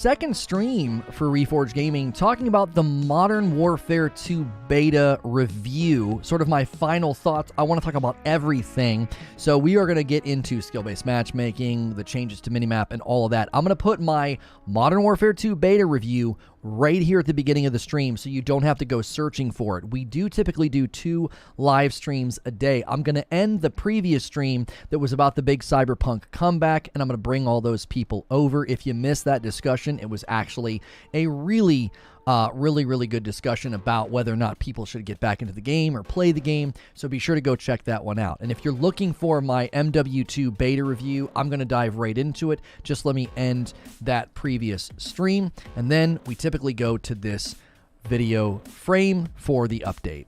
Second stream for Reforge Gaming, talking about the Modern Warfare 2 beta review, sort of my final thoughts. I want to talk about everything. So we are going to get into skill-based matchmaking, the changes to Minimap, and all of that. I'm going to put my Modern Warfare 2 beta review right here at the beginning of the stream so you don't have to go searching for it. We do typically do 2 live streams a day. I'm going to end the previous stream that was about the big Cyberpunk comeback, and I'm going to bring all those people over. If you missed that discussion, it was actually a really good discussion about whether or not people should get back into the game or play the game, so be sure to go check that one out. And if you're looking for my MW2 beta review, I'm going to dive right into it. Just let me end that previous stream, and then we typically go to this video frame for the update.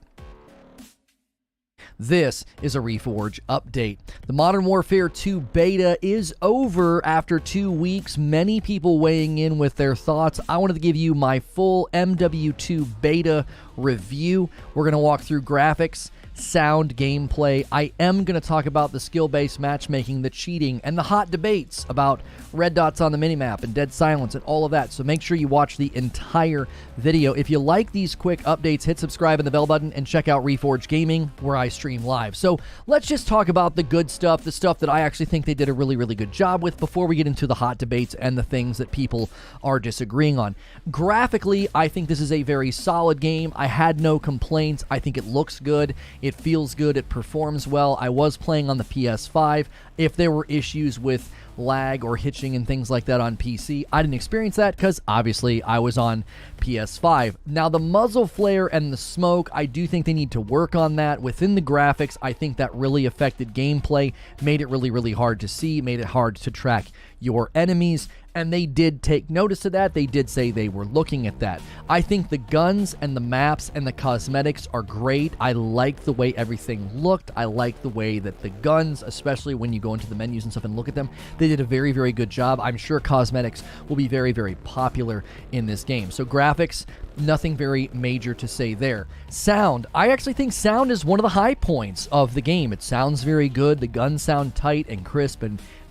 This is a Reforge update. The Modern Warfare 2 beta is over after 2 weeks. Many people weighing in with their thoughts. I wanted to give you my full MW2 beta review. We're going to walk through graphics, sound, gameplay. I am going to talk about the skill-based matchmaking, the cheating, and the hot debates about red dots on the minimap and Dead Silence and all of that. So make sure you watch the entire video. If you like these quick updates, hit subscribe and the bell button and check out Reforge Gaming where I stream live. So let's just talk about the good stuff, the stuff that I actually think they did a really good job with before we get into the hot debates and the things that people are disagreeing on. Graphically, I think this is a very solid game. I had no complaints. I think it looks good. It feels good. It performs well. I was playing on the PS5. If there were issues with lag or hitching and things like that on PC, I didn't experience that because obviously I was on PS5. Now the muzzle flare and the smoke, I do think they need to work on that. Within the graphics, I think that really affected gameplay, made it really hard to see, made it hard to track your enemies, and they did take notice of that. They did say they were looking at that. I think the guns and the maps and the cosmetics are great. I like the way everything looked. I like the way that the guns, especially when you go into the menus and stuff and look at them, they did a very good job. I'm sure cosmetics will be very popular in this game. So graphics, nothing very major to say there. Sound, I actually think sound is one of the high points of the game. It sounds very good. The guns sound tight and crisp,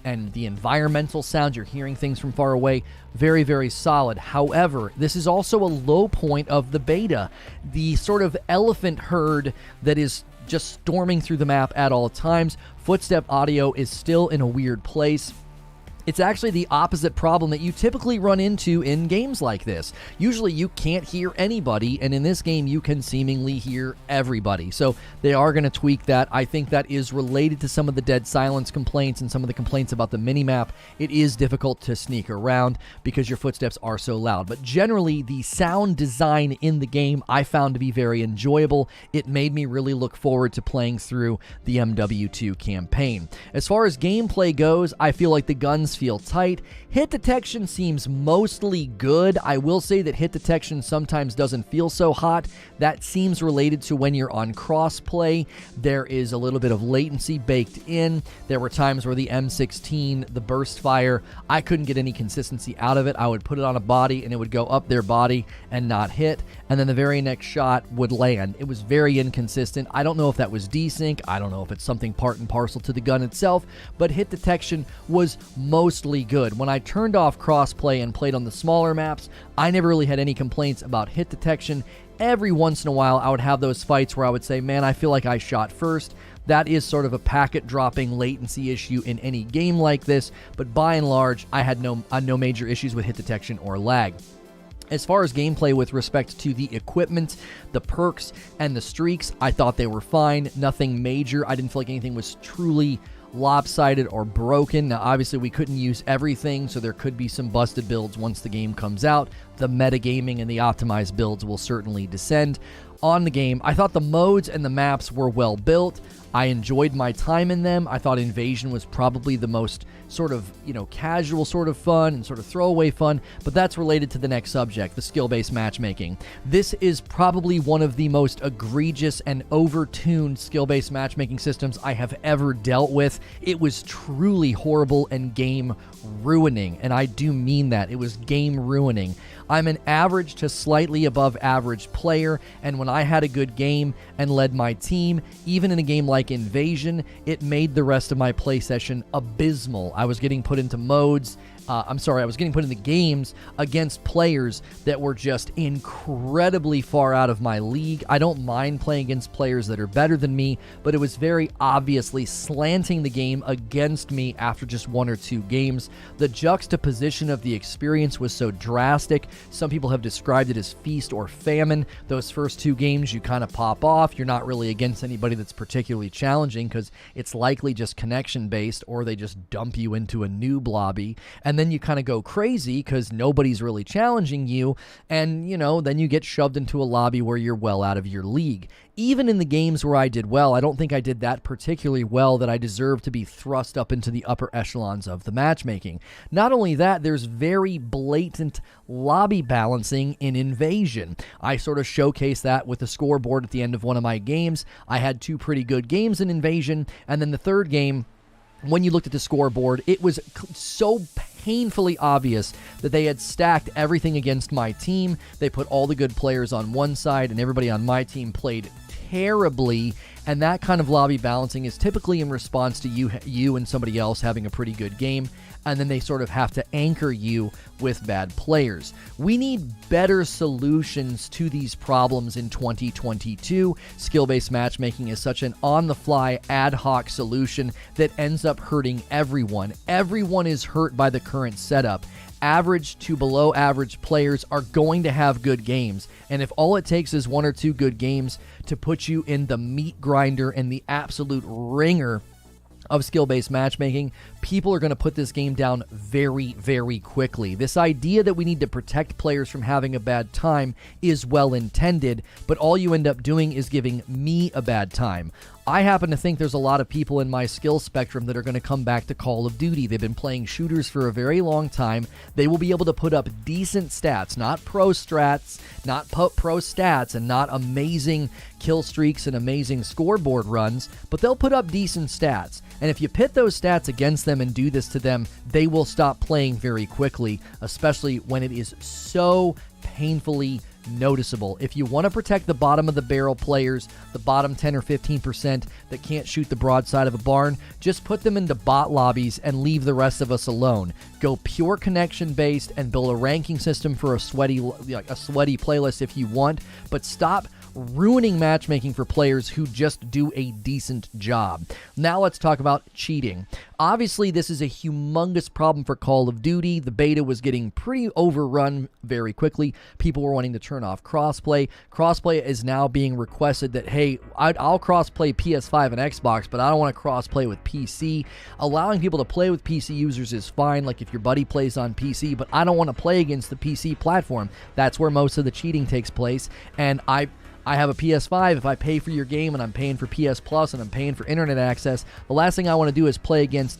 and the environmental sound, you're hearing things from far away, very solid. However, this is also a low point of the beta. The sort of elephant herd that is just storming through the map at all times. Footstep audio is still in a weird place. It's actually the opposite problem that you typically run into in games like this. Usually you can't hear anybody, and in this game you can seemingly hear everybody. So they are going to tweak that. I think that is related to some of the Dead Silence complaints and some of the complaints about the minimap. It is difficult to sneak around because your footsteps are so loud. But generally, the sound design in the game I found to be very enjoyable. It made me really look forward to playing through the MW2 campaign. As far as gameplay goes, I feel like the guns feel tight. Hit detection seems mostly good. I will say that hit detection sometimes doesn't feel so hot. That seems related to when you're on crossplay. There is a little bit of latency baked in. There were times where the M16, the burst fire, I couldn't get any consistency out of it. I would put it on a body and it would go up their body and not hit, and then the very next shot would land. It was very inconsistent. I don't know if that was desync. I don't know if it's something part and parcel to the gun itself, but hit detection was mostly good. When I turned off crossplay and played on the smaller maps, I never really had any complaints about hit detection. Every once in a while, I would have those fights where I would say, man, I feel like I shot first. That is sort of a packet dropping latency issue in any game like this, but by and large, I had no major issues with hit detection or lag. As far as gameplay with respect to the equipment, the perks, and the streaks, I thought they were fine. Nothing major. I didn't feel like anything was truly lopsided or broken. Now, obviously, we couldn't use everything, so there could be some busted builds once the game comes out. The metagaming and the optimized builds will certainly descend on the game. I thought the modes and the maps were well built. I enjoyed my time in them. I thought Invasion was probably the most sort of, casual sort of fun and sort of throwaway fun, but that's related to the next subject, the skill-based matchmaking. This is probably one of the most egregious and over-tuned skill-based matchmaking systems I have ever dealt with. It was truly horrible and game-ruining, and I do mean that. It was game-ruining. I'm an average to slightly above average player, and when I had a good game and led my team, even in a game like Invasion, it made the rest of my play session abysmal. I was getting put into modes I'm sorry, I was getting put into games against players that were just incredibly far out of my league. I don't mind playing against players that are better than me, but it was very obviously slanting the game against me after just 1 or 2 games. The juxtaposition of the experience was so drastic. Some people have described it as feast or famine. Those first 2 games, you kind of pop off. You're not really against anybody that's particularly challenging because it's likely just connection based, or they just dump you into a noob lobby. And then you kind of go crazy because nobody's really challenging you, and then you get shoved into a lobby where you're well out of your league. Even in the games where I did well, I don't think I did that particularly well that I deserve to be thrust up into the upper echelons of the matchmaking. Not only that, there's very blatant lobby balancing in Invasion. I sort of showcased that with the scoreboard at the end of one of my games. I had 2 pretty good games in Invasion, and then the third game, when you looked at the scoreboard, it was so painfully obvious that they had stacked everything against my team. They put all the good players on one side, and everybody on my team played terribly. And that kind of lobby balancing is typically in response to you and somebody else having a pretty good game, and then they sort of have to anchor you with bad players. We need better solutions to these problems in 2022. Skill-based matchmaking is such an on-the-fly, ad hoc solution that ends up hurting everyone. Everyone is hurt by the current setup. Average to below average players are going to have good games, and if all it takes is 1 or 2 good games to put you in the meat grinder and the absolute ringer of skill-based matchmaking, people are going to put this game down very, very quickly. This idea that we need to protect players from having a bad time is well intended, but all you end up doing is giving me a bad time. I happen to think there's a lot of people in my skill spectrum that are going to come back to Call of Duty. They've been playing shooters for a very long time. They will be able to put up decent stats, not pro strats, not pro stats, and not amazing kill streaks and amazing scoreboard runs, but they'll put up decent stats. And if you pit those stats against them and do this to them, they will stop playing very quickly, especially when it is so painfully noticeable. If you want to protect the bottom of the barrel players, the bottom 10 or 15% that can't shoot the broadside of a barn, just put them into bot lobbies and leave the rest of us alone. Go pure connection based and build a ranking system for a sweaty playlist if you want, but stop ruining matchmaking for players who just do a decent job. Now let's talk about cheating. Obviously, this is a humongous problem for Call of Duty. The beta was getting pretty overrun very quickly. People were wanting to turn off crossplay. Crossplay is now being requested that, hey, I'll crossplay PS5 and Xbox, but I don't want to crossplay with PC. Allowing people to play with PC users is fine, like if your buddy plays on PC, but I don't want to play against the PC platform. That's where most of the cheating takes place, and I have a PS5. If I pay for your game and I'm paying for PS Plus and I'm paying for internet access, the last thing I want to do is play against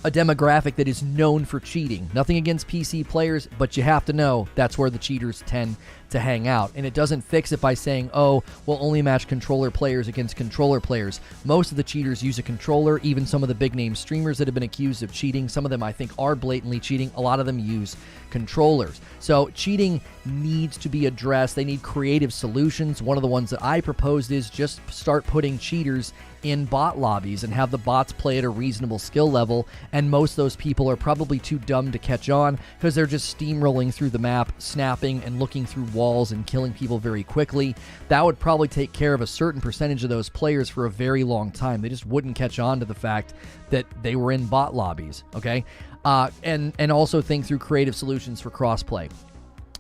a demographic that is known for cheating. Nothing against PC players, but you have to know that's where the cheaters tend to hang out. And it doesn't fix it by saying, oh, we'll only match controller players against controller players. Most of the cheaters use a controller. Even some of the big name streamers that have been accused of cheating, some of them I think are blatantly cheating. A lot of them use controllers. So cheating needs to be addressed. They need creative solutions. One of the ones that I proposed is just start putting cheaters in bot lobbies and have the bots play at a reasonable skill level, and most of those people are probably too dumb to catch on because they're just steamrolling through the map, snapping and looking through walls and killing people very quickly. That would probably take care of a certain percentage of those players for a very long time. They just wouldn't catch on to the fact that they were in bot lobbies, okay? And also think through creative solutions for crossplay.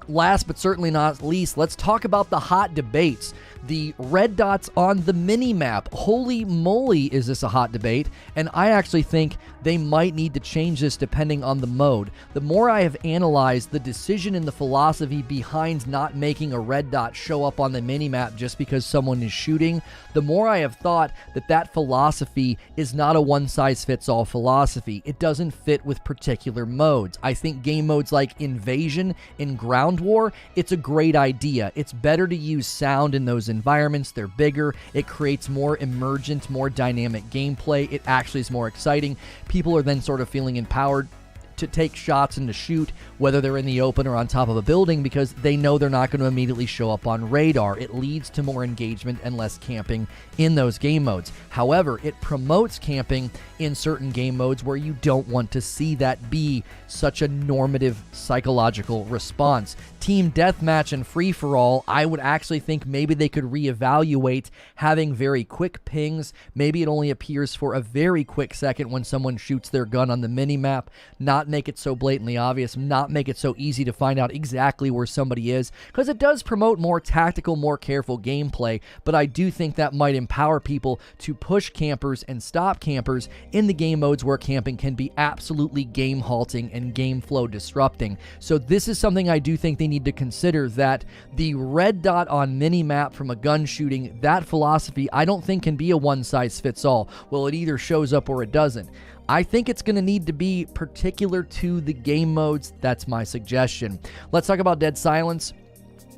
Last but certainly not least, let's talk about the hot debates. The red dots on the Minimap. Holy moly, is this a hot debate? And I actually think they might need to change this depending on the mode. The more I have analyzed the decision and the philosophy behind not making a red dot show up on the Minimap just because someone is shooting, the more I have thought that that philosophy is not a one-size-fits-all philosophy. It doesn't fit with particular modes. I think game modes like Invasion in Ground War, it's a great idea. It's better to use sound in those environments. They're bigger. It creates more emergent, more dynamic gameplay. It actually is more exciting. People are then sort of feeling empowered to take shots and to shoot, whether they're in the open or on top of a building, because they know they're not going to immediately show up on radar. It leads to more engagement and less camping in those game modes. However, it promotes camping in certain game modes where you don't want to see that be such a normative psychological response. Team Deathmatch and Free-for-All, I would actually think maybe they could reevaluate having very quick pings. Maybe it only appears for a very quick second when someone shoots their gun on the minimap, not make it so blatantly obvious, not make it so easy to find out exactly where somebody is, because it does promote more tactical, more careful gameplay, but I do think that might empower people to push campers and stop campers in the game modes where camping can be absolutely game halting and game flow disrupting. So this is something I do think they need to consider, that the red dot on minimap from a gun shooting, that philosophy I don't think can be a one-size-fits-all. Well, it either shows up or it doesn't. I think it's going to need to be particular to the game modes. That's my suggestion. Let's talk about Dead Silence.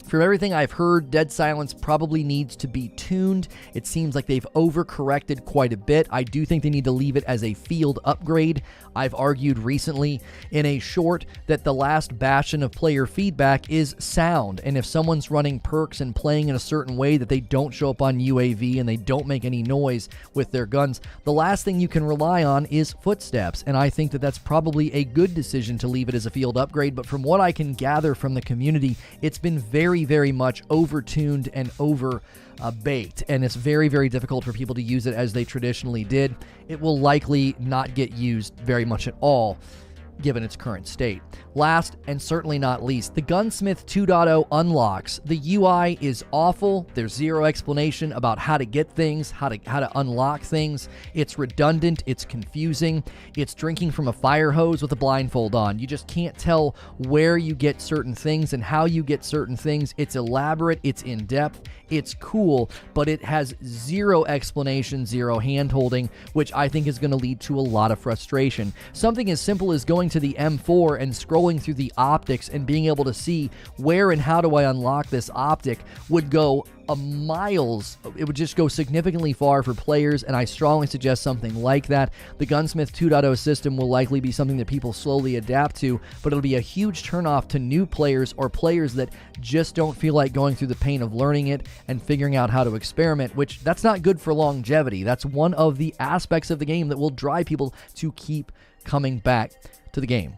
From everything I've heard, Dead Silence probably needs to be tuned. It seems like they've overcorrected quite a bit. I do think they need to leave it as a field upgrade. I've argued recently in a short that the last bastion of player feedback is sound, and if someone's running perks and playing in a certain way that they don't show up on UAV and they don't make any noise with their guns, the last thing you can rely on is footsteps, and I think that that's probably a good decision to leave it as a field upgrade. But from what I can gather from the community, it's been very much overtuned and baked, and it's very difficult for people to use it as they traditionally did. It will likely not get used very much at all given its current state. Last and certainly not least, the Gunsmith 2.0 unlocks. The UI is awful. There's zero explanation about how to get things, how to unlock things. It's redundant, it's confusing. It's drinking from a fire hose with a blindfold on. You just can't tell where you get certain things and how you get certain things. It's elaborate, it's in-depth, it's cool, but it has zero explanation, zero hand-holding, which I think is going to lead to a lot of frustration. Something as simple as going to the M4 and scrolling through the optics and being able to see where and how do I unlock this optic would go miles. It would just go significantly far for players, and I strongly suggest something like that. The Gunsmith 2.0 system will likely be something that people slowly adapt to, but it'll be a huge turnoff to new players or players that just don't feel like going through the pain of learning it and figuring out how to experiment, which that's not good for longevity. That's one of the aspects of the game that will drive people to keep coming back to the game.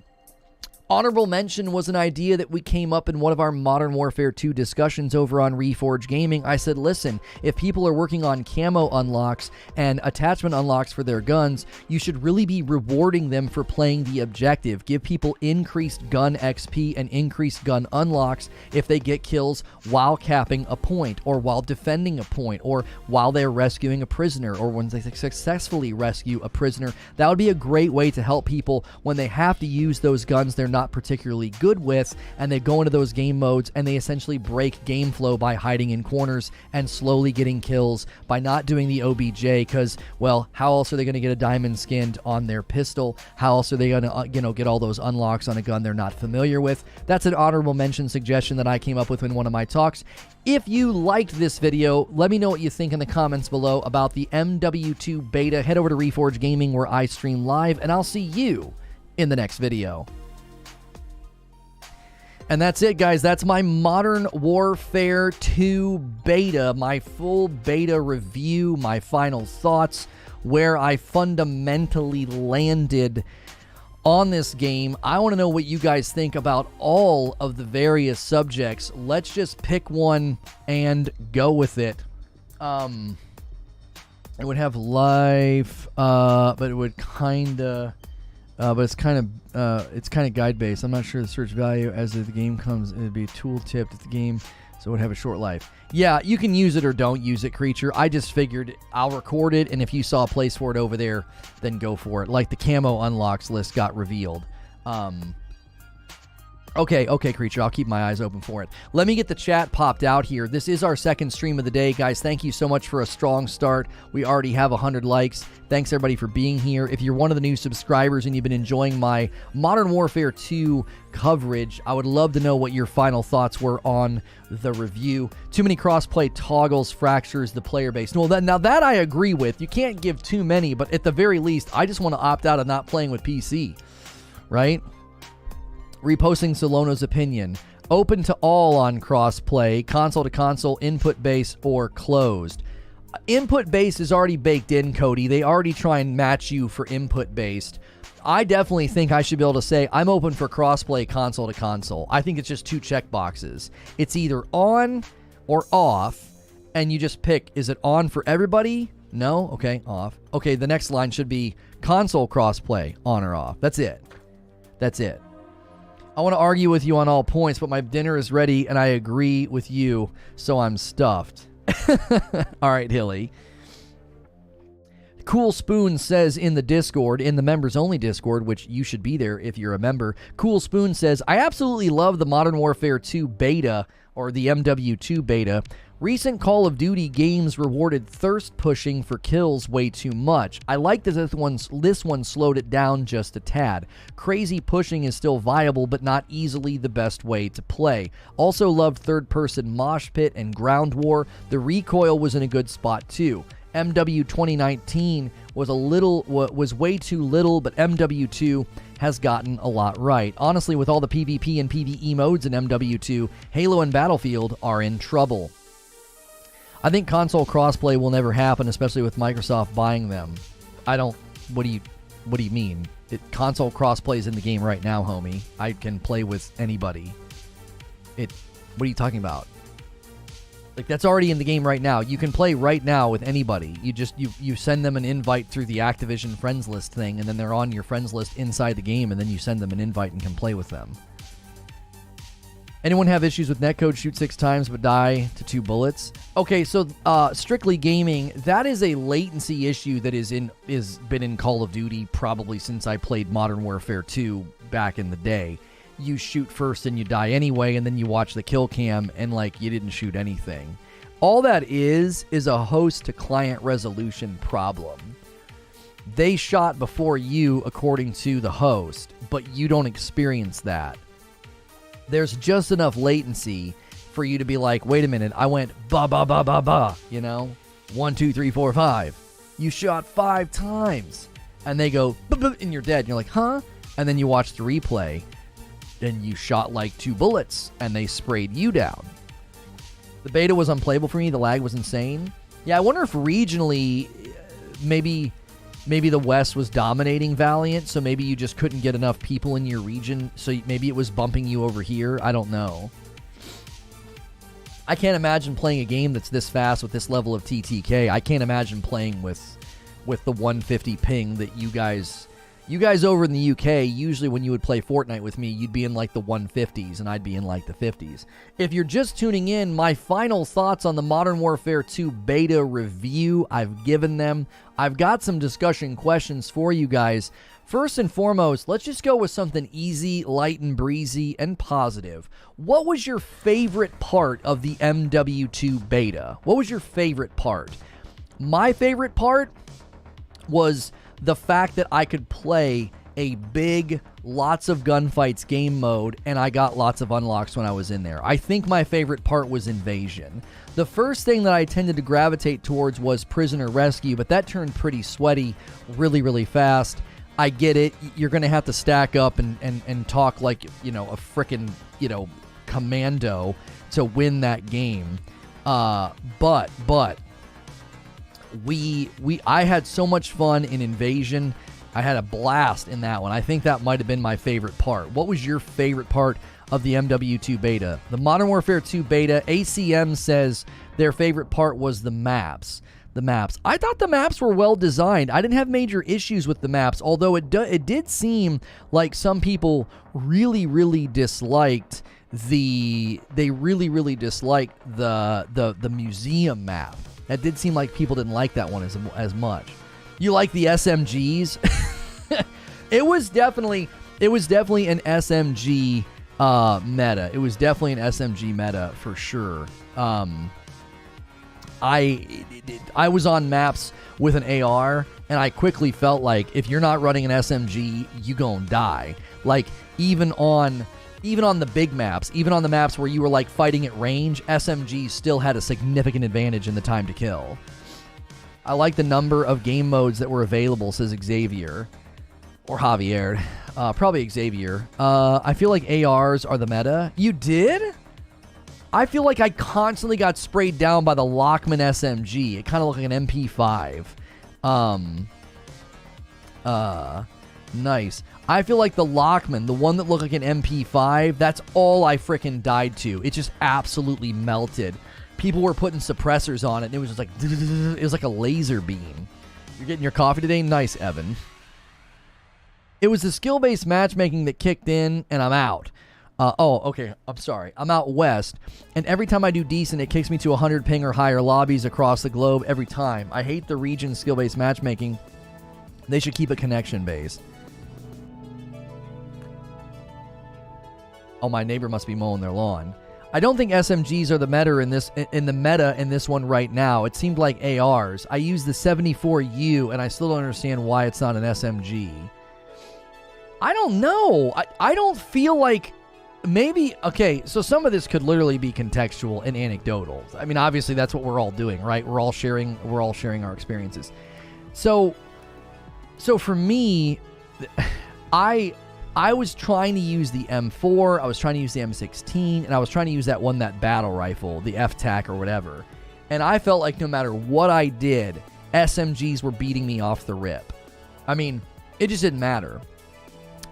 Honorable mention was an idea that we came up in one of our Modern Warfare 2 discussions over on Reforge Gaming. I said, listen, if people are working on camo unlocks and attachment unlocks for their guns, you should really be rewarding them for playing the objective. Give people increased gun XP and increased gun unlocks if they get kills while capping a point, or while defending a point, or while they're rescuing a prisoner, or when they successfully rescue a prisoner. That would be a great way to help people when they have to use those guns they're not particularly good with, and they go into those game modes and they essentially break game flow by hiding in corners and slowly getting kills by not doing the OBJ, because, well, how else are they going to get a diamond skinned on their pistol? How else are they going to get all those unlocks on a gun they're not familiar with? That's an honorable mention suggestion that I came up with in one of my talks. If you liked this video, let me know what you think in the comments below about the MW2 beta. Head over to Reforge Gaming where I stream live, and I'll see you in the next video. And that's it, guys. That's my Modern Warfare 2 beta, my full beta review, my final thoughts, where I fundamentally landed on this game. I want to know what you guys think about all of the various subjects. Let's just pick one and go with it. It would have life, but it would kind of... but it's kind of guide-based. I'm not sure the search value as the game comes. It'd be tool-tipped at the game, so it would have a short life. Yeah, you can use it or don't use it, Creature. I just figured I'll record it, and if you saw a place for it over there, then go for it. Like the camo unlocks list got revealed. Okay, Creature, I'll keep my eyes open for it. Let me get the chat popped out here. This is our second stream of the day, guys. Thank you so much for a strong start. We already have 100 likes. Thanks, everybody, for being here. If you're one of the new subscribers and you've been enjoying my Modern Warfare 2 coverage, I would love to know what your final thoughts were on the review. Too many crossplay toggles fractures the player base. Well, now that I agree with. You can't give too many, but at the very least, I just want to opt out of not playing with PC. right? Reposting Solono's opinion. Open to all on crossplay, console to console, input based, or closed. Input based is already baked in, Cody. They already try and match you for input based. I definitely think I should be able to say I'm open for crossplay console to console. I think it's just 2 checkboxes. It's either on or off, and you just pick, is it on for everybody? No? Okay, off. Okay, the next line should be console crossplay, on or off. That's it. That's it. I want to argue with you on all points, but my dinner is ready, and I agree with you, so I'm stuffed. All right, Hilly. Cool Spoon says in the Discord, in the members-only Discord, which you should be there if you're a member, Cool Spoon says, I absolutely love the Modern Warfare 2 beta, or the MW2 beta. Recent Call of Duty games rewarded thirst pushing for kills way too much. I like that this one slowed it down just a tad. Crazy pushing is still viable, but not easily the best way to play. Also loved third-person mosh pit and ground war. The recoil was in a good spot too. MW 2019 was way too little, but MW2 has gotten a lot right. Honestly, with all the PvP and PvE modes in MW2, Halo and Battlefield are in trouble. I think console crossplay will never happen, especially with Microsoft buying them. What do you mean? Console crossplay is in the game right now, homie. I can play with anybody. What are you talking about? Like, that's already in the game right now. You can play right now with anybody. You send them an invite through the Activision friends list thing, and then they're on your friends list inside the game, and then you send them an invite and can play with them. Anyone have issues with netcode? Shoot 6 times but die to 2 bullets? Okay, so strictly gaming, that is a latency issue that is been in Call of Duty probably since I played Modern Warfare 2 back in the day. You shoot first and you die anyway, and then you watch the kill cam and like you didn't shoot anything. All that is a host to client resolution problem. They shot before you according to the host, but you don't experience that. There's just enough latency for you to be like, wait a minute, I went ba ba ba ba ba, 1, 2, 3, 4, 5. You shot 5 times, and they go and you're dead. And you're like, huh? And then you watch the replay, and you shot like 2 bullets, and they sprayed you down. The beta was unplayable for me. The lag was insane. Yeah, I wonder if regionally, maybe the West was dominating Valiant, so maybe you just couldn't get enough people in your region, so maybe it was bumping you over here. I don't know. I can't imagine playing a game that's this fast with this level of TTK. I can't imagine playing with the 150 ping that you guys over in the UK, usually when you would play Fortnite with me, you'd be in like the 150s and I'd be in like the 50s. If you're just tuning in, my final thoughts on the Modern Warfare 2 beta review, I've given them. I've got some discussion questions for you guys. First and foremost, let's just go with something easy, light and breezy, and positive. What was your favorite part of the MW2 beta? What was your favorite part? My favorite part was the fact that I could play a big, lots of gunfights game mode, and I got lots of unlocks when I was in there. I think my favorite part was Invasion. The first thing that I tended to gravitate towards was Prisoner Rescue, but that turned pretty sweaty really, really fast. I get it. You're going to have to stack up and talk like, a frickin', commando to win that game. But I had so much fun in Invasion. I had a blast in that one. I think that might have been my favorite part. What was your favorite part of the MW2 beta? The Modern Warfare 2 beta, ACM says their favorite part was the maps. I thought the maps were well designed. I didn't have major issues with the maps, although it did seem like some people really, really disliked the museum map. That did seem like people didn't like that one as much. You like the SMGs? It was definitely an SMG meta. It was definitely an SMG meta for sure. I was on maps with an AR, and I quickly felt like if you're not running an SMG, you gonna die. Like even on the big maps, even on the maps where you were like fighting at range, SMG still had a significant advantage in the time to kill. I like the number of game modes that were available, says Xavier. Or Javier. Probably Xavier. I feel like ARs are the meta. You did? I feel like I constantly got sprayed down by the Lockman SMG. It kind of looked like an MP5. Nice. I feel like the Lockman, the one that looked like an MP5, that's all I frickin' died to. It just absolutely melted. People were putting suppressors on it, and it was just like, it was like a laser beam. You're getting your coffee today? Nice, Evan. It was the skill-based matchmaking that kicked in, and I'm out. Okay, I'm sorry. I'm out west, and every time I do decent, it kicks me to 100 ping or higher lobbies across the globe every time. I hate the region skill-based matchmaking. They should keep it connection-based. Oh, my neighbor must be mowing their lawn. I don't think SMGs are the meta in this one right now. It seemed like ARs. I use the 74U, and I still don't understand why it's not an SMG. I don't know. I don't feel like... Maybe, okay, so some of this could literally be contextual and anecdotal. I mean, obviously that's what we're all doing, right? We're all sharing our experiences. So for me, I was trying to use the M4, I was trying to use the M16, and I was trying to use that battle rifle, the F-TAC or whatever. And I felt like no matter what I did, SMGs were beating me off the rip. I mean, it just didn't matter.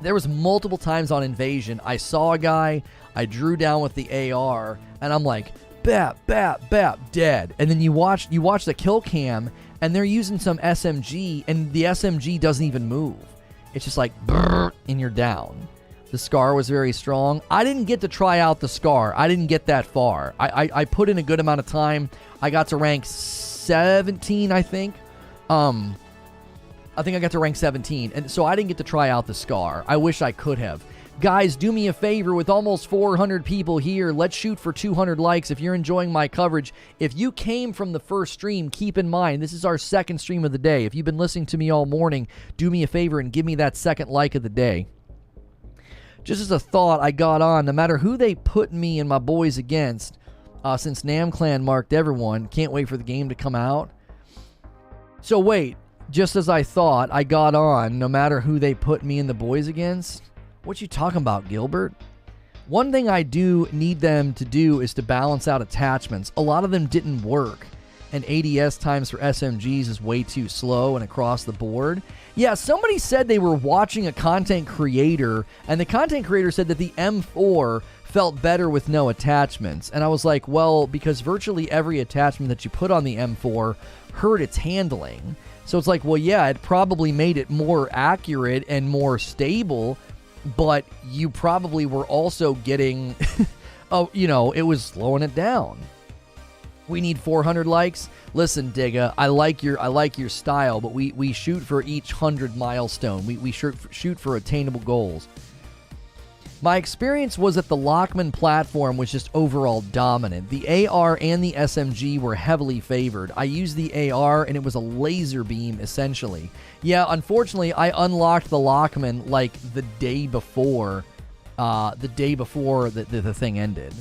There was multiple times on Invasion, I saw a guy, I drew down with the AR, and I'm like, bap, bap, bap, dead. And then you watch the kill cam, and they're using some SMG, and the SMG doesn't even move. It's just like, brrr, and you're down. The SCAR was very strong. I didn't get to try out the SCAR. I didn't get that far. I put in a good amount of time. I got to rank 17, I think. I think I got to rank 17, and so I didn't get to try out the SCAR. I wish I could have. Guys, do me a favor, with almost 400 people here, let's shoot for 200 likes if you're enjoying my coverage. If you came from the first stream, keep in mind, this is our second stream of the day. If you've been listening to me all morning, do me a favor and give me that second like of the day. Just as a thought, I got on, no matter who they put me and my boys against, since NamClan marked everyone, can't wait for the game to come out. So wait. Just as I thought, I got on no matter who they put me and the boys against. What you talking about, Gilbert? One thing I do need them to do is to balance out attachments. A lot of them didn't work, and ADS times for SMGs is way too slow and across the board. Yeah, somebody said they were watching a content creator, and the content creator said that the M4 felt better with no attachments. And I was like, well, because virtually every attachment that you put on the M4 hurt its handling. So it's like, well, yeah, it probably made it more accurate and more stable, but you probably were also getting, it was slowing it down. We need 400 likes. Listen, Digga, I like your style, but we shoot for each 100 milestone. We shoot for attainable goals. My experience was that the Lockman platform was just overall dominant. The AR and the SMG were heavily favored. I used the AR and it was a laser beam, essentially. Yeah, unfortunately, I unlocked the Lockman like the day before the thing ended.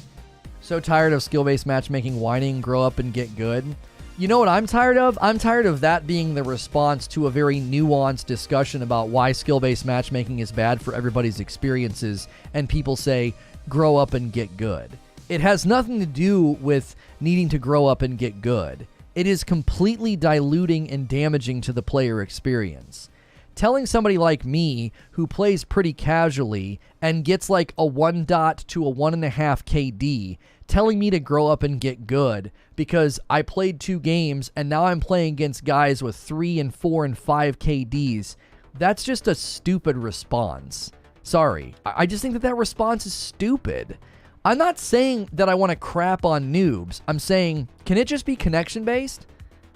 So tired of skill-based matchmaking whining, grow up and get good. You know what I'm tired of? I'm tired of that being the response to a very nuanced discussion about why skill-based matchmaking is bad for everybody's experiences, and people say, grow up and get good. It has nothing to do with needing to grow up and get good. It is completely diluting and damaging to the player experience. Telling somebody like me, who plays pretty casually and gets like a 1 dot to a 1.5 KD, telling me to grow up and get good because I played 2 games and now I'm playing against guys with 3 and 4 and 5 KDs. That's just a stupid response. Sorry. I just think that response is stupid. I'm not saying that I want to crap on noobs. I'm saying, can it just be connection-based?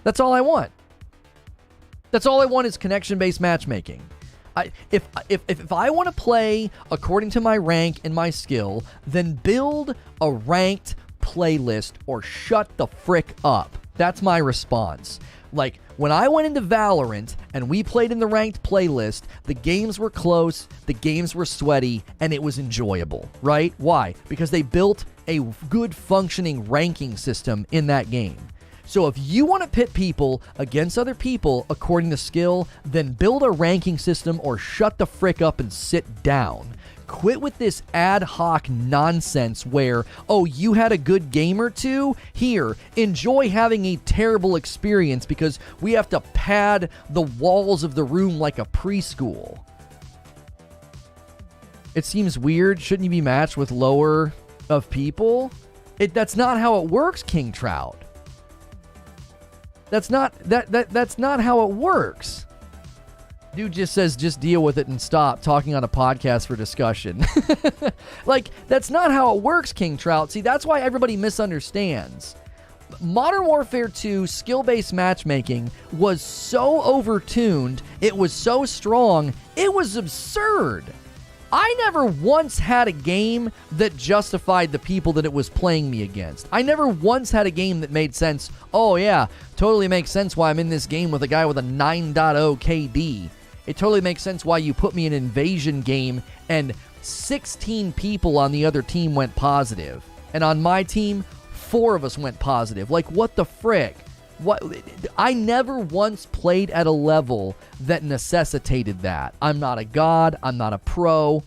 That's all I want. That's all I want is connection-based matchmaking. If I want to play according to my rank and my skill, then build a ranked playlist or shut the frick up. That's my response. Like, when I went into Valorant and we played in the ranked playlist, the games were close, the games were sweaty, and it was enjoyable, right? Why? Because they built a good functioning ranking system in that game. So if you want to pit people against other people according to skill, then build a ranking system or shut the frick up and sit down. Quit with this ad hoc nonsense where, oh, you had a good game or two? Here, enjoy having a terrible experience because we have to pad the walls of the room like a preschool. It seems weird. Shouldn't you be matched with lower of people? That's not how it works, King Trout. That's not how it works. Dude just says, just deal with it and stop talking on a podcast for discussion. Like, that's not how it works, King Trout. See, that's why everybody misunderstands. Modern Warfare 2 skill-based matchmaking was so overtuned, it was so strong, it was absurd. I never once had a game that justified the people that it was playing me against. I never once had a game that made sense. Oh yeah, totally makes sense why I'm in this game with a guy with a 9.0 KD. It totally makes sense why you put me in an invasion game and 16 people on the other team went positive. And on my team, 4 of us went positive. Like, what the frick? What? I never once played at a level that necessitated that. I'm not a god. I'm not a pro.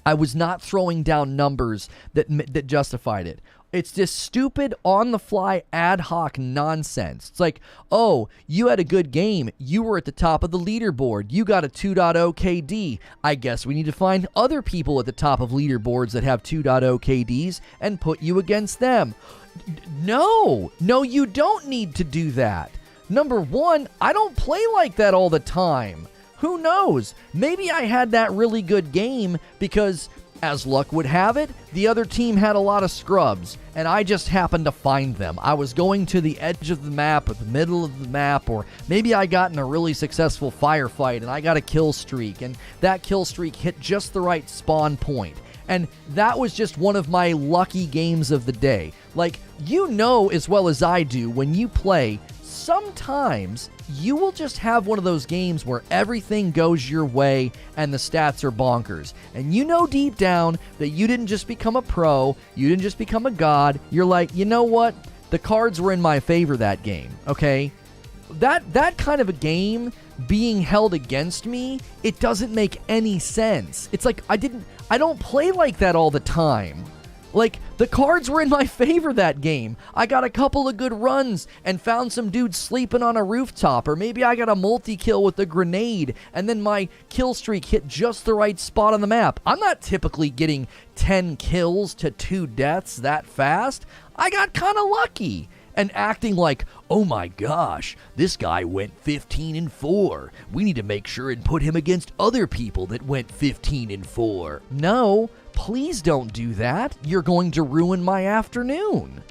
I was not throwing down numbers that justified it. It's just stupid, on-the-fly, ad hoc nonsense. It's like, oh, you had a good game. You were at the top of the leaderboard. You got a 2.0 KD. I guess we need to find other people at the top of leaderboards that have 2.0 KDs and put you against them. No, you don't need to do that. Number one, I don't play like that all the time. Who knows? Maybe I had that really good game because, as luck would have it, the other team had a lot of scrubs, and I just happened to find them. I was going to the edge of the map, or the middle of the map, or maybe I got in a really successful firefight, and I got a kill streak, and that kill streak hit just the right spawn point. And that was just one of my lucky games of the day. Like, you know as well as I do, when you play, sometimes you will just have one of those games where everything goes your way and the stats are bonkers. And you know deep down that you didn't just become a pro, you didn't just become a god. You're like, you know what? The cards were in my favor that game, okay? That kind of a game being held against me, it doesn't make any sense. It's like I don't play like that all the time. Like, the cards were in my favor that game. I got a couple of good runs and found some dudes sleeping on a rooftop, or maybe I got a multi-kill with a grenade, and then my kill streak hit just the right spot on the map. I'm not typically getting 10 kills to 2 deaths that fast. I got kind of lucky. And acting like, oh my gosh, this guy went 15-4. We need to make sure and put him against other people that went 15-4. No, please don't do that. You're going to ruin my afternoon.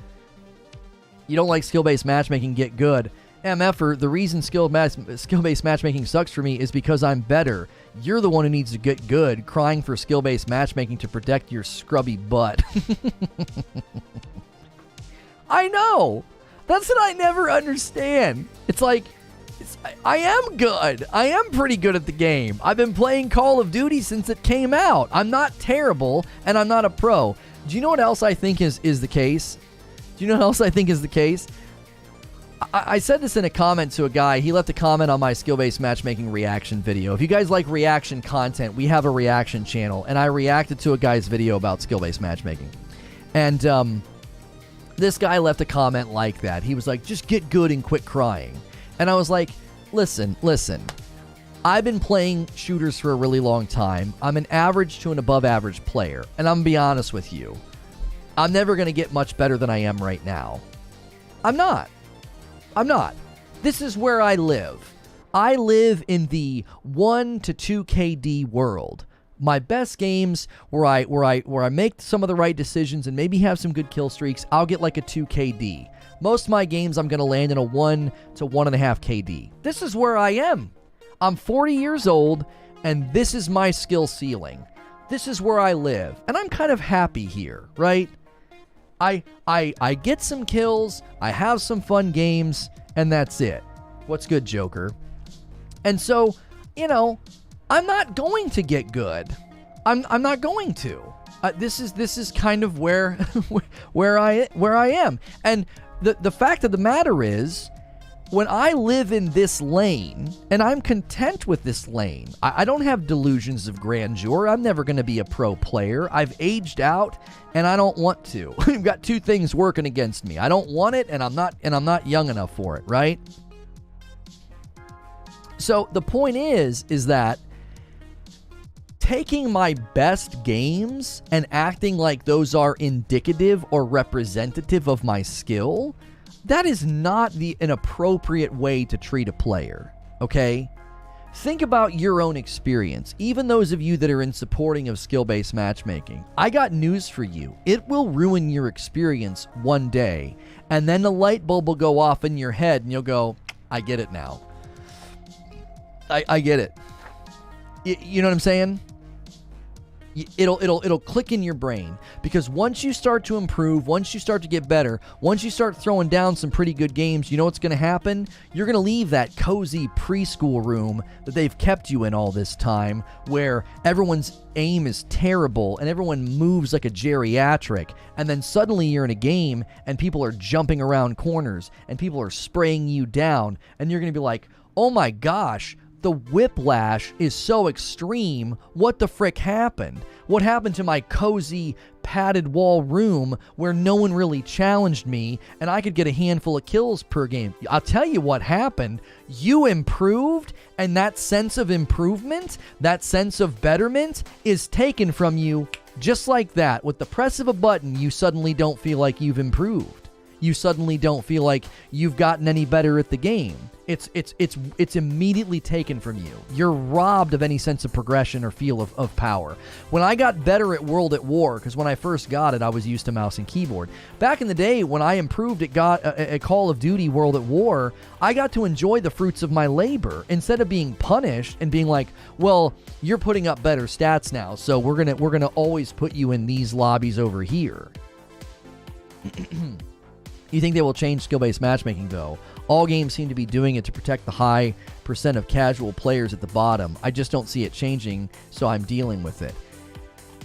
You don't like skill-based matchmaking, get good. MFer, the reason skill-based matchmaking sucks for me is because I'm better. You're the one who needs to get good, crying for skill-based matchmaking to protect your scrubby butt. I know. That's what I never understand. It's like, I am good. I am pretty good at the game. I've been playing Call of Duty since it came out. I'm not terrible, and I'm not a pro. Do you know what else I think is the case? Do you know what else I think is the case? I said this in a comment to a guy. He left a comment on my skill-based matchmaking reaction video. If you guys like reaction content, we have a reaction channel, and I reacted to a guy's video about skill-based matchmaking. And, this guy left a comment like that. He was like, just get good and quit crying. And I was like, listen. I've been playing shooters for a really long time. I'm an average to an above average player. And I'm going to be honest with you. I'm never going to get much better than I am right now. I'm not. This is where I live. I live in the 1 to 2 KD world. My best games where I make some of the right decisions and maybe have some good kill streaks, I'll get like a 2 KD. Most of my games I'm going to land in a 1 to 1.5 KD. This is where I am. I'm 40 years old and this is my skill ceiling. This is where I live and I'm kind of happy here, right? I get some kills, I have some fun games, and that's it. What's good, Joker? And so, you know, I'm not going to get good. I'm not going to. This is kind of where I am. And the fact of the matter is, when I live in this lane, and I'm content with this lane, I don't have delusions of grandeur. I'm never going to be a pro player. I've aged out, and I don't want to. I've got two things working against me. I don't want it, and I'm not young enough for it, right? So the point is that taking my best games and acting like those are indicative or representative of my skill, that is not an appropriate way to treat a player, okay? Think about your own experience, even those of you that are in supporting of skill-based matchmaking. I got news for you. It will ruin your experience one day, and then the light bulb will go off in your head, and you'll go, I get it now. I get it. You know what I'm saying? It'll click in your brain, because once you start to improve, once you start to get better, once you start throwing down some pretty good games, you know what's going to happen? You're going to leave that cozy preschool room that they've kept you in all this time, where everyone's aim is terrible and everyone moves like a geriatric, and then suddenly you're in a game and people are jumping around corners and people are spraying you down, and you're going to be like, oh my gosh, the whiplash is so extreme. What the frick happened? What happened to my cozy padded wall room where no one really challenged me and I could get a handful of kills per game? I'll tell you what happened. You improved, and that sense of improvement, that sense of betterment is taken from you just like that. With the press of a button, you suddenly don't feel like you've improved. You suddenly don't feel like you've gotten any better at the game. It's immediately taken from you. You're robbed of any sense of progression or feel of power. When I got better at World at War, because when I first got it, I was used to mouse and keyboard. Back in the day, when I improved at Call of Duty World at War, I got to enjoy the fruits of my labor instead of being punished and being like, well, you're putting up better stats now, so we're gonna always put you in these lobbies over here. You think they will change skill-based matchmaking, though? All games seem to be doing it to protect the high percent of casual players at the bottom. I just don't see it changing, so I'm dealing with it.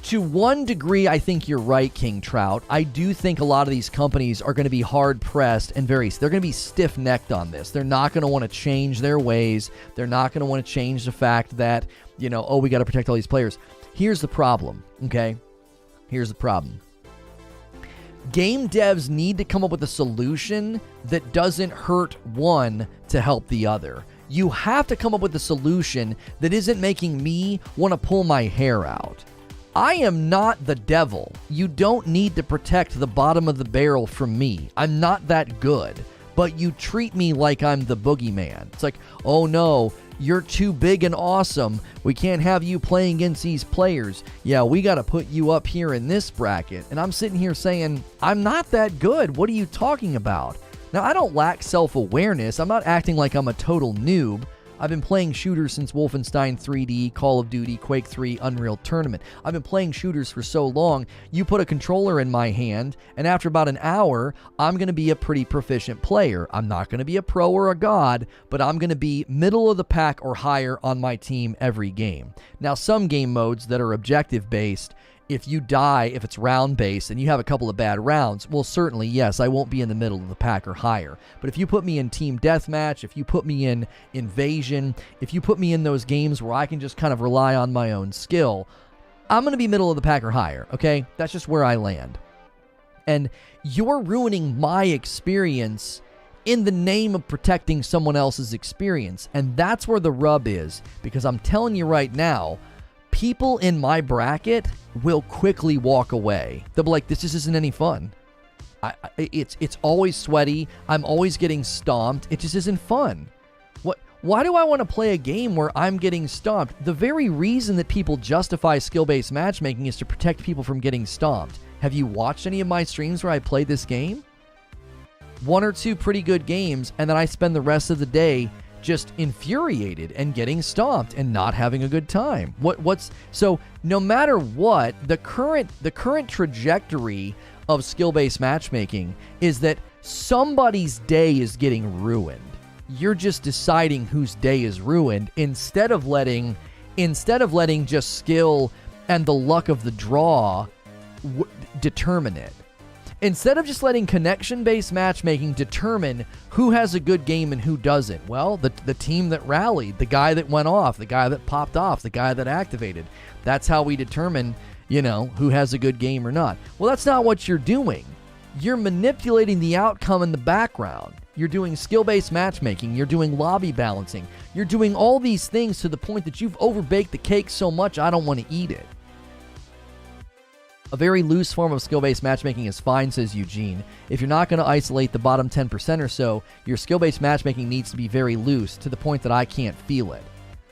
To one degree, I think you're right, King Trout. I do think a lot of these companies are going to be hard-pressed and they're going to be stiff-necked on this. They're not going to want to change their ways. They're not going to want to change the fact that, we got to protect all these players. Here's the problem, okay? Here's the problem. Game devs need to come up with a solution that doesn't hurt one to help the other. You have to come up with a solution that isn't making me want to pull my hair out. I am not the devil. You don't need to protect the bottom of the barrel from me. I'm not that good. But you treat me like I'm the boogeyman. It's like, oh no, you're too big and awesome. We can't have you playing against these players. Yeah, we got to put you up here in this bracket. And I'm sitting here saying, I'm not that good. What are you talking about? Now, I don't lack self-awareness. I'm not acting like I'm a total noob. I've been playing shooters since Wolfenstein 3D, Call of Duty, Quake 3, Unreal Tournament. I've been playing shooters for so long, you put a controller in my hand, and after about an hour, I'm going to be a pretty proficient player. I'm not going to be a pro or a god, but I'm going to be middle of the pack or higher on my team every game. Now, some game modes that are objective-based, if you die, if it's round-based, and you have a couple of bad rounds, well, certainly, yes, I won't be in the middle of the pack or higher. But if you put me in Team Deathmatch, if you put me in Invasion, if you put me in those games where I can just kind of rely on my own skill, I'm going to be middle of the pack or higher, okay? That's just where I land. And you're ruining my experience in the name of protecting someone else's experience. And that's where the rub is, because I'm telling you right now, people in my bracket will quickly walk away. They'll be like, this just isn't any fun. It's always sweaty. I'm always getting stomped. It just isn't fun. Why do I want to play a game where I'm getting stomped? The very reason that people justify skill-based matchmaking is to protect people from getting stomped. Have you watched any of my streams where I play this game? One or two pretty good games, and then I spend the rest of the day just infuriated and getting stomped and not having a good time. So no matter what, the current trajectory of skill-based matchmaking is that somebody's day is getting ruined. You're just deciding whose day is ruined instead of letting just skill and the luck of the draw determine it. Instead of just letting connection-based matchmaking determine who has a good game and who doesn't, well, the team that rallied, the guy that went off, the guy that popped off, the guy that activated, that's how we determine, who has a good game or not. Well, that's not what you're doing. You're manipulating the outcome in the background. You're doing skill-based matchmaking. You're doing lobby balancing. You're doing all these things to the point that you've overbaked the cake so much I don't want to eat it. A very loose form of skill-based matchmaking is fine, says Eugene. If you're not going to isolate the bottom 10% or so, your skill-based matchmaking needs to be very loose to the point that I can't feel it.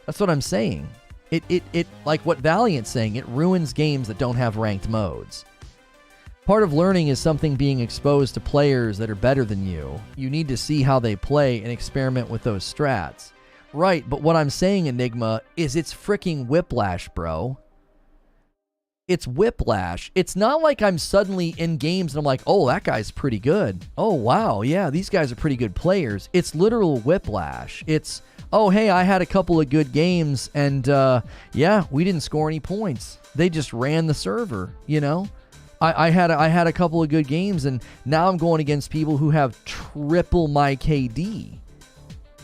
That's what I'm saying. It like what Valiant's saying, it ruins games that don't have ranked modes. Part of learning is something being exposed to players that are better than you. You need to see how they play and experiment with those strats. Right, but what I'm saying, Enigma, is it's freaking whiplash, bro. It's whiplash. It's not like I'm suddenly in games and I'm like, oh, that guy's pretty good. Oh, wow, yeah, these guys are pretty good players. It's literal whiplash. It's, oh, hey, I had a couple of good games and, yeah, we didn't score any points. They just ran the server, I had a couple of good games and now I'm going against people who have triple my KD.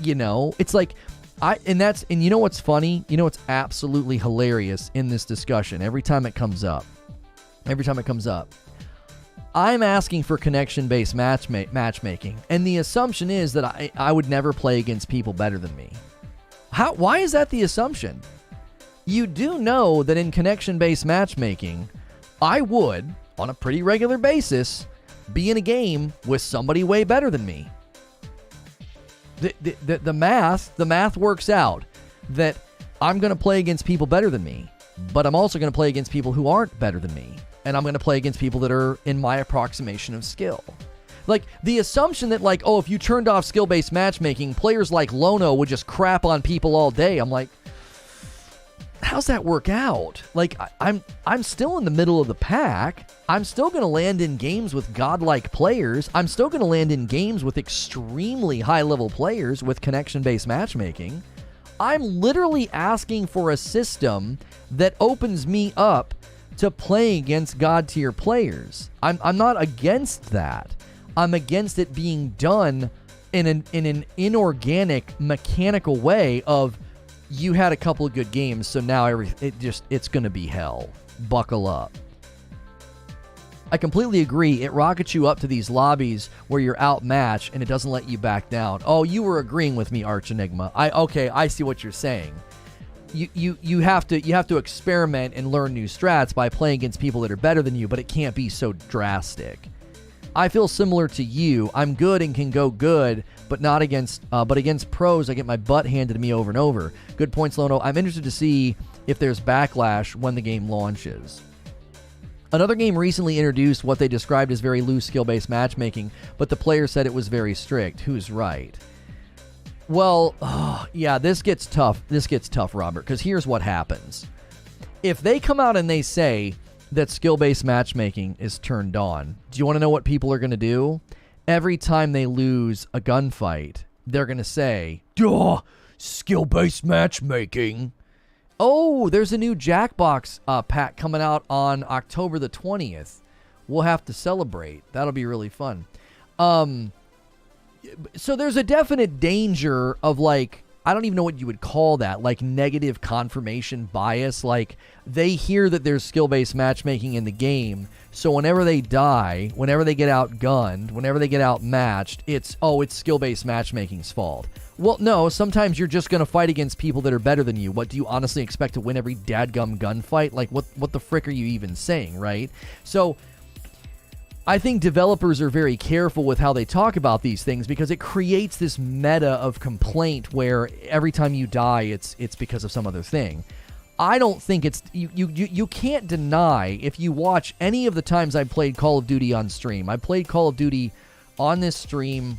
It's like, and you know what's funny? You know what's absolutely hilarious in this discussion every time it comes up? I'm asking for connection-based matchmaking, and the assumption is that I would never play against people better than me. Why is that the assumption? You do know that in connection-based matchmaking, I would, on a pretty regular basis, be in a game with somebody way better than me. The math works out that I'm going to play against people better than me, but I'm also going to play against people who aren't better than me, and I'm going to play against people that are in my approximation of skill. Like, the assumption that, like, oh, if you turned off skill-based matchmaking, players like Lono would just crap on people all day. I'm like, how's that work out? Like, I'm still in the middle of the pack. I'm still going to land in games with godlike players. I'm still going to land in games with extremely high-level players with connection-based matchmaking. I'm literally asking for a system that opens me up to play against god-tier players. I'm not against that. I'm against it being done in an inorganic, mechanical way of, you had a couple of good games, so now it's going to be hell. Buckle up. I completely agree. It rockets you up to these lobbies where you're outmatched and it doesn't let you back down. Oh, you were agreeing with me, Arch Enigma. I see what you're saying. You have to experiment and learn new strats by playing against people that are better than you, but it can't be so drastic. I feel similar to you. I'm good and can go good, but not against pros, I get my butt handed to me over and over. Good points, Lono. I'm interested to see if there's backlash when the game launches. Another game recently introduced what they described as very loose skill-based matchmaking, but the player said it was very strict. Who's right? Well, yeah, this gets tough. Robert, because here's what happens. If they come out and they say that skill-based matchmaking is turned on, do you want to know what people are going to do? Every time they lose a gunfight, they're going to say, duh, skill-based matchmaking. Oh, there's a new Jackbox pack coming out on October the 20th. We'll have to celebrate. That'll be really fun. So there's a definite danger of, like, I don't even know what you would call that, like negative confirmation bias. Like, they hear that there's skill-based matchmaking in the game, so whenever they die, whenever they get outgunned, whenever they get outmatched, it's skill-based matchmaking's fault. Well, no, sometimes you're just going to fight against people that are better than you. What, do you honestly expect to win every dadgum gunfight? Like, what the frick are you even saying, right? So I think developers are very careful with how they talk about these things because it creates this meta of complaint where every time you die, it's because of some other thing. I don't think it's... You can't deny, if you watch any of the times I played Call of Duty on stream. I played Call of Duty on this stream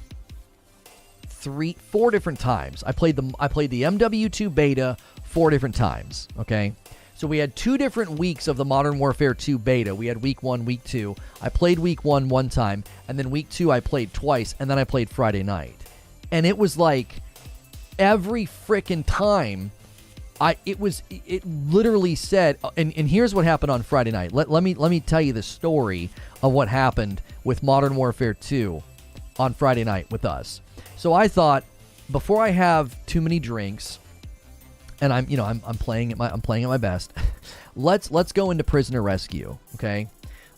4 different times. I played the MW2 beta 4 different times, okay? So we had 2 different weeks of the Modern Warfare 2 beta. We had week 1, week 2. I played week 1 one time, and then week 2 I played twice, and then I played Friday night. And it was like every frickin' time It literally said, and here's what happened on Friday night. Let me tell you the story of what happened with Modern Warfare 2 on Friday night with us. So I thought, before I have too many drinks, and I'm playing at my best, let's go into prisoner rescue, okay?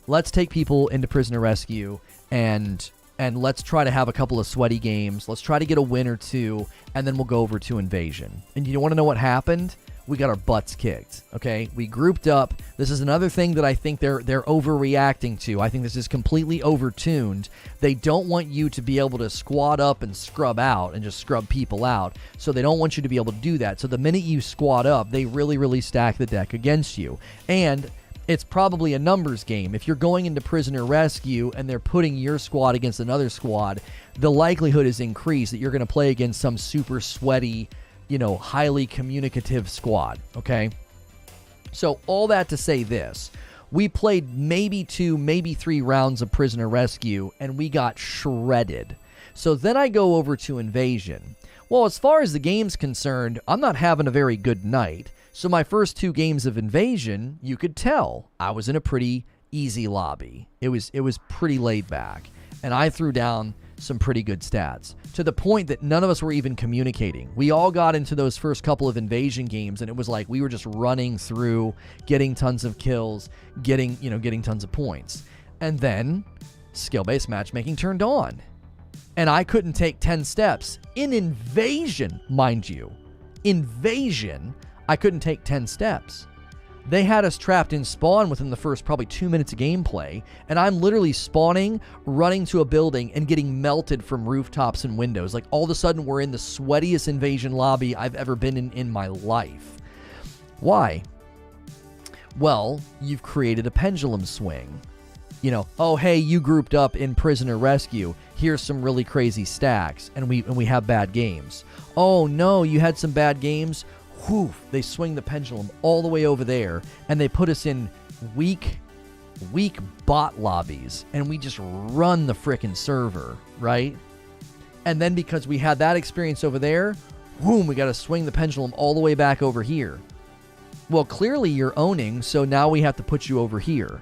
Let's take people into prisoner rescue and let's try to have a couple of sweaty games. Let's try to get a win or two, and then we'll go over to invasion. And you want to know what happened? We got our butts kicked, okay? We grouped up. This is another thing that I think they're overreacting to. I think this is completely overtuned. They don't want you to be able to squad up and scrub out and just scrub people out. So they don't want you to be able to do that. So the minute you squad up, they really, really stack the deck against you. And it's probably a numbers game. If you're going into prisoner rescue and they're putting your squad against another squad, the likelihood is increased that you're going to play against some super sweaty, highly communicative squad, okay? So all that to say this, we played maybe 2, maybe 3 rounds of prisoner rescue, and we got shredded. So then I go over to invasion. Well, as far as the game's concerned, I'm not having a very good night. So my first 2 games of invasion, you could tell I was in a pretty easy lobby. It was pretty laid back, and I threw down some pretty good stats, to the point that none of us were even communicating. We all got into those first couple of invasion games, and it was like we were just running through, getting tons of kills, getting tons of points. And then skill-based matchmaking turned on, and I couldn't take 10 steps in invasion, mind you. Invasion, I couldn't take 10 steps. They had us trapped in spawn within the first probably 2 minutes of gameplay, and I'm literally spawning, running to a building, and getting melted from rooftops and windows. Like, all of a sudden, we're in the sweatiest invasion lobby I've ever been in my life. Why? Well, you've created a pendulum swing. Oh, hey, you grouped up in prisoner rescue. Here's some really crazy stacks, and we have bad games. Oh, no, you had some bad games? Whew, they swing the pendulum all the way over there, and they put us in weak bot lobbies, and we just run the frickin' server, right? And then because we had that experience over there, boom, we got to swing the pendulum all the way back over here. Well, clearly you're owning, so now we have to put you over here.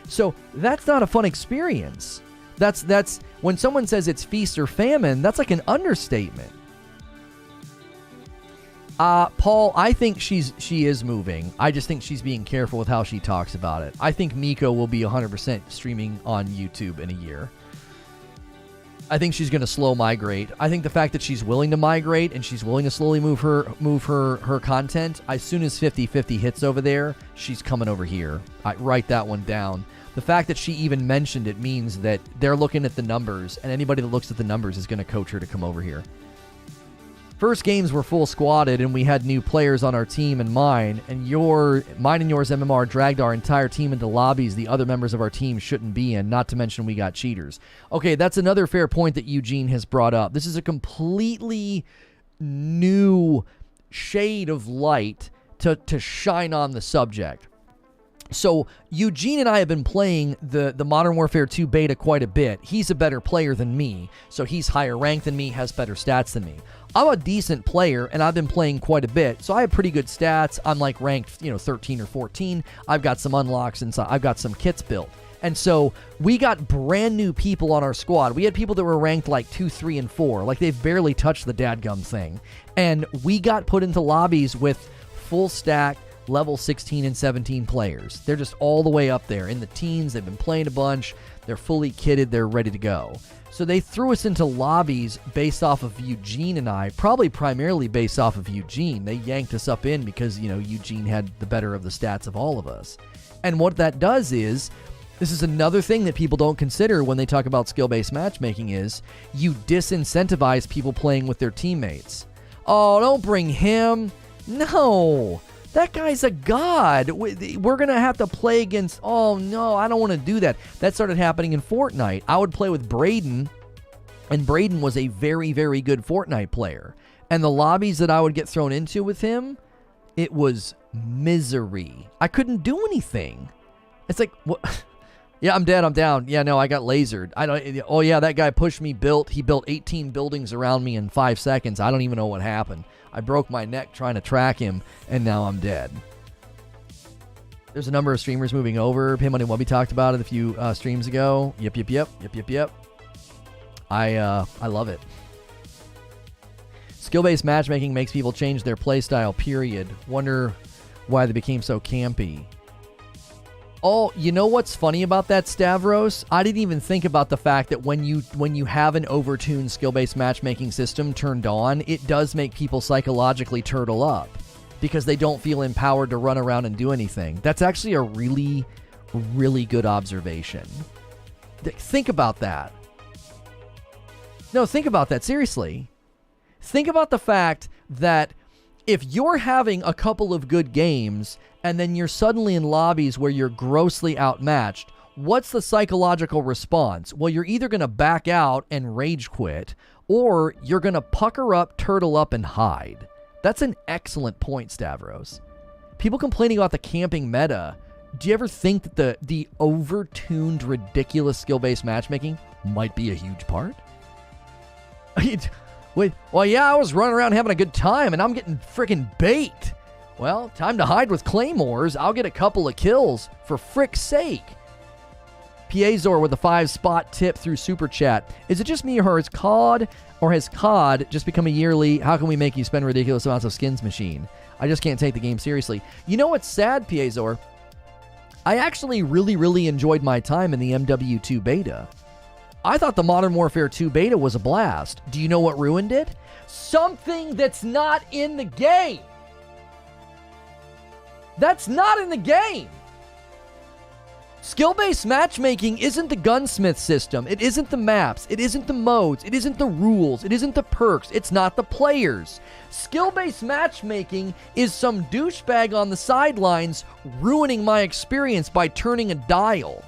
So that's not a fun experience. That's when someone says it's feast or famine, that's like an understatement. Paul, I think she is moving. I just think she's being careful with how she talks about it. I think Miko will be 100% streaming on YouTube in a year. I think she's going to slow migrate. I think the fact that she's willing to migrate and she's willing to slowly move her content, as soon as 50/50 hits over there, she's coming over here. I write that one down. The fact that she even mentioned it means that they're looking at the numbers, and anybody that looks at the numbers is going to coach her to come over here. First games were full squadded, and we had new players on our team and mine and yours MMR dragged our entire team into lobbies the other members of our team shouldn't be in, not to mention we got cheaters. Okay, that's another fair point that Eugene has brought up. This is a completely new shade of light to shine on the subject. So Eugene and I have been playing the Modern Warfare 2 beta quite a bit. He's a better player than me, so he's higher ranked than me, has better stats than me. I'm a decent player, and I've been playing quite a bit, so I have pretty good stats. I'm like ranked, 13 or 14. I've got some unlocks inside. I've got some kits built. And so we got brand new people on our squad. We had people that were ranked like 2, 3, and 4. Like they've barely touched the dadgum thing. And we got put into lobbies with full stack, level 16 and 17 players. They're just all the way up there in the teens. They've been playing a bunch. They're fully kitted. They're ready to go. So they threw us into lobbies based off of Eugene and I, probably primarily based off of Eugene. They yanked us up in because, Eugene had the better of the stats of all of us. And what that does is, this is another thing that people don't consider when they talk about skill-based matchmaking, is you disincentivize people playing with their teammates. Oh, don't bring him. No. That guy's a god. We're going to have to play against... Oh, no, I don't want to do that. That started happening in Fortnite. I would play with Braden, and Braden was a very, very good Fortnite player. And the lobbies that I would get thrown into with him, it was misery. I couldn't do anything. It's like, what? Yeah, I'm dead. I'm down. Yeah, no, I got lasered. I don't. Oh yeah, that guy pushed me. He built 18 buildings around me in 5 seconds. I don't even know what happened. I broke my neck trying to track him, and now I'm dead. There's a number of streamers moving over. Pim and Wubby talked about it a few streams ago. Yep. I love it. Skill-based matchmaking makes people change their playstyle, period. Wonder why they became so campy. Oh, you know what's funny about that, Stavros? I didn't even think about the fact that when you have an overtuned skill-based matchmaking system turned on, it does make people psychologically turtle up because they don't feel empowered to run around and do anything. That's actually a really, really good observation. Think about that. No, think about that, seriously. Think about the fact that if you're having a couple of good games and then you're suddenly in lobbies where you're grossly outmatched, what's the psychological response? Well, you're either going to back out and rage quit, or you're going to pucker up, turtle up, and hide. That's an excellent point, Stavros. People complaining about the camping meta. Do you ever think that the overtuned, ridiculous skill-based matchmaking might be a huge part? Wait, well, yeah, I was running around having a good time, and I'm getting freaking baked. Well, time to hide with claymores. I'll get a couple of kills, for frick's sake. Piazor with a 5-spot tip through Super Chat. Is it just me, or has COD just become a yearly, how can we make you spend ridiculous amounts of skins machine? I just can't take the game seriously. You know what's sad, Piazor? I actually really, really enjoyed my time in the MW2 beta. I thought the Modern Warfare 2 beta was a blast. Do you know what ruined it? Something that's not in the game. That's not in the game. Skill-based matchmaking isn't the gunsmith system. It isn't the maps. It isn't the modes. It isn't the rules. It isn't the perks. It's not the players. Skill-based matchmaking is some douchebag on the sidelines ruining my experience by turning a dial.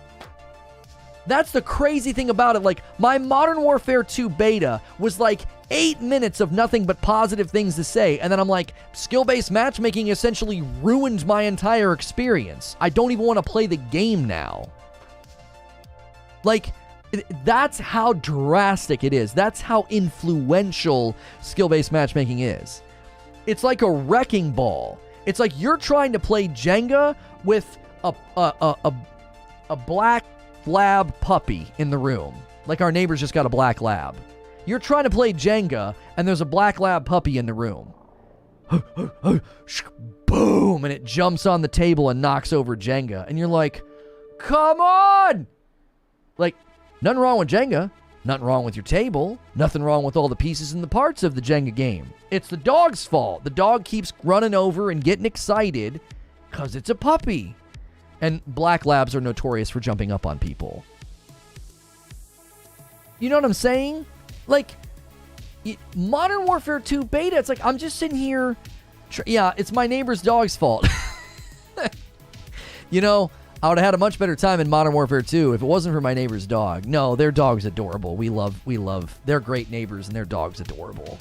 That's the crazy thing about it. Like, my Modern Warfare 2 beta was like 8 minutes of nothing but positive things to say, and then I'm like, skill-based matchmaking essentially ruined my entire experience. I don't even want to play the game now. Like, that's how drastic it is. That's how influential skill-based matchmaking is. It's like a wrecking ball. It's like you're trying to play Jenga with a black lab puppy in the room. Like our neighbors just got a black lab. You're trying to play Jenga and there's a black lab puppy in the room. Boom! And it jumps on the table and knocks over Jenga. And you're like, come on! Like, nothing wrong with Jenga. Nothing wrong with your table. Nothing wrong with all the pieces and the parts of the Jenga game. It's the dog's fault. The dog keeps running over and getting excited because it's a puppy. And black labs are notorious for jumping up on people. You know what I'm saying? Like, Modern Warfare 2 beta, it's like, I'm just sitting here. Yeah, it's my neighbor's dog's fault. You know, I would have had a much better time in Modern Warfare 2 if it wasn't for my neighbor's dog. No, their dog's adorable. We love, they're great neighbors and their dog's adorable.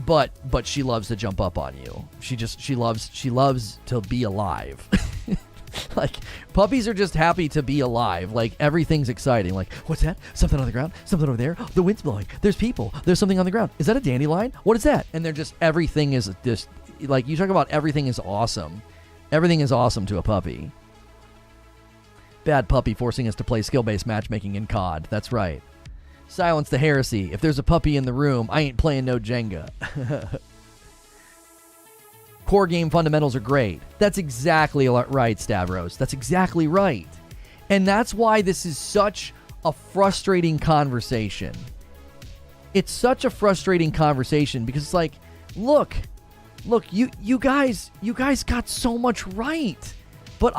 But she loves to jump up on you. She loves to be alive. Like, puppies are just happy to be alive. Like, everything's exciting. Like, what's that? Something on the ground? Something over there? The wind's blowing. There's people. There's something on the ground. Is that a dandelion? What is that? And they're just, everything is just, like, you talk about everything is awesome. Everything is awesome to a puppy. Bad puppy forcing us to play skill-based matchmaking in COD. That's right. Silence the heresy. If there's a puppy in the room, I ain't playing no Jenga. Core game fundamentals are great. That's exactly right, Stavros. That's exactly right. And that's why this is such a frustrating conversation. It's such a frustrating conversation because it's like, look, you guys got so much right. But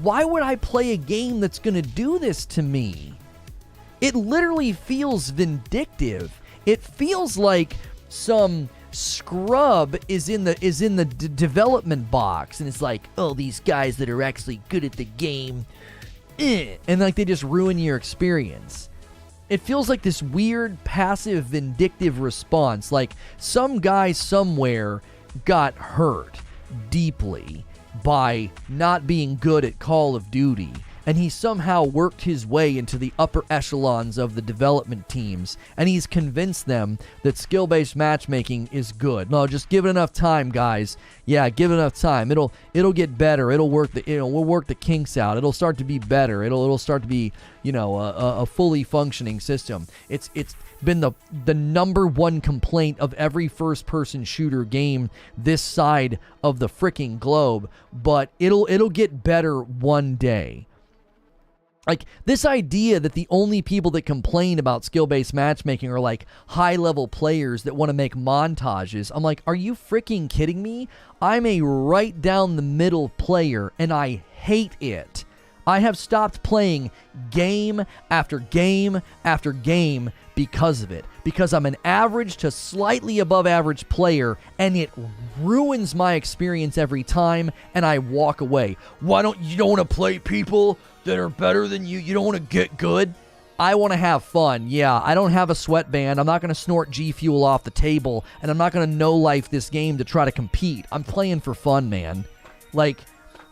why would I play a game that's going to do this to me? It literally feels vindictive. It feels like some scrub is in the development box, and it's like, oh, these guys that are actually good at the game, and like they just ruin your experience. It feels like this weird passive vindictive response, like some guy somewhere got hurt deeply by not being good at Call of Duty, and he somehow worked his way into the upper echelons of the development teams, and he's convinced them that skill-based matchmaking is good. No, just give it enough time, guys. Yeah, give it enough time. It'll get better. We'll work the kinks out. It'll start to be better. It'll start to be, a fully functioning system. It's been the number one complaint of every first-person shooter game this side of the freaking globe, but it'll get better one day. Like, this idea that the only people that complain about skill-based matchmaking are, like, high-level players that want to make montages. I'm like, are you freaking kidding me? I'm a right-down-the-middle player, and I hate it. I have stopped playing game after game after game because of it. Because I'm an average to slightly above average player, and it ruins my experience every time, and I walk away. You don't want to play people that are better than you? You don't want to get good? I want to have fun. Yeah, I don't have a sweatband. I'm not going to snort G Fuel off the table, and I'm not going to no-life this game to try to compete. I'm playing for fun, man.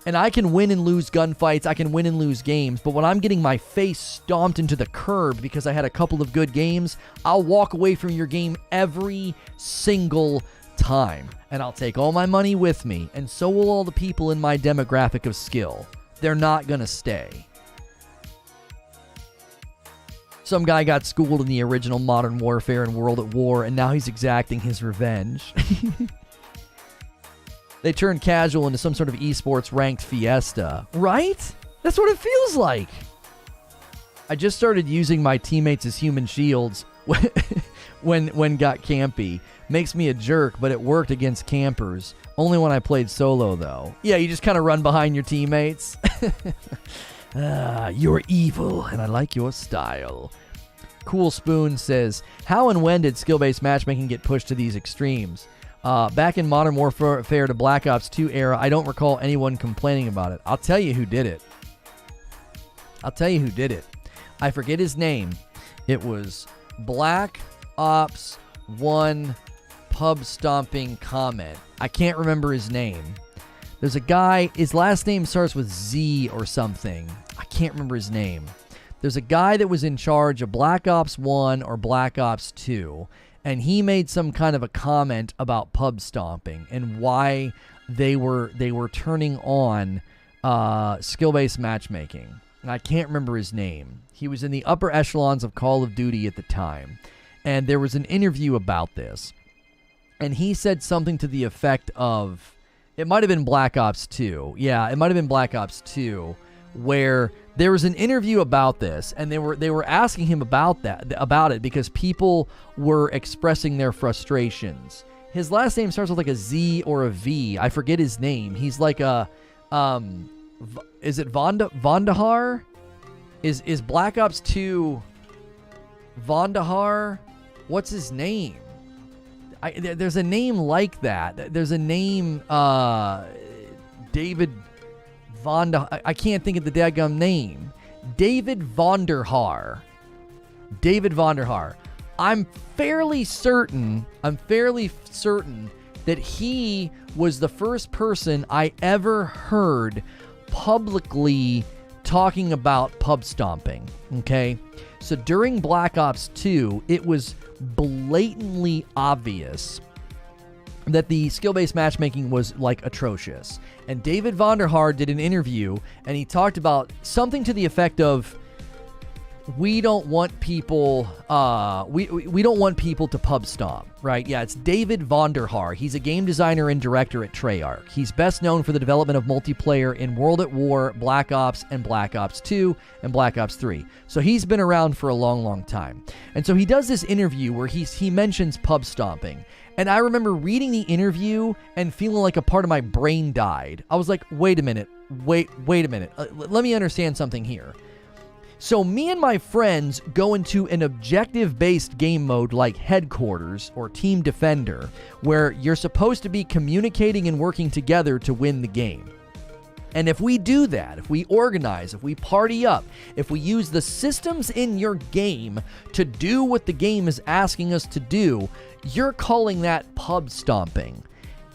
And I can win and lose gunfights, I can win and lose games, but when I'm getting my face stomped into the curb because I had a couple of good games, I'll walk away from your game every single time. And I'll take all my money with me, and so will all the people in my demographic of skill. They're not gonna stay. Some guy got schooled in the original Modern Warfare and World at War, and now he's exacting his revenge. They turned casual into some sort of esports ranked fiesta. Right? That's what it feels like. I just started using my teammates as human shields when got campy. Makes me a jerk, but it worked against campers. Only when I played solo, though. Yeah, you just kind of run behind your teammates. You're evil, and I like your style. Cool Spoon says, how and when did skill-based matchmaking get pushed to these extremes? Back in Modern Warfare to Black Ops 2 era, I don't recall anyone complaining about it. I'll tell you who did it. I forget his name. It was Black Ops 1 pub stomping comment. I can't remember his name. There's a guy, his last name starts with Z or something. I can't remember his name. There's a guy that was in charge of Black Ops 1 or Black Ops 2, and he made some kind of a comment about pub stomping and why they were turning on skill-based matchmaking. And I can't remember his name. He was in the upper echelons of Call of Duty at the time. And there was an interview about this. And he said something to the effect of, it might have been Black Ops 2. Yeah, it might have been Black Ops 2, where there was an interview about this, and they were asking him about it because people were expressing their frustrations. His last name starts with like a Z or a V. I forget his name. He's like a is it Vondahar? Is Black Ops 2 Vondahar? What's his name? There's a name like that. There's a name David Vondahar. I can't think of the daggum name. David Vonderhaar. I'm fairly certain that he was the first person I ever heard publicly talking about pub stomping. Okay? So during Black Ops 2, it was blatantly obvious that the skill-based matchmaking was like atrocious. And David Vonderhaar did an interview, and he talked about something to the effect of, we don't want people we don't want people to pub stomp, right? Yeah, it's David Vonderhaar. He's a game designer and director at Treyarch. He's best known for the development of multiplayer in World at War, Black Ops, and Black Ops 2, and Black Ops 3. So he's been around for a long, long time. And so he does this interview where he mentions pub stomping. And I remember reading the interview and feeling like a part of my brain died. I was like, wait a minute. Let me understand something here. So me and my friends go into an objective-based game mode like Headquarters or Team Defender, where you're supposed to be communicating and working together to win the game. And if we do that, if we organize, if we party up, if we use the systems in your game to do what the game is asking us to do, you're calling that pub stomping.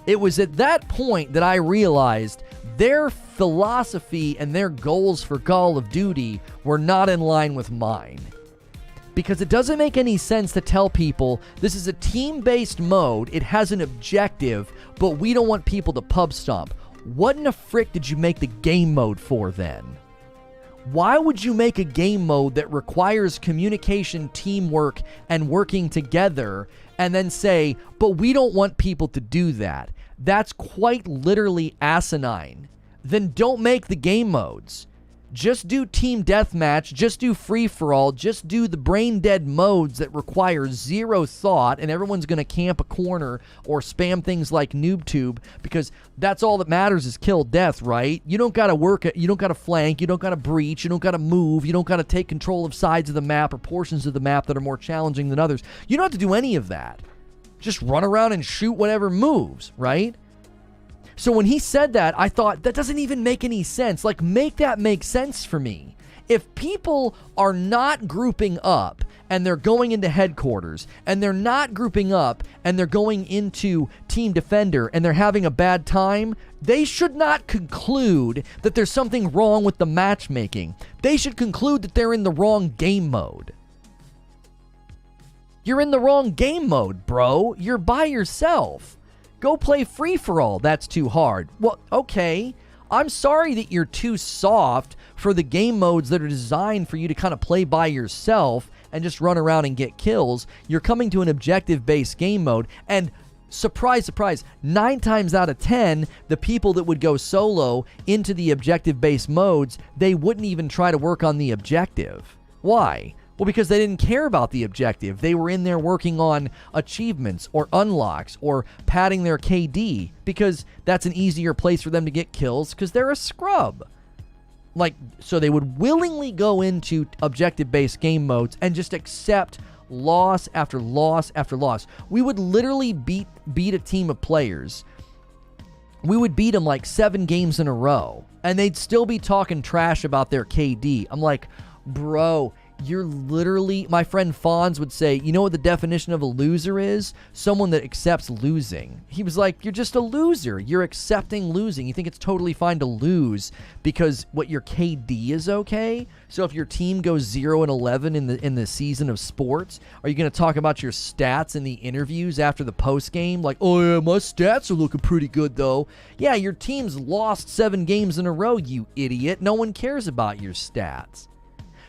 It was at that point that I realized their philosophy and their goals for Call of Duty were not in line with mine. Because it doesn't make any sense to tell people this is a team-based mode, it has an objective, but we don't want people to pub stomp. What in the frick did you make the game mode for then? Why would you make a game mode that requires communication, teamwork, and working together, and then say, but we don't want people to do that? That's quite literally asinine. Then don't make the game modes. Just do team deathmatch, just do free-for-all, just do the brain-dead modes that require zero thought, and everyone's going to camp a corner or spam things like NoobTube, because that's all that matters is kill death, right? You don't got to work it, you don't got to flank, you don't got to breach, you don't got to move, you don't got to take control of sides of the map or portions of the map that are more challenging than others. You don't have to do any of that. Just run around and shoot whatever moves, right? So when he said that, I thought, that doesn't even make any sense. Like, make that make sense for me. If people are not grouping up and they're going into headquarters, and they're not grouping up and they're going into Team Defender and they're having a bad time, they should not conclude that there's something wrong with the matchmaking. They should conclude that they're in the wrong game mode. You're in the wrong game mode, bro. You're by yourself. Go play free-for-all. That's too hard. Well, okay. I'm sorry that you're too soft for the game modes that are designed for you to kind of play by yourself and just run around and get kills. You're coming to an objective-based game mode, and surprise, surprise, 9 times out of 10, the people that would go solo into the objective-based modes, they wouldn't even try to work on the objective. Why? Well, because they didn't care about the objective. They were in there working on achievements or unlocks or padding their KD, because that's an easier place for them to get kills because they're a scrub. Like, so they would willingly go into objective-based game modes and just accept loss after loss after loss. We would literally beat a team of players. We would beat them like 7 games in a row, and they'd still be talking trash about their KD. I'm like, bro, you're literally, my friend Fonz would say, you know what the definition of a loser is? Someone that accepts losing. He was like, you're just a loser. You're accepting losing. You think it's totally fine to lose because what your KD is okay? So if your team goes 0-11 in the season of sports, are you going to talk about your stats in the interviews after the post game? Like, oh yeah, my stats are looking pretty good though. Yeah, your team's lost 7 games in a row, you idiot. No one cares about your stats.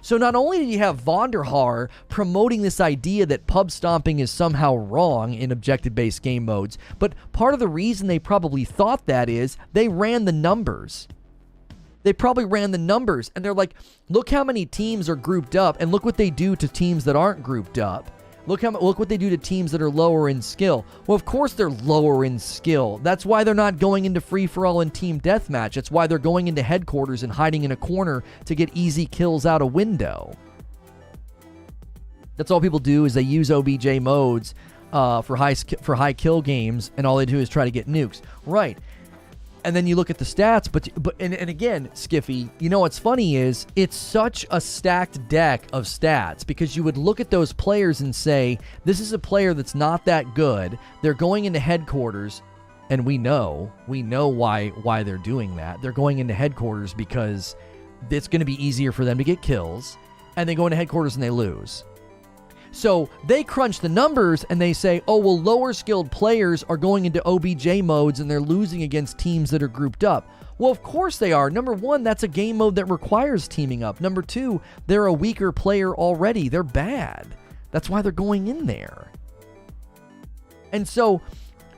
So not only did you have Vonderhaar promoting this idea that pub stomping is somehow wrong in objective-based game modes, but part of the reason they probably thought that is they ran the numbers. They probably ran the numbers, and they're like, look how many teams are grouped up, and look what they do to teams that aren't grouped up. Look what they do to teams that are lower in skill. Well, of course they're lower in skill. That's why they're not going into free-for-all and team deathmatch. That's why they're going into headquarters and hiding in a corner to get easy kills out a window. That's all people do, is they use OBJ modes for high kill games, and all they do is try to get nukes. Right. And then you look at the stats, but again, Skiffy, you know what's funny is it's such a stacked deck of stats, because you would look at those players and say, this is a player that's not that good. They're going into headquarters, and we know why they're doing that. They're going into headquarters because it's going to be easier for them to get kills, and they go into headquarters and they lose. So they crunch the numbers and they say, oh, well, lower skilled players are going into OBJ modes and they're losing against teams that are grouped up. Well, of course they are. Number one, that's a game mode that requires teaming up. Number two, they're a weaker player already. They're bad. That's why they're going in there. And so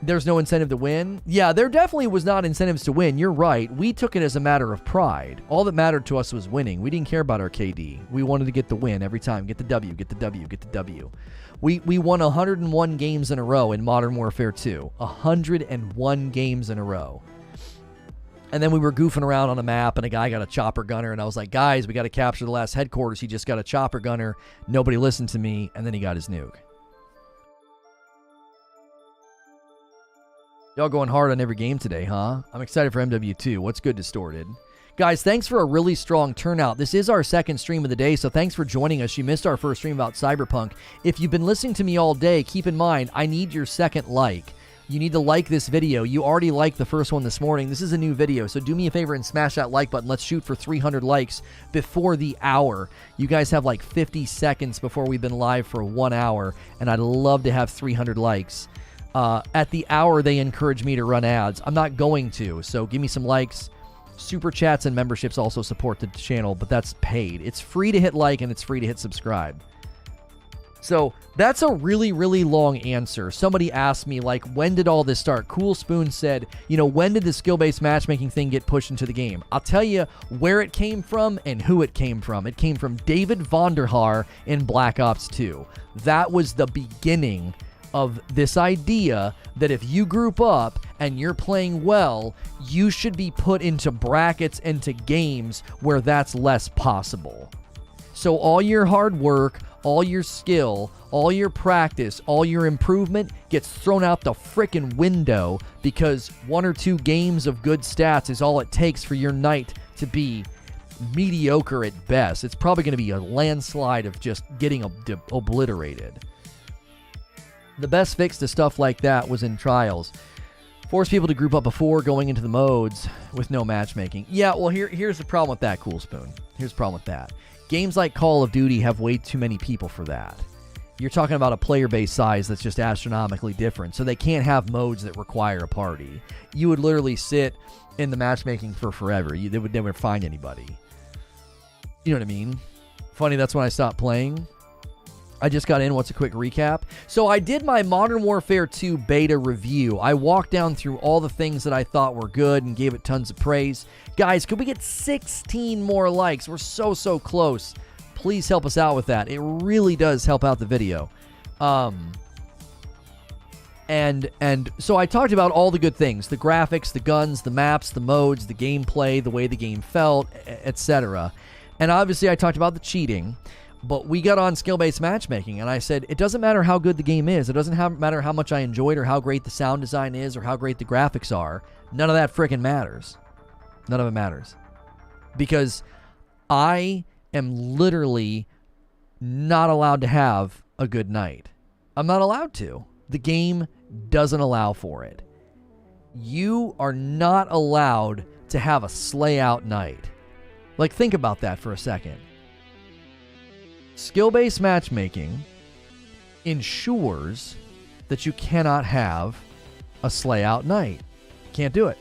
there's no incentive to win. Yeah, there definitely was not incentives to win. You're right. We took it as a matter of pride. All that mattered to us was winning. We didn't care about our KD. We wanted to get the win every time. Get the W, get the W, get the W. We won 101 games in a row in Modern Warfare 2. 101 games in a row. And then we were goofing around on a map, and a guy got a chopper gunner, and I was like, guys, we got to capture the last headquarters. He just got a chopper gunner. Nobody listened to me, and then he got his nuke. Y'all going hard on every game today, huh? I'm excited for MW2. What's good, Distorted? Guys, thanks for a really strong turnout. This is our second stream of the day, so thanks for joining us. You missed our first stream about Cyberpunk. If you've been listening to me all day, keep in mind, I need your second like. You need to like this video. You already liked the first one this morning. This is a new video, so do me a favor and smash that like button. Let's shoot for 300 likes before the hour. You guys have like 50 seconds before we've been live for 1 hour, and I'd love to have 300 likes. At the hour, they encourage me to run ads. I'm not going to, so give me some likes. Super chats and memberships also support the channel, but that's paid. It's free to hit like, and it's free to hit subscribe. So that's a really, really long answer. Somebody asked me, like, when did all this start? Cool Spoon said, you know, when did the skill-based matchmaking thing get pushed into the game? I'll tell you where it came from and who it came from. It came from David Vonderhaar in Black Ops 2. That was the beginning of this idea that if you group up and you're playing well, you should be put into brackets, into games where that's less possible. So all your hard work, all your skill, all your practice, all your improvement gets thrown out the frickin' window because 1 or 2 games of good stats is all it takes for your night to be mediocre at best. It's probably going to be a landslide of just getting obliterated. The best fix to stuff like that was in trials. Force people to group up before going into the modes with no matchmaking. Yeah, well, here's the problem with that, Cool Spoon. Here's the problem with that. Games like Call of Duty have way too many people for that. You're talking about a player base size that's just astronomically different, so they can't have modes that require a party. You would literally sit in the matchmaking for forever. They would never find anybody. You know what I mean? Funny, that's when I stopped playing. I just got in. What's a quick recap? So I did my Modern Warfare 2 beta review. I walked down through all the things that I thought were good and gave it tons of praise. Guys, could we get 16 more likes? We're so close. Please help us out with that. It really does help out the video. And so I talked about all the good things. The graphics, the guns, the maps, the modes, the gameplay, the way the game felt, etc. And obviously I talked about the cheating. But we got on skill-based matchmaking, and I said, it doesn't matter how good the game is. It doesn't matter how much I enjoyed or how great the sound design is or how great the graphics are. None of that freaking matters. None of it matters. Because I am literally not allowed to have a good night. I'm not allowed to. The game doesn't allow for it. You are not allowed to have a slay-out night. Like, think about that for a second. Skill-based matchmaking ensures that you cannot have a slay-out night. Can't do it.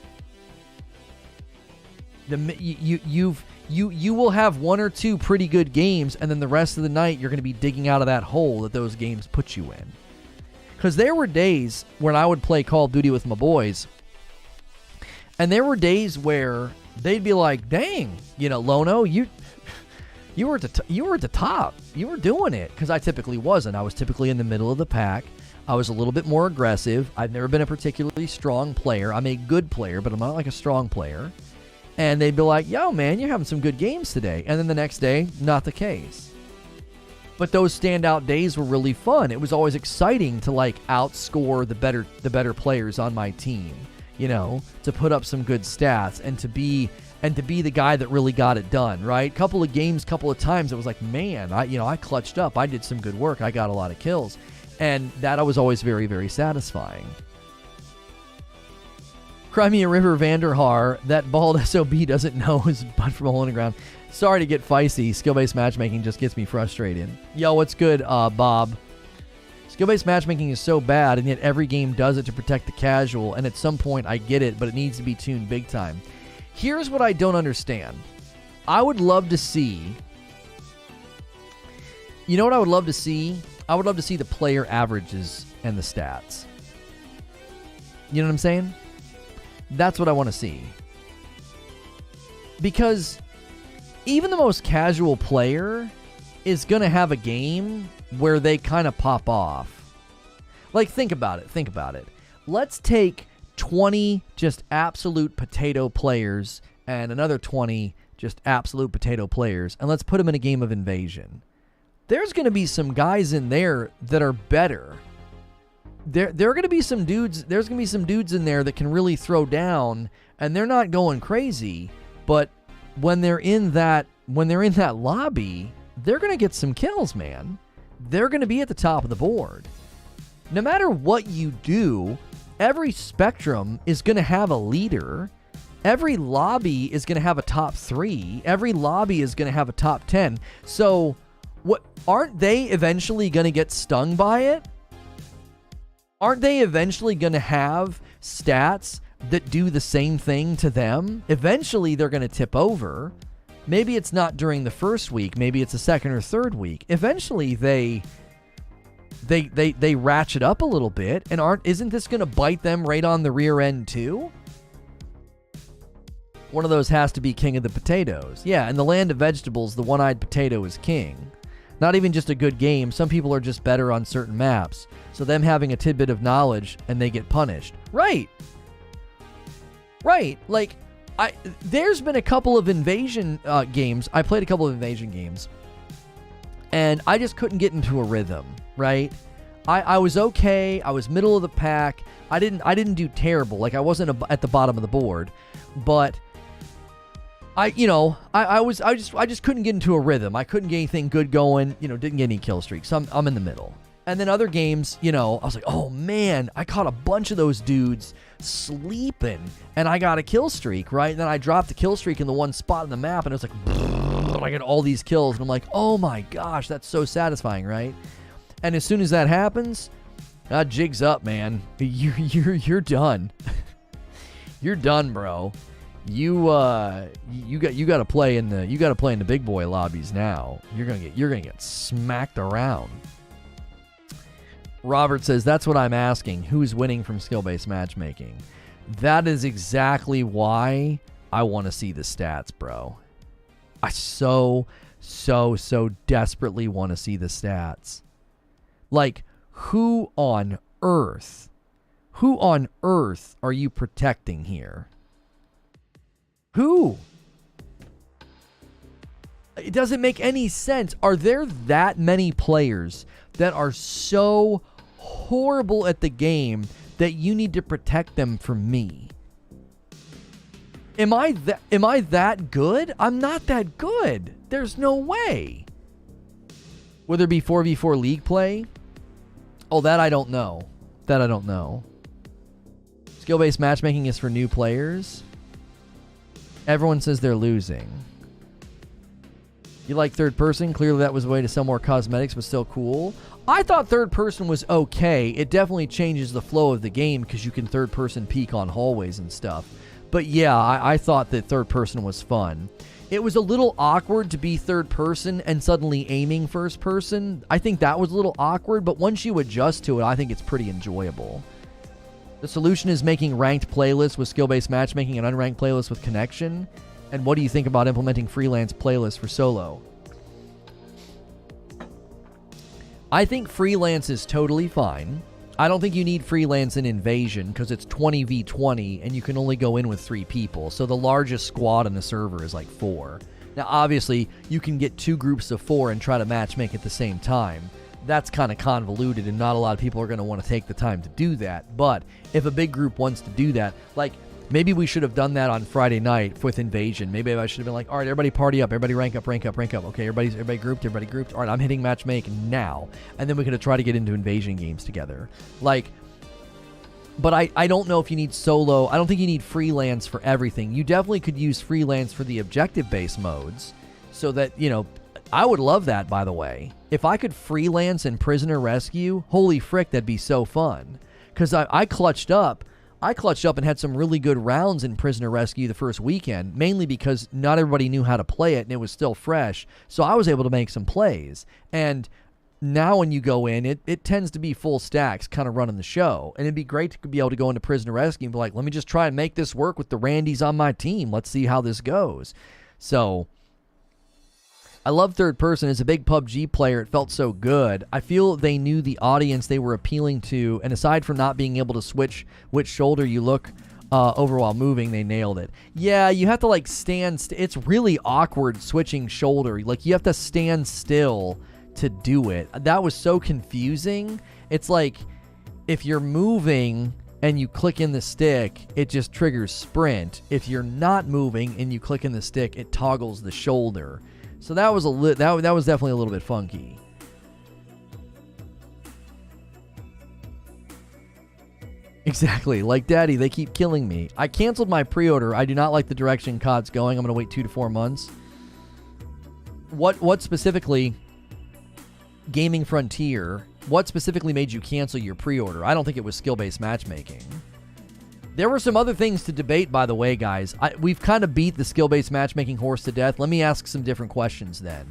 You will have 1 or 2 pretty good games, and then the rest of the night you're going to be digging out of that hole that those games put you in. Because there were days when I would play Call of Duty with my boys, and there were days where they'd be like, "Dang, you know, Lono, you were at the top. You were doing it." Because I typically wasn't. I was typically in the middle of the pack. I was a little bit more aggressive. I've never been a particularly strong player. I'm a good player, but I'm not like a strong player. And they'd be like, "Yo, man, you're having some good games today." And then the next day, not the case. But those standout days were really fun. It was always exciting to like outscore the better players on my team. You know, to put up some good stats and to be the guy that really got it done, right? Couple of games, couple of times, it was like, man, I clutched up. I did some good work. I got a lot of kills. And that was always very, very satisfying. Crimea River Vanderhaar, that bald SOB doesn't know his butt from a hole in the ground. Sorry to get feisty. Skill-based matchmaking just gets me frustrated. Yo, what's good, Bob? Skill-based matchmaking is so bad, and yet every game does it to protect the casual, and at some point I get it, but it needs to be tuned big time. Here's what I don't understand. I would love to see... You know what I would love to see? I would love to see the player averages and the stats. You know what I'm saying? That's what I want to see. Because even the most casual player is going to have a game where they kind of pop off. Like, think about it. Let's take 20 just absolute potato players and another 20 just absolute potato players, and let's put them in a game of Invasion. There's going to be some guys in there that are better. There are going to be some dudes. There's going to be some dudes in there that can really throw down, and they're not going crazy. But when they're in that lobby, they're going to get some kills, man. They're going to be at the top of the board. No matter what you do, every spectrum is going to have a leader. Every lobby is going to have a top 3. Every lobby is going to have a top 10. So, what aren't they eventually going to get stung by it? Aren't they eventually going to have stats that do the same thing to them? Eventually, they're going to tip over. Maybe it's not during the first week. Maybe it's the second or third week. Eventually, they ratchet up a little bit, and isn't this going to bite them right on the rear end too? One of those has to be king of the potatoes. Yeah, in the land of vegetables, the one-eyed potato is king. Not even just a good game. Some people are just better on certain maps. So them having a tidbit of knowledge and they get punished. Right. Like, there's been a couple of invasion games. I played a couple of invasion games. And I just couldn't get into a rhythm, right? I was okay. I was middle of the pack. I didn't do terrible. Like, I wasn't at the bottom of the board. But I just couldn't get into a rhythm. I couldn't get anything good going, didn't get any kill streaks. So I'm in the middle. And then other games, I was like, oh man, I caught a bunch of those dudes sleeping and I got a kill streak, right? And then I dropped the kill streak in the one spot in the map and it was like, I get all these kills. And I'm like, oh my gosh, that's so satisfying, right? And as soon as that happens, jig's up, man. You're done. You're done, bro. You got to play in the big boy lobbies now. You're gonna get smacked around. Robert says, that's what I'm asking. Who's winning from skill-based matchmaking? That is exactly why I want to see the stats, bro. I so desperately want to see the stats. Like, who on earth are you protecting here? Who? It doesn't make any sense. Are there that many players that are so horrible at the game that you need to protect them from me? Am I that good? I'm not that good. There's no way. Would there be 4v4 league play? Oh, that I don't know. Skill-based matchmaking is for new players. Everyone says they're losing. You like third person? Clearly that was a way to sell more cosmetics, but still cool. I thought third person was okay. It definitely changes the flow of the game because you can third person peek on hallways and stuff. But yeah, I thought that third person was fun. It was a little awkward to be third person and suddenly aiming first person. I think that was a little awkward, but once you adjust to it, I think it's pretty enjoyable. The solution is making ranked playlists with skill-based matchmaking and unranked playlists with connection. And what do you think about implementing freelance playlists for solo? I think freelance is totally fine. I don't think you need freelance in Invasion because it's 20v20 and you can only go in with 3 people. So the largest squad on the server is like 4. Now, obviously, you can get 2 groups of 4 and try to matchmake at the same time. That's kind of convoluted and not a lot of people are going to want to take the time to do that. But if a big group wants to do that, like maybe we should have done that on Friday night with Invasion. Maybe I should have been like, all right, everybody party up, everybody rank up. Okay, everybody grouped. All right, I'm hitting matchmaking now. And then we could have tried to get into Invasion games together. Like, but I don't know if you need solo. I don't think you need freelance for everything. You definitely could use freelance for the objective-based modes so that, I would love that, by the way. If I could freelance in Prisoner Rescue, holy frick, that'd be so fun. Because I clutched up and had some really good rounds in Prisoner Rescue the first weekend, mainly because not everybody knew how to play it and it was still fresh. So I was able to make some plays. And now when you go in, it tends to be full stacks kind of running the show. And it'd be great to be able to go into Prisoner Rescue and be like, let me just try and make this work with the Randys on my team. Let's see how this goes. So I love third person. As a big PUBG player, it felt so good. I feel they knew the audience they were appealing to, and aside from not being able to switch which shoulder you look over while moving, they nailed it. Yeah, you have to like stand. It's really awkward switching shoulder. Like you have to stand still to do it. That was so confusing. It's like if you're moving and you click in the stick, it just triggers sprint. If you're not moving and you click in the stick, it toggles the shoulder. So that was that was definitely a little bit funky. Exactly. Like, Daddy, they keep killing me. I canceled my pre-order. I do not like the direction COD's going. I'm going to wait 2 to 4 months. What specifically, Gaming Frontier, what specifically made you cancel your pre-order? I don't think it was skill-based matchmaking. There were some other things to debate, by the way, guys. We've kind of beat the skill-based matchmaking horse to death. Let me ask some different questions then.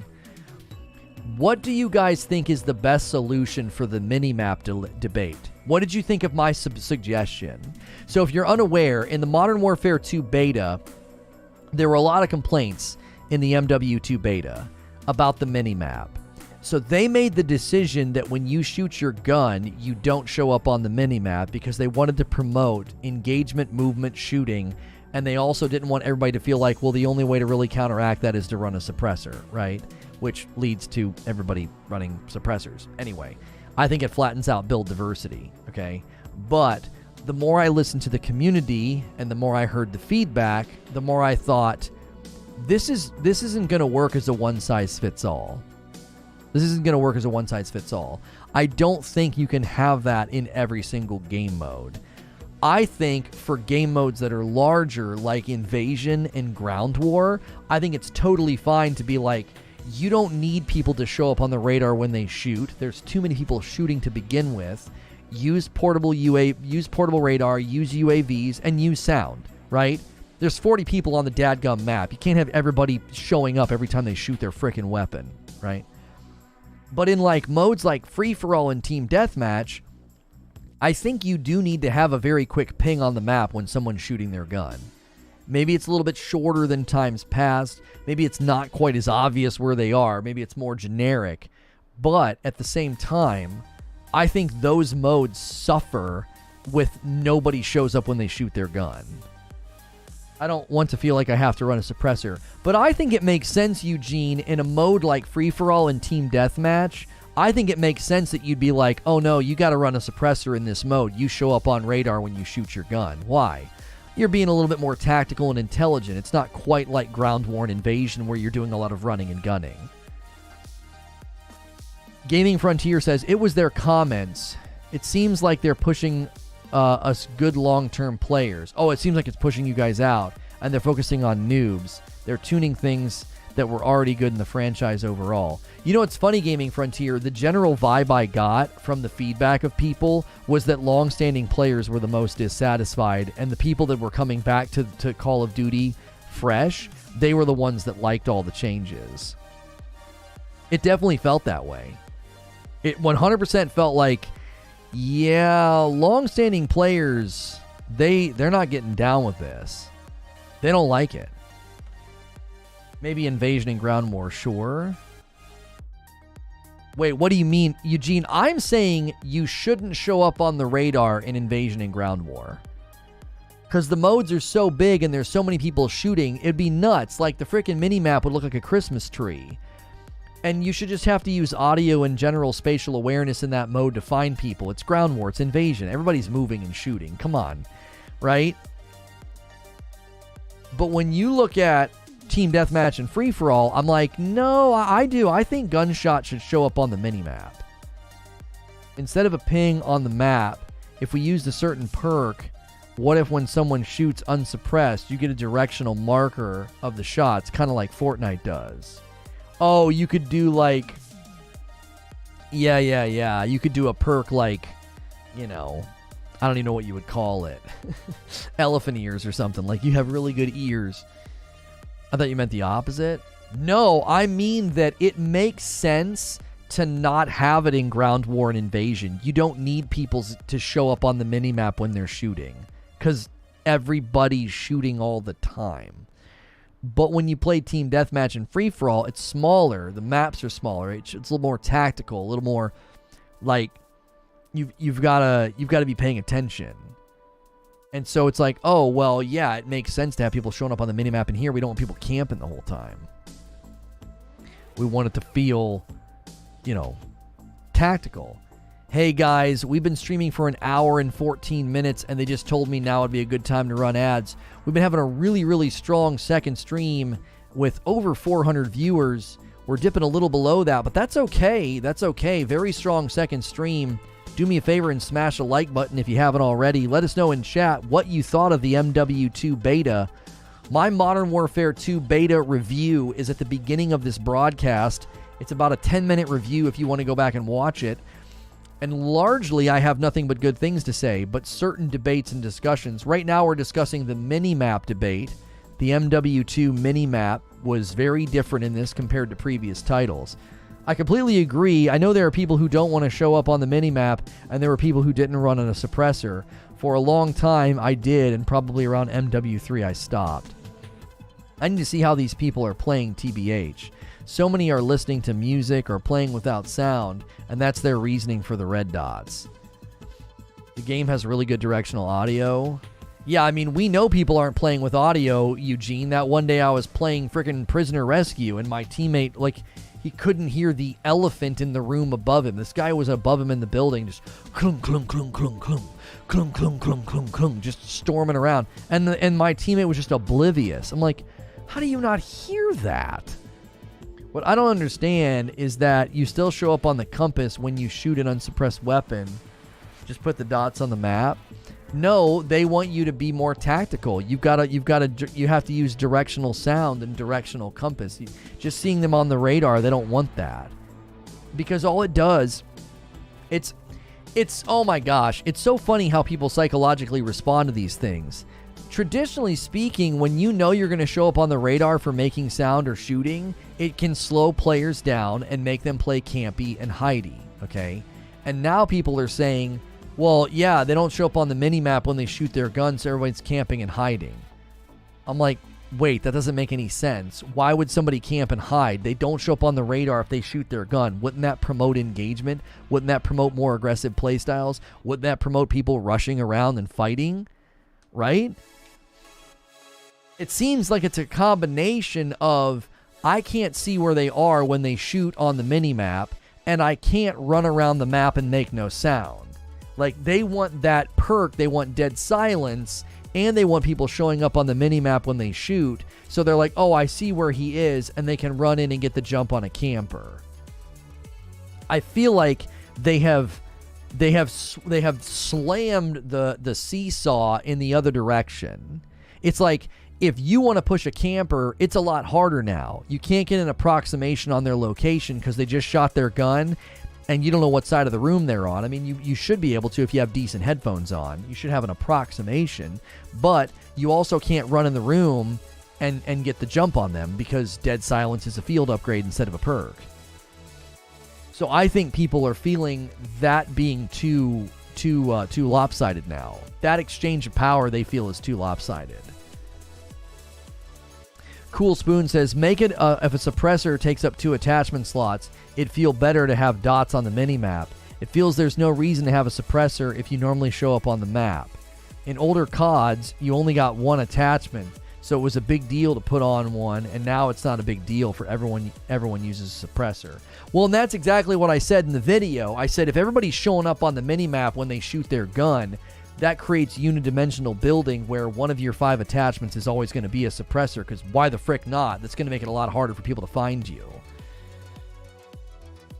What do you guys think is the best solution for the Minimap debate? What did you think of my suggestion? So if you're unaware, in the Modern Warfare 2 beta, there were a lot of complaints in the MW2 beta about the Minimap. So they made the decision that when you shoot your gun, you don't show up on the Minimap because they wanted to promote engagement, movement, shooting, and they also didn't want everybody to feel like, well, the only way to really counteract that is to run a suppressor, right? Which leads to everybody running suppressors. Anyway, I think it flattens out build diversity, okay? But the more I listened to the community and the more I heard the feedback, the more I thought, this isn't going to work as a one-size-fits-all. This isn't going to work as a one-size-fits-all. I don't think you can have that in every single game mode. I think for game modes that are larger, like Invasion and Ground War, I think it's totally fine to be like, you don't need people to show up on the radar when they shoot. There's too many people shooting to begin with. Use portable radar, use UAVs, and use sound, right? There's 40 people on the dadgum map. You can't have everybody showing up every time they shoot their frickin' weapon, right? But in like modes like free-for-all and team deathmatch, I think you do need to have a very quick ping on the map when someone's shooting their gun. Maybe it's a little bit shorter than times past. Maybe it's not quite as obvious where they are. Maybe it's more generic. But at the same time, I think those modes suffer with nobody shows up when they shoot their gun. I don't want to feel like I have to run a suppressor. But I think it makes sense, Eugene, in a mode like free-for-all and team deathmatch, I think it makes sense that you'd be like, oh no, you got to run a suppressor in this mode. You show up on radar when you shoot your gun. Why? You're being a little bit more tactical and intelligent. It's not quite like Ground War and Invasion where you're doing a lot of running and gunning. Gaming Frontier says, it was their comments. It seems like they're pushing us good long-term players. Oh, it seems like it's pushing you guys out, and they're focusing on noobs. They're tuning things that were already good in the franchise overall. You know what's funny, Gaming Frontier? The general vibe I got from the feedback of people was that long-standing players were the most dissatisfied, and the people that were coming back to Call of Duty fresh, they were the ones that liked all the changes. It definitely felt that way. It 100% felt like, yeah, long-standing players, they're not getting down with this. They don't like it. Maybe Invasion and Ground War, sure. Wait, what do you mean? Eugene, I'm saying you shouldn't show up on the radar in Invasion and Ground War. Because the modes are so big and there's so many people shooting, it'd be nuts. Like, the freaking minimap would look like a Christmas tree. And you should just have to use audio and general spatial awareness in that mode to find people. It's Ground War, it's Invasion. Everybody's moving and shooting. Come on. Right? But when you look at Team Deathmatch and Free-For-All, I'm like, no, I do. I think Gunshot should show up on the minimap. Instead of a ping on the map, if we used a certain perk, what if when someone shoots unsuppressed, you get a directional marker of the shots, kind of like Fortnite does? Oh, you could do like... Yeah. You could do a perk like, you know, I don't even know what you would call it. Elephant ears or something. Like, you have really good ears. I thought you meant the opposite. No, I mean that it makes sense to not have it in Ground War and Invasion. You don't need people to show up on the minimap when they're shooting, because everybody's shooting all the time. But when you play Team Deathmatch and Free-For-All, it's smaller. The maps are smaller. It's a little more tactical, a little more like you've got to be paying attention. And so it's like, oh, well, yeah, it makes sense to have people showing up on the minimap in here. We don't want people camping the whole time. We want it to feel, you know, tactical. Hey, guys, we've been streaming for an hour and 14 minutes, and they just told me now would be a good time to run ads. We've been having a really, really strong second stream with over 400 viewers. We're dipping a little below that, but that's okay. That's okay. Very strong second stream. Do me a favor and smash a like button if you haven't already. Let us know in chat what you thought of the MW2 beta. My Modern Warfare 2 beta review is at the beginning of this broadcast. It's about a 10-minute review if you want to go back and watch it. And largely, I have nothing but good things to say, but certain debates and discussions. Right now, we're discussing the Minimap debate. The MW2 Minimap was very different in this compared to previous titles. I completely agree. I know there are people who don't want to show up on the Minimap, and there were people who didn't run on a suppressor. For a long time, I did, and probably around MW3, I stopped. I need to see how these people are playing TBH. So many are listening to music or playing without sound, and that's their reasoning for the red dots. The game has really good directional audio. Yeah, I mean, we know people aren't playing with audio, Eugene. That one day I was playing frickin' Prisoner Rescue, and my teammate, like, he couldn't hear the elephant in the room above him. This guy was above him in the building, just clunk, clunk, clunk, clunk, clunk, clunk, clunk, clunk, clunk, clunk, just storming around. And my teammate was just oblivious. I'm like, how do you not hear that? What I don't understand is that you still show up on the compass when you shoot an unsuppressed weapon. Just put the dots on the map. No, they want you to be more tactical. You have to use directional sound and directional compass. Just seeing them on the radar, they don't want that. Because all it does, it's oh my gosh, it's so funny how people psychologically respond to these things. Traditionally speaking, when you know you're going to show up on the radar for making sound or shooting, it can slow players down and make them play campy and hidey, okay? And now people are saying, well, yeah, they don't show up on the minimap when they shoot their guns, so everybody's camping and hiding. I'm like, wait, that doesn't make any sense. Why would somebody camp and hide? They don't show up on the radar if they shoot their gun. Wouldn't that promote engagement? Wouldn't that promote more aggressive playstyles? Wouldn't that promote people rushing around and fighting? Right? It seems like it's a combination of I can't see where they are when they shoot on the minimap, and I can't run around the map and make no sound. Like, they want that perk, they want Dead Silence, and they want people showing up on the minimap when they shoot, so they're like, oh, I see where he is, and they can run in and get the jump on a camper. I feel like they have slammed the seesaw in the other direction. It's like, if you want to push a camper, it's a lot harder now. You can't get an approximation on their location because they just shot their gun, and you don't know what side of the room they're on. I mean, you should be able to if you have decent headphones on. You should have an approximation, but you also can't run in the room and get the jump on them because Dead Silence is a field upgrade instead of a perk. So I think people are feeling that being too lopsided now. That exchange of power they feel is too lopsided. Cool Spoon says, make it if a suppressor takes up 2 attachment slots, it'd feel better to have dots on the minimap. It feels there's no reason to have a suppressor if you normally show up on the map. In older CODs, you only got 1 attachment, so it was a big deal to put on one, and now it's not a big deal for everyone uses a suppressor. Well, and that's exactly what I said in the video. I said if everybody's showing up on the minimap when they shoot their gun, that creates unidimensional building where one of your 5 attachments is always going to be a suppressor, because why the frick not? That's going to make it a lot harder for people to find you.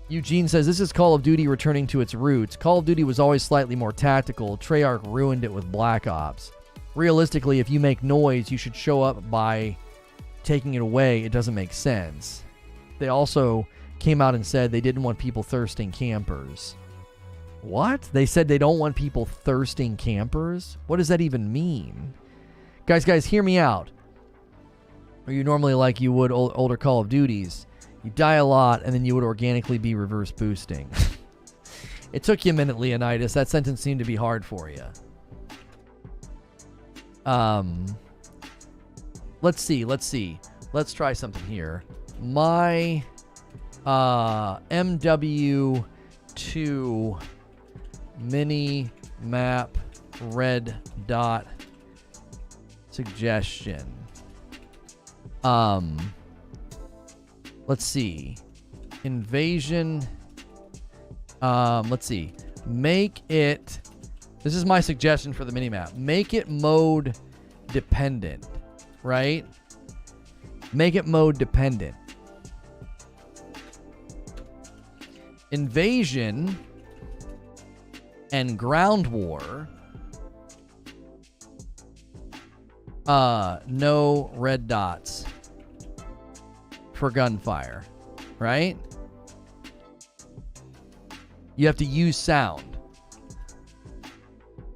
Eugene says, this is Call of Duty returning to its roots. Call of Duty was always slightly more tactical. Treyarch ruined it with Black Ops. Realistically, if you make noise, you should show up by taking it away. It doesn't make sense. They also came out and said they didn't want people thirsting campers. What? They said they don't want people thirsting campers? What does that even mean? Guys, hear me out. Or you normally like you would older Call of Duties. You die a lot, and then you would organically be reverse boosting. It took you a minute, Leonidas. That sentence seemed to be hard for you. Let's see. Let's try something here. My MW2 mini map red dot suggestion. Let's see. Invasion. Let's see. Make it. This is my suggestion for the minimap. Make it mode dependent, right? Make it mode dependent. Invasion and ground war, no red dots for gunfire, right? You have to use sound.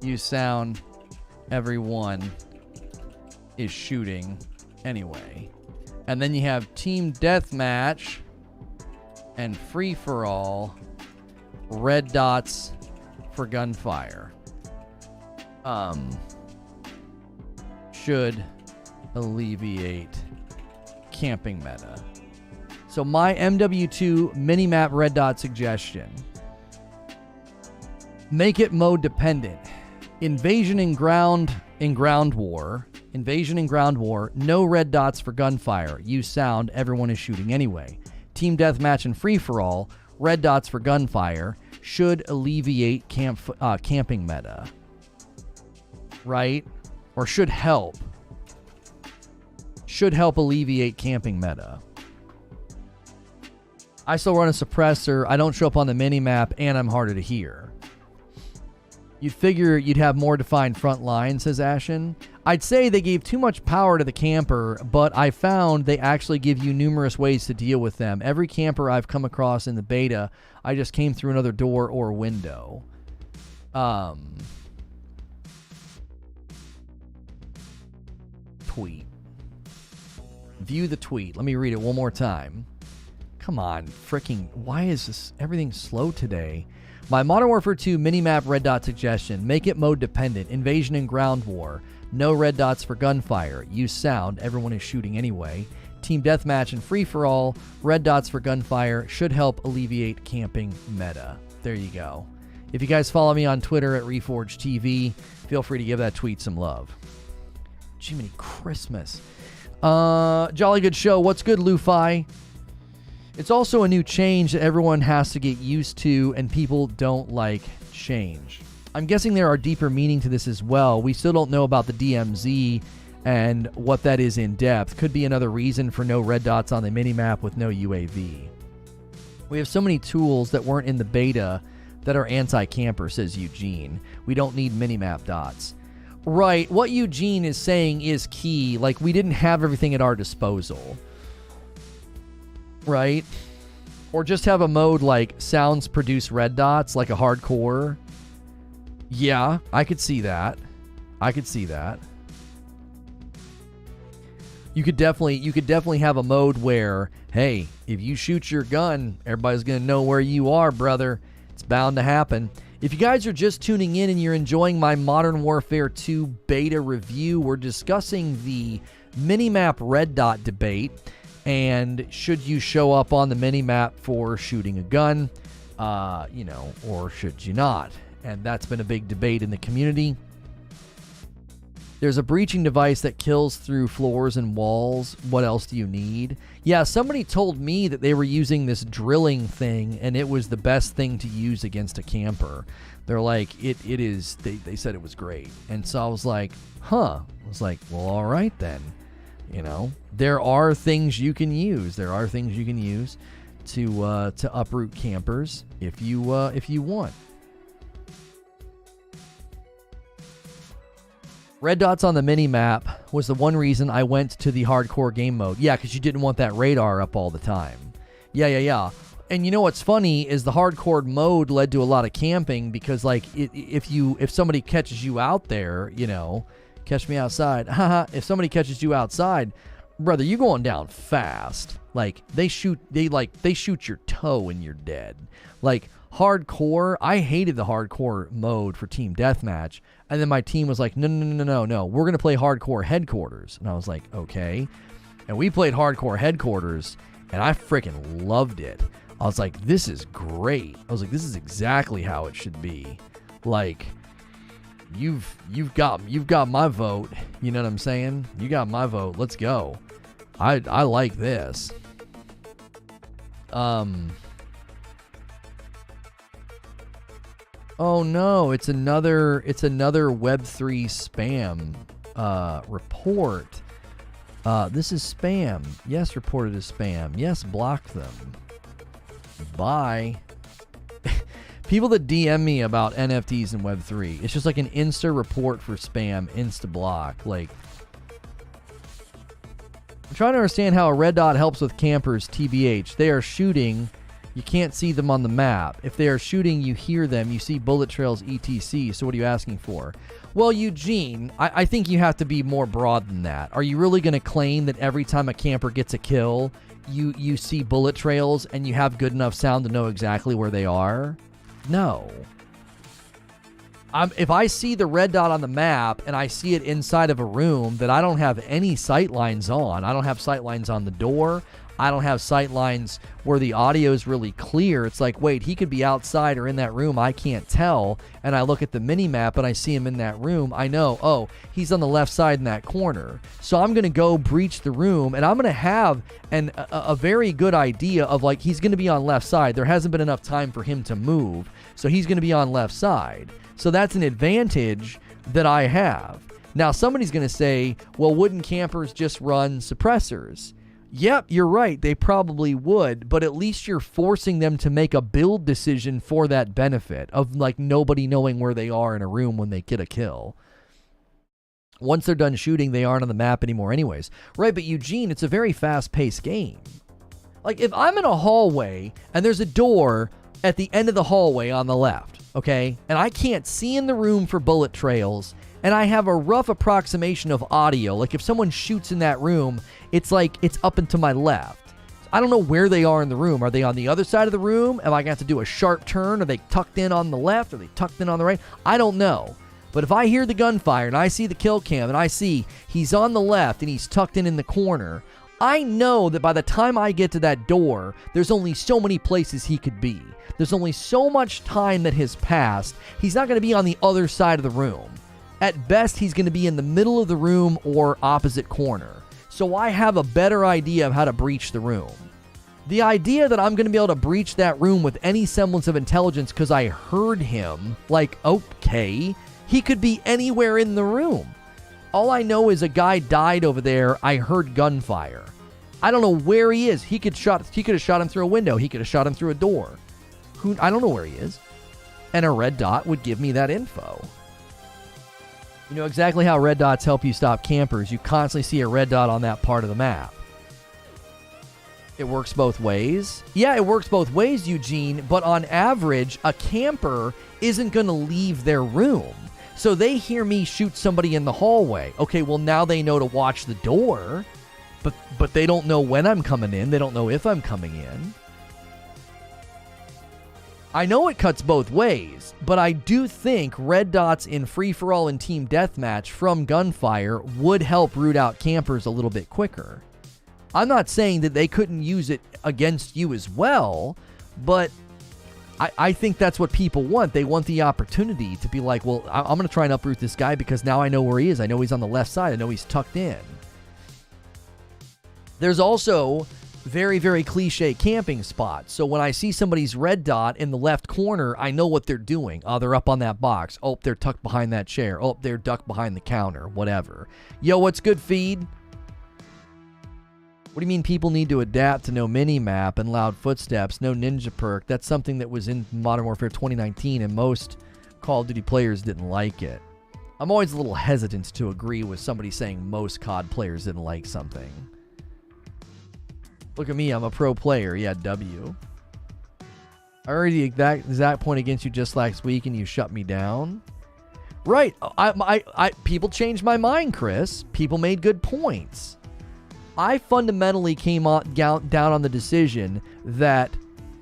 Use sound. Everyone is shooting anyway. And then you have team deathmatch and free-for-all, red dots for gunfire. Should alleviate camping meta. So my MW2 minimap red dot suggestion: make it mode dependent. Invasion and ground war. No red dots for gunfire. Use sound. Everyone is shooting anyway. Team deathmatch and free for all. Red dots for gunfire. Should alleviate camping meta. Right? Or should help. Should help alleviate camping meta. I still run a suppressor. I don't show up on the minimap, and I'm harder to hear. You'd figure you'd have more defined front lines, says Ashen. I'd say they gave too much power to the camper, but I found they actually give you numerous ways to deal with them. Every camper I've come across in the beta, I just came through another door or window. Tweet. View the tweet. Let me read it one more time. Come on, freaking, why is this everything slow today? My Modern Warfare 2 minimap red dot suggestion: make it mode dependent. Invasion and ground war. No red dots for gunfire. Use sound. Everyone is shooting anyway. Team deathmatch and free for all. Red dots for gunfire. Should help alleviate camping meta. There you go. If you guys follow me on Twitter at Reforge TV, feel free to give that tweet some love. Jiminy Christmas. Jolly good show. What's good, Lufi? It's also a new change that everyone has to get used to, and people don't like change. I'm guessing there are deeper meaning to this as well. We still don't know about the DMZ and what that is in depth. Could be another reason for no red dots on the minimap with no UAV. We have so many tools that weren't in the beta that are anti-camper, says Eugene. We don't need minimap dots. Right, what Eugene is saying is key. Like, we didn't have everything at our disposal. Right? Or just have a mode like sounds produce red dots, like a hardcore. Yeah, I could see that. You could definitely have a mode where, hey, if you shoot your gun, everybody's gonna know where you are, brother. It's bound to happen. If you guys are just tuning in and you're enjoying my Modern Warfare 2 beta review, we're discussing the minimap red dot debate. And should you show up on the minimap for shooting a gun, or should you not? And that's been a big debate in the community. There's a breaching device that kills through floors and walls. What else do you need? Yeah, somebody told me that they were using this drilling thing, and it was the best thing to use against a camper. They're like, it is, they said it was great. And so I was like, huh. I was like, well, all right then. There are things you can use. To uproot campers if you want. Red dots on the minimap was the one reason I went to the hardcore game mode. Yeah, because you didn't want that radar up all the time. Yeah. And you know what's funny is the hardcore mode led to a lot of camping because, like, if somebody catches you out there, catch me outside. If somebody catches you outside, brother, you're going down fast. Like, they shoot your toe and you're dead. Like, hardcore, I hated the hardcore mode for team deathmatch. And then my team was like, no, we're going to play hardcore headquarters. And I was like, okay. And we played hardcore headquarters, and I freaking loved it. I was like, this is great. I was like, this is exactly how it should be. Like, you've got my vote. You know what I'm saying? You got my vote. Let's go. I like this. Oh no, it's another Web3 spam report. This is spam. Yes, reported as spam. Yes, blocked them. Bye. People that DM me about NFTs and Web3, it's just like an Insta report for spam, Insta block. Like, I'm trying to understand how a red dot helps with campers, TBH. They are shooting. You can't see them on the map. If they are shooting, you hear them. You see bullet trails, etc. So what are you asking for? Well, Eugene, I think you have to be more broad than that. Are you really going to claim that every time a camper gets a kill, you see bullet trails and you have good enough sound to know exactly where they are? No. If I see the red dot on the map and I see it inside of a room that I don't have any sight lines on, I don't have sight lines on the door, I don't have sight lines where the audio is really clear. It's like, wait, he could be outside or in that room. I can't tell. And I look at the Minimap and I see him in that room. I know, oh, he's on the left side in that corner. So I'm going to go breach the room and I'm going to have a very good idea of like, he's going to be on left side. There hasn't been enough time for him to move. So he's going to be on left side. So that's an advantage that I have. Now, somebody's going to say, well, wouldn't campers just run suppressors? Yep, you're right. They probably would, but at least you're forcing them to make a build decision for that benefit of like nobody knowing where they are in a room when they get a kill. Once they're done shooting, they aren't on the map anymore anyways. Right, but Eugene, it's a very fast-paced game. Like if I'm in a hallway and there's a door at the end of the hallway on the left, okay, and I can't see in the room for bullet trails, and I have a rough approximation of audio, like if someone shoots in that room, it's like it's up and to my left. I don't know where they are in the room. Are they on the other side of the room? Am I going to have to do a sharp turn? Are they tucked in on the left? Are they tucked in on the right? I don't know. But if I hear the gunfire and I see the kill cam and I see he's on the left and he's tucked in the corner, I know that by the time I get to that door, there's only so many places he could be. There's only so much time that has passed. He's not going to be on the other side of the room. At best, he's going to be in the middle of the room or opposite corner. So I have a better idea of how to breach the room. The idea that I'm going to be able to breach that room with any semblance of intelligence because I heard him, like, okay, he could be anywhere in the room. All I know is a guy died over there. I heard gunfire. I don't know where he is. He could have shot him through a window. He could have shot him through a door. I don't know where he is. And a red dot would give me that info. You know exactly how red dots help you stop campers. You constantly see a red dot on that part of the map. It works both ways. Yeah, it works both ways, Eugene, but on average, a camper isn't going to leave their room. So they hear me shoot somebody in the hallway. Okay, well, now they know to watch the door, but they don't know when I'm coming in. They don't know if I'm coming in. I know it cuts both ways, but I do think red dots in free-for-all and team deathmatch from gunfire would help root out campers a little bit quicker. I'm not saying that they couldn't use it against you as well, but I think that's what people want. They want the opportunity to be like, well, I'm going to try and uproot this guy because now I know where he is. I know he's on the left side. I know he's tucked in. There's also very, very cliche camping spots. So when I see somebody's red dot in the left corner, I know what they're doing. Oh, they're up on that box. Oh, they're tucked behind that chair. Oh, they're ducked behind the counter. Whatever. Yo, what's good, feed? What do you mean people need to adapt to no Minimap and loud footsteps, no ninja perk? That's something that was in Modern Warfare 2019 and most Call of Duty players didn't like it. I'm always a little hesitant to agree with somebody saying most COD players didn't like something. Look at me, I'm a pro player. Yeah, W. I heard the exact point against you just last week and you shut me down. Right. People changed my mind, Chris. People made good points. I fundamentally came down on the decision that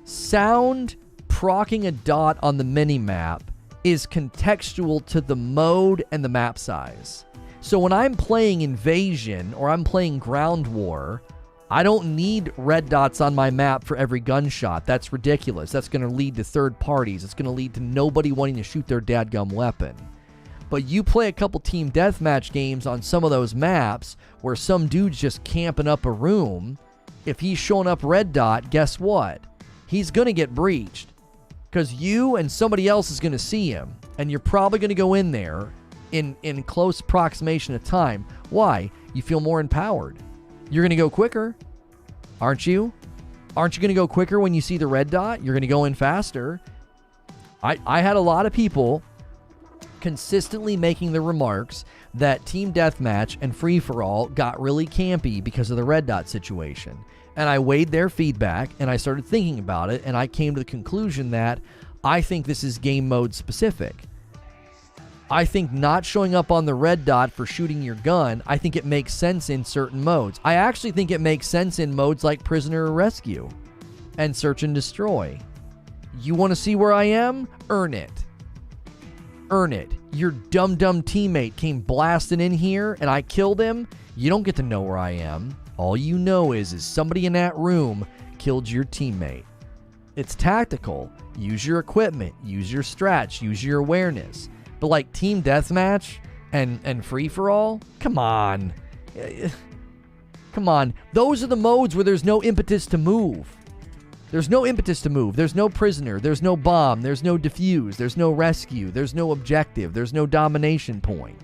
sound procking a dot on the minimap is contextual to the mode and the map size. So when I'm playing Invasion or I'm playing Ground War, I don't need red dots on my map for every gunshot. That's ridiculous. That's going to lead to third parties. It's going to lead to nobody wanting to shoot their dadgum weapon. But you play a couple team deathmatch games on some of those maps where some dude's just camping up a room. If he's showing up red dot, guess what? He's going to get breached because you and somebody else is going to see him. And you're probably going to go in there in close approximation of time. Why? You feel more empowered. You're going to go quicker, aren't you? Aren't you going to go quicker when you see the red dot? You're going to go in faster. I had a lot of people consistently making the remarks that Team Deathmatch and Free-for-All got really campy because of the red dot situation. And I weighed their feedback, and I started thinking about it, and I came to the conclusion that I think this is game mode specific. I think not showing up on the red dot for shooting your gun, I think it makes sense in certain modes. I actually think it makes sense in modes like Prisoner Rescue and Search and Destroy. You want to see where I am? Earn it. Earn it. Your dumb teammate came blasting in here and I killed him. You don't get to know where I am. All you know is somebody in that room killed your teammate. It's tactical. Use your equipment. Use your strats. Use your awareness. But like Team Deathmatch and Free-for-All? Come on. Come on. Those are the modes where there's no impetus to move. There's no impetus to move. There's no prisoner. There's no bomb. There's no defuse. There's no rescue. There's no objective. There's no domination point.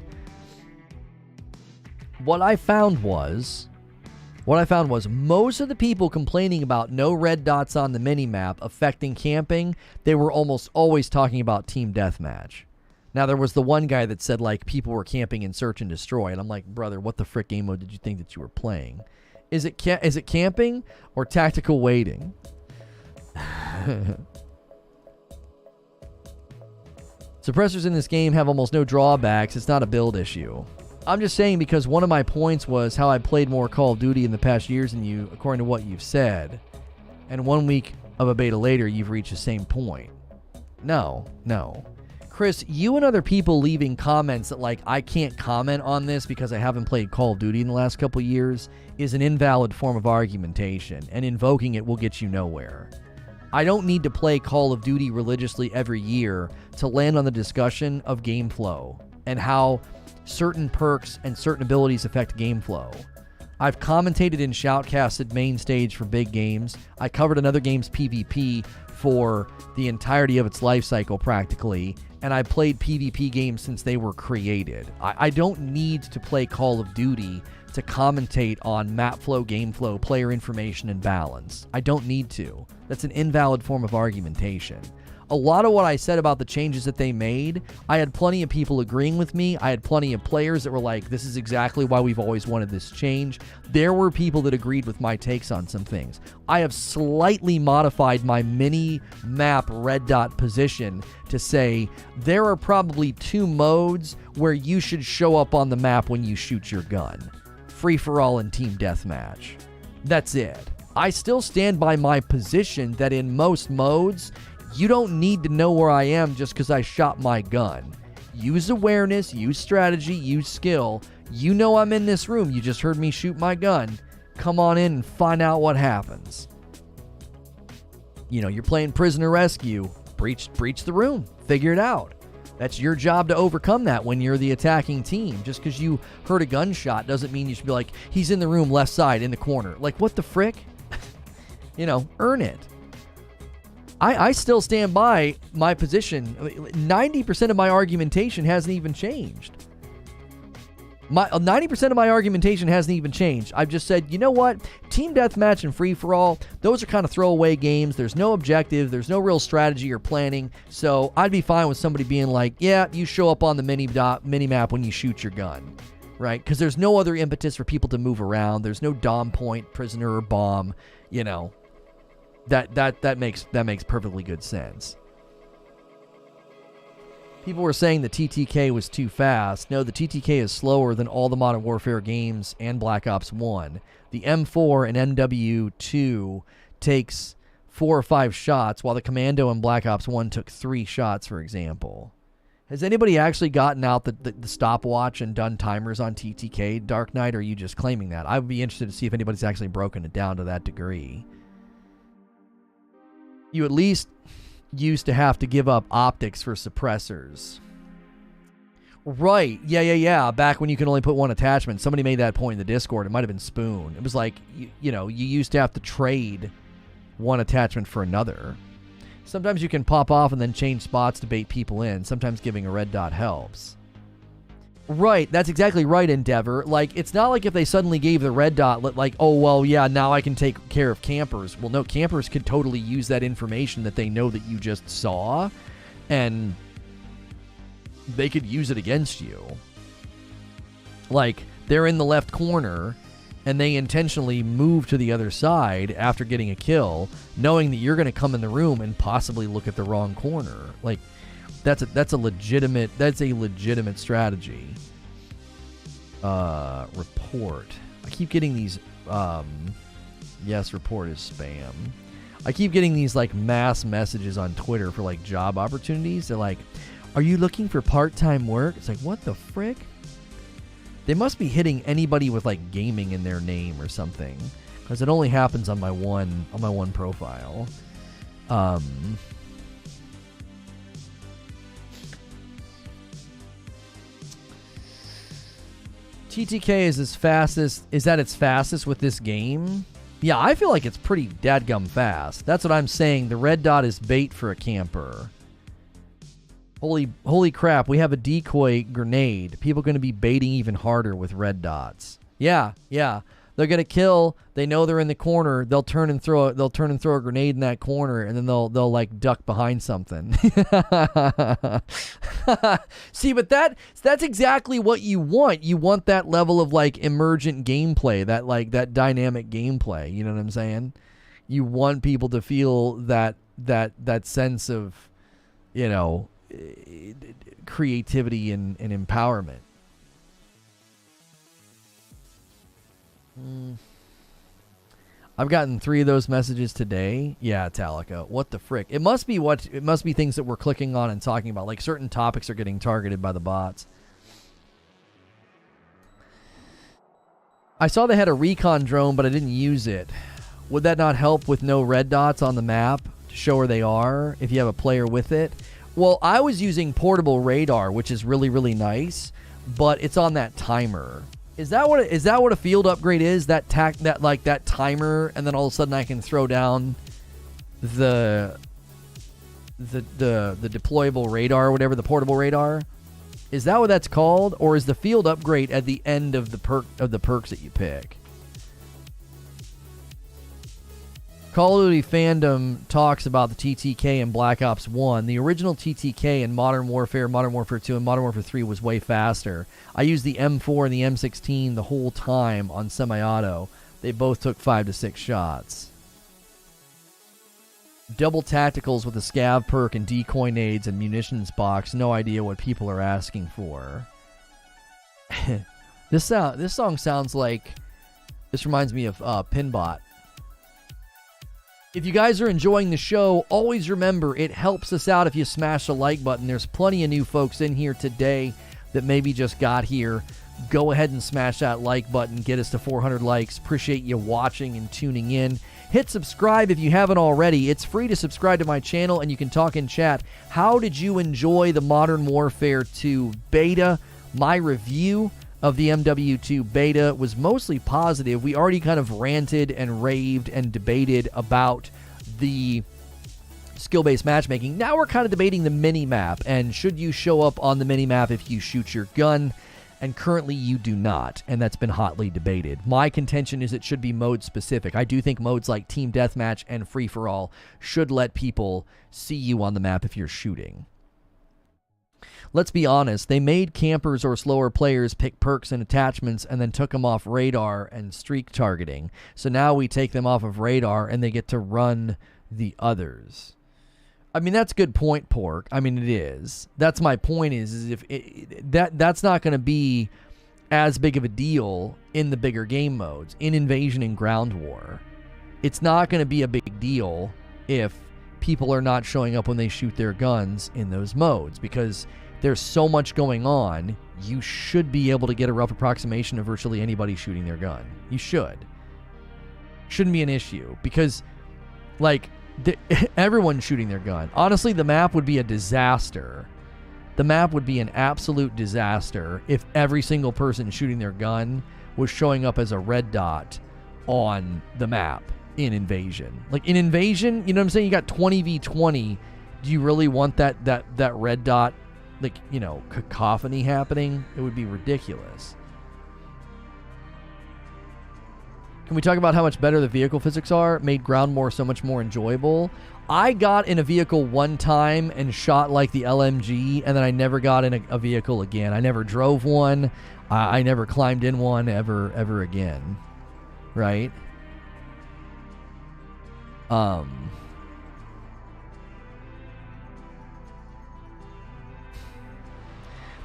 What I found was most of the people complaining about no red dots on the minimap affecting camping, they were almost always talking about Team Deathmatch. Now, there was the one guy that said, like, people were camping in Search and Destroy, and I'm like, brother, what the frick game mode did you think that you were playing? Is it camping or tactical waiting? Suppressors in this game have almost no drawbacks. It's not a build issue. I'm just saying because one of my points was how I played more Call of Duty in the past years than you, according to what you've said. And 1 week of a beta later, you've reached the same point. No. Chris, you and other people leaving comments that, like, I can't comment on this because I haven't played Call of Duty in the last couple of years is an invalid form of argumentation, and invoking it will get you nowhere. I don't need to play Call of Duty religiously every year to land on the discussion of game flow and how certain perks and certain abilities affect game flow. I've commentated in Shoutcasted main stage for big games. I covered another game's PvP for the entirety of its life cycle practically, and I played PvP games since they were created. I don't need to play Call of Duty to commentate on map flow, game flow, player information, and balance. I don't need to. That's an invalid form of argumentation. A lot of what I said about the changes that they made, I had plenty of people agreeing with me. I had plenty of players that were like, this is exactly why we've always wanted this change. There were people that agreed with my takes on some things. I have slightly modified my mini map red dot position to say there are probably 2 modes where you should show up on the map when you shoot your gun. Free-for-all and Team Deathmatch. That's it. I still stand by my position that in most modes, you don't need to know where I am just because I shot my gun. Use awareness, use strategy, use skill. You know I'm in this room. You just heard me shoot my gun. Come on in and find out what happens. You know, you're playing Prisoner Rescue. Breach the room. Figure it out. That's your job to overcome that when you're the attacking team. Just because you heard a gunshot doesn't mean you should be like, he's in the room left side in the corner. Like, what the frick? You know, earn it. I still stand by my position. 90% of my argumentation hasn't even changed. 90% of my argumentation hasn't even changed. I've just said, you know what? Team Deathmatch and Free-for-all, those are kind of throwaway games. There's no objective. There's no real strategy or planning. So I'd be fine with somebody being like, yeah, you show up on the mini-map when you shoot your gun. Right? Because there's no other impetus for people to move around. There's no dom point, prisoner, or bomb. You know. That makes perfectly good sense. People were saying the TTK was too fast. No, the TTK is slower than all the Modern Warfare games and Black Ops 1. The M4 and MW2 takes 4 or 5 shots, while the Commando in Black Ops 1 took 3 shots, for example. Has anybody actually gotten out the stopwatch and done timers on TTK, Dark Knight, or are you just claiming that? I would be interested to see if anybody's actually broken it down to that degree. You at least used to have to give up optics for suppressors. Right. Yeah. Back when you can only put one attachment. Somebody made that point in the Discord. It might have been Spoon. It was like, you know, you used to have to trade one attachment for another. Sometimes you can pop off and then change spots to bait people in. Sometimes giving a red dot helps. Right, that's exactly right, Endeavor. Like, it's not like if they suddenly gave the red dot, like, oh, well, yeah, now I can take care of campers. Well, no, campers could totally use that information that they know that you just saw. and they could use it against you. Like, they're in the left corner, and they intentionally move to the other side after getting a kill, knowing that you're going to come in the room and possibly look at the wrong corner. Like, that's a legitimate strategy. Report. I keep getting these. Yes, report is spam. I keep getting these like mass messages on Twitter for like job opportunities. They're like, "Are you looking for part-time work?" It's like, what the frick? They must be hitting anybody with like gaming in their name or something, because it only happens on my one profile. TTK is at its fastest with this game. Yeah, I feel like it's pretty dadgum fast. That's what I'm saying. The red dot is bait for a camper. Holy crap, we have a decoy grenade. People are going to be baiting even harder with red dots. Yeah. They're going to kill. They know they're in the corner. They'll turn and throw a grenade in that corner, and then they'll like duck behind something. See, but that's exactly what you want. You want that level of like emergent gameplay, that dynamic gameplay. You know what I'm saying? You want people to feel that sense of, you know, creativity and empowerment. I've gotten 3 of those messages today. Yeah, Talica. What the frick? It must be things that we're clicking on and talking about. Like certain topics are getting targeted by the bots. I saw they had a recon drone, but I didn't use it. Would that not help with no red dots on the map to show where they are if you have a player with it? Well, I was using portable radar, which is really, really nice, but it's on that timer. Is that what a field upgrade is? That timer, and then all of a sudden I can throw down the deployable radar or whatever, the portable radar? Is that what that's called, or is the field upgrade at the end of the perks that you pick? Call of Duty fandom talks about the TTK in Black Ops 1. The original TTK in Modern Warfare 2, and Modern Warfare 3 was way faster. I used the M4 and the M16 the whole time on semi-auto. They both took 5 to 6 shots. Double tacticals with a scav perk and decoy nades and munitions box. No idea what people are asking for. This song sounds like... This reminds me of Pinbot. If you guys are enjoying the show, always remember it helps us out if you smash the like button. There's plenty of new folks in here today that maybe just got here. Go ahead and smash that like button. Get us to 400 likes. Appreciate you watching and tuning in. Hit subscribe if you haven't already. It's free to subscribe to my channel, and you can talk in chat. How did you enjoy the Modern Warfare 2 beta? My review of the MW2 beta was mostly positive. We already kind of ranted and raved and debated about the skill-based matchmaking. Now we're kind of debating the minimap, and should you show up on the minimap if you shoot your gun? And currently you do not, and that's been hotly debated. My contention is it should be mode-specific. I do think modes like Team Deathmatch and Free-for-All should let people see you on the map if you're shooting. Let's be honest, they made campers or slower players pick perks and attachments and then took them off radar and streak targeting. So now we take them off of radar and they get to run the others. I mean, that's a good point, Pork. I mean, it is. That's my point is if that's not going to be as big of a deal in the bigger game modes, in Invasion and Ground War. It's not going to be a big deal if people are not showing up when they shoot their guns in those modes, because there's so much going on. You should be able to get a rough approximation of virtually anybody shooting their gun. You should. Shouldn't be an issue, because, like, everyone's shooting their gun. Honestly, the map would be a disaster. The map would be an absolute disaster if every single person shooting their gun was showing up as a red dot on the map in Invasion. Like, in Invasion, you know what I'm saying? You got 20v20. Do you really want that red dot, like, you know, cacophony happening? It would be ridiculous. Can we talk about how much better the vehicle physics are? Made Ground War so much more enjoyable. I got in a vehicle one time and shot like the LMG, and then I never got in a vehicle again. I never drove one. I never climbed in one ever again. Right?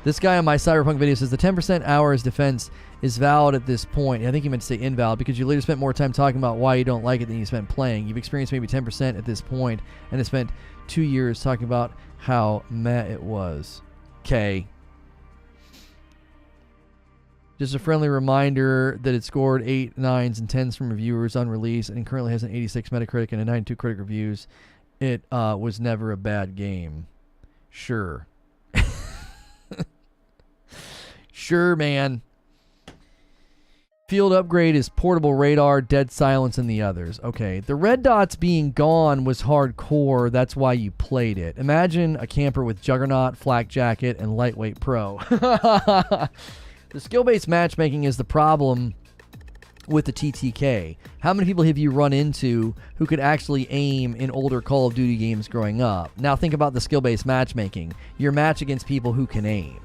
This guy on my Cyberpunk video says the 10% hours defense is valid at this point. I think he meant to say invalid because you later spent more time talking about why you don't like it than you spent playing. You've experienced maybe 10% at this point and have spent 2 years talking about how meh it was. Okay. Just a friendly reminder that it scored 8, 9s, and 10s from reviewers on release and currently has an 86 Metacritic and a 92 critic reviews. It was never a bad game. Sure. Sure, man. Field upgrade is portable radar, Dead Silence, and the others. Okay, the red dots being gone was hardcore. That's why you played it. Imagine a camper with Juggernaut, Flak Jacket, and Lightweight Pro. The skill-based matchmaking is the problem with the TTK. How many people have you run into who could actually aim in older Call of Duty games growing up? Now think about the skill-based matchmaking. You're matched against people who can aim.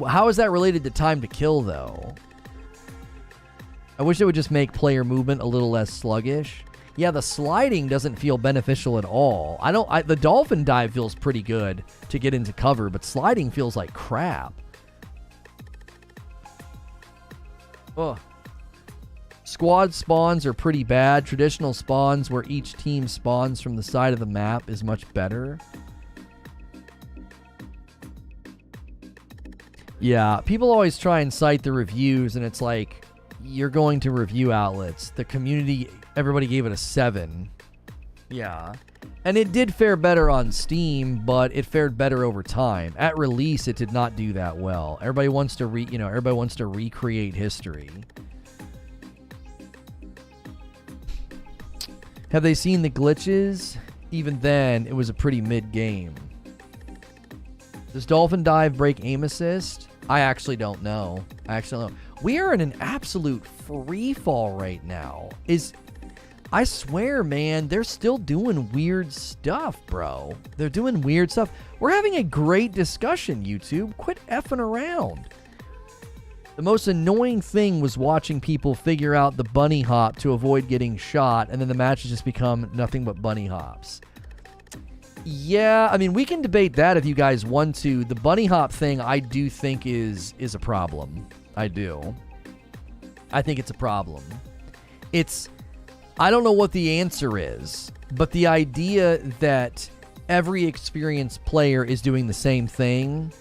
How is that related to time to kill, though? I wish it would just make player movement a little less sluggish. Yeah, the sliding doesn't feel beneficial at all. The dolphin dive feels pretty good to get into cover, but sliding feels like crap. Ugh. Squad spawns are pretty bad. Traditional spawns where each team spawns from the side of the map is much better. Yeah, people always try and cite the reviews, and it's like, you're going to review outlets. The community, everybody gave it a 7. Yeah. And it did fare better on Steam, but it fared better over time. At release, it did not do that well. Everybody wants to everybody wants to recreate history. Have they seen the glitches? Even then, it was a pretty mid-game. Does Dolphin Dive break aim assist? I actually don't know. We are in an absolute free fall right now. I swear, man, they're still doing weird stuff, bro. They're doing weird stuff. We're having a great discussion, YouTube. Quit effing around. The most annoying thing was watching people figure out the bunny hop to avoid getting shot, and then the matches just become nothing but bunny hops. Yeah, I mean, we can debate that if you guys want to. The bunny hop thing, I do think is a problem. I do. I think it's a problem. I don't know what the answer is, but the idea that every experienced player is doing the same thing,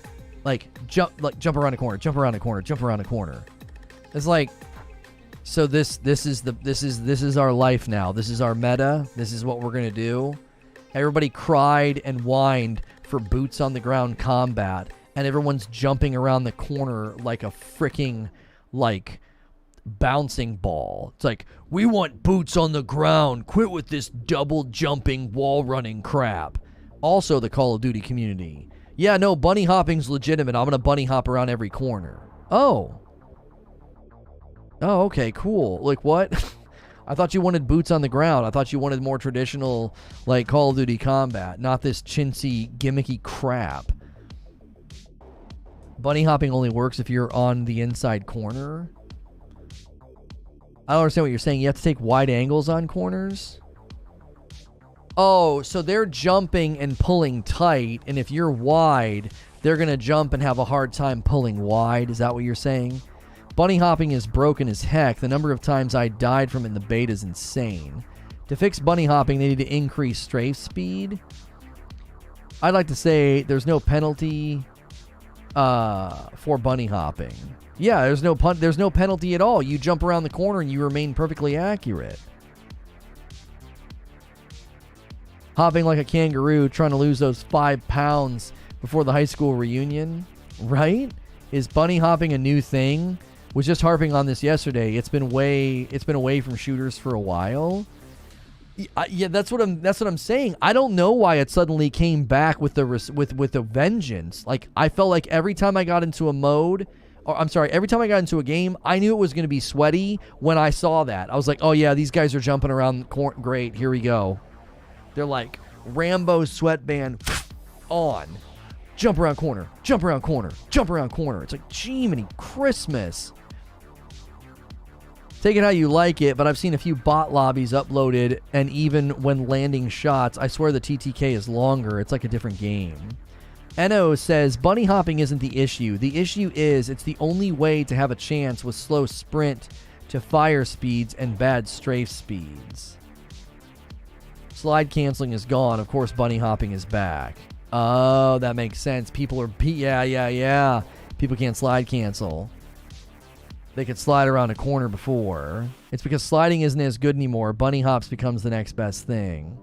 like jump around a corner, jump around a corner, jump around a corner. It's like, so this is our life now. This is our meta. This is what we're gonna do. Everybody cried and whined for boots on the ground combat, and everyone's jumping around the corner like a freaking, like, bouncing ball. It's like, we want boots on the ground. Quit with this double jumping, wall running crap. Also the Call of Duty community. Yeah, no, bunny hopping's legitimate. I'm gonna bunny hop around every corner. Oh, okay, cool. Like, what? I thought you wanted boots on the ground. I thought you wanted more traditional, like, Call of Duty combat, not this chintzy, gimmicky crap. Bunny hopping only works if you're on the inside corner. I don't understand what you're saying. You have to take wide angles on corners? Oh, so they're jumping and pulling tight, and if you're wide, they're going to jump and have a hard time pulling wide. Is that what you're saying? Bunny hopping is broken as heck. The number of times I died from it in the beta is insane. To fix bunny hopping, they need to increase strafe speed. I'd like to say there's no penalty for bunny hopping. Yeah, there's no penalty at all. You jump around the corner and you remain perfectly accurate. Hopping like a kangaroo, trying to lose those 5 pounds before the high school reunion, right? Is bunny hopping a new thing? Was just harping on this yesterday. It's been away from shooters for a while. Yeah, that's what I'm saying. I don't know why it suddenly came back with a vengeance. Like, I felt like every time I got into a game, I knew it was going to be sweaty when I saw that. I was like, oh yeah, these guys are jumping around the corner. Great, here we go. They're like Rambo sweatband on. Jump around corner, jump around corner, jump around corner. It's like, Jiminy Christmas. Take it how you like it, but I've seen a few bot lobbies uploaded, and even when landing shots, I swear the TTK is longer. It's like a different game. Eno says, bunny hopping isn't the issue. The issue is it's the only way to have a chance with slow sprint to fire speeds and bad strafe speeds. Slide canceling is gone. Of course, bunny hopping is back. Oh, that makes sense. People are... Yeah. People can't slide cancel. They could slide around a corner before. It's because sliding isn't as good anymore. Bunny hops becomes the next best thing.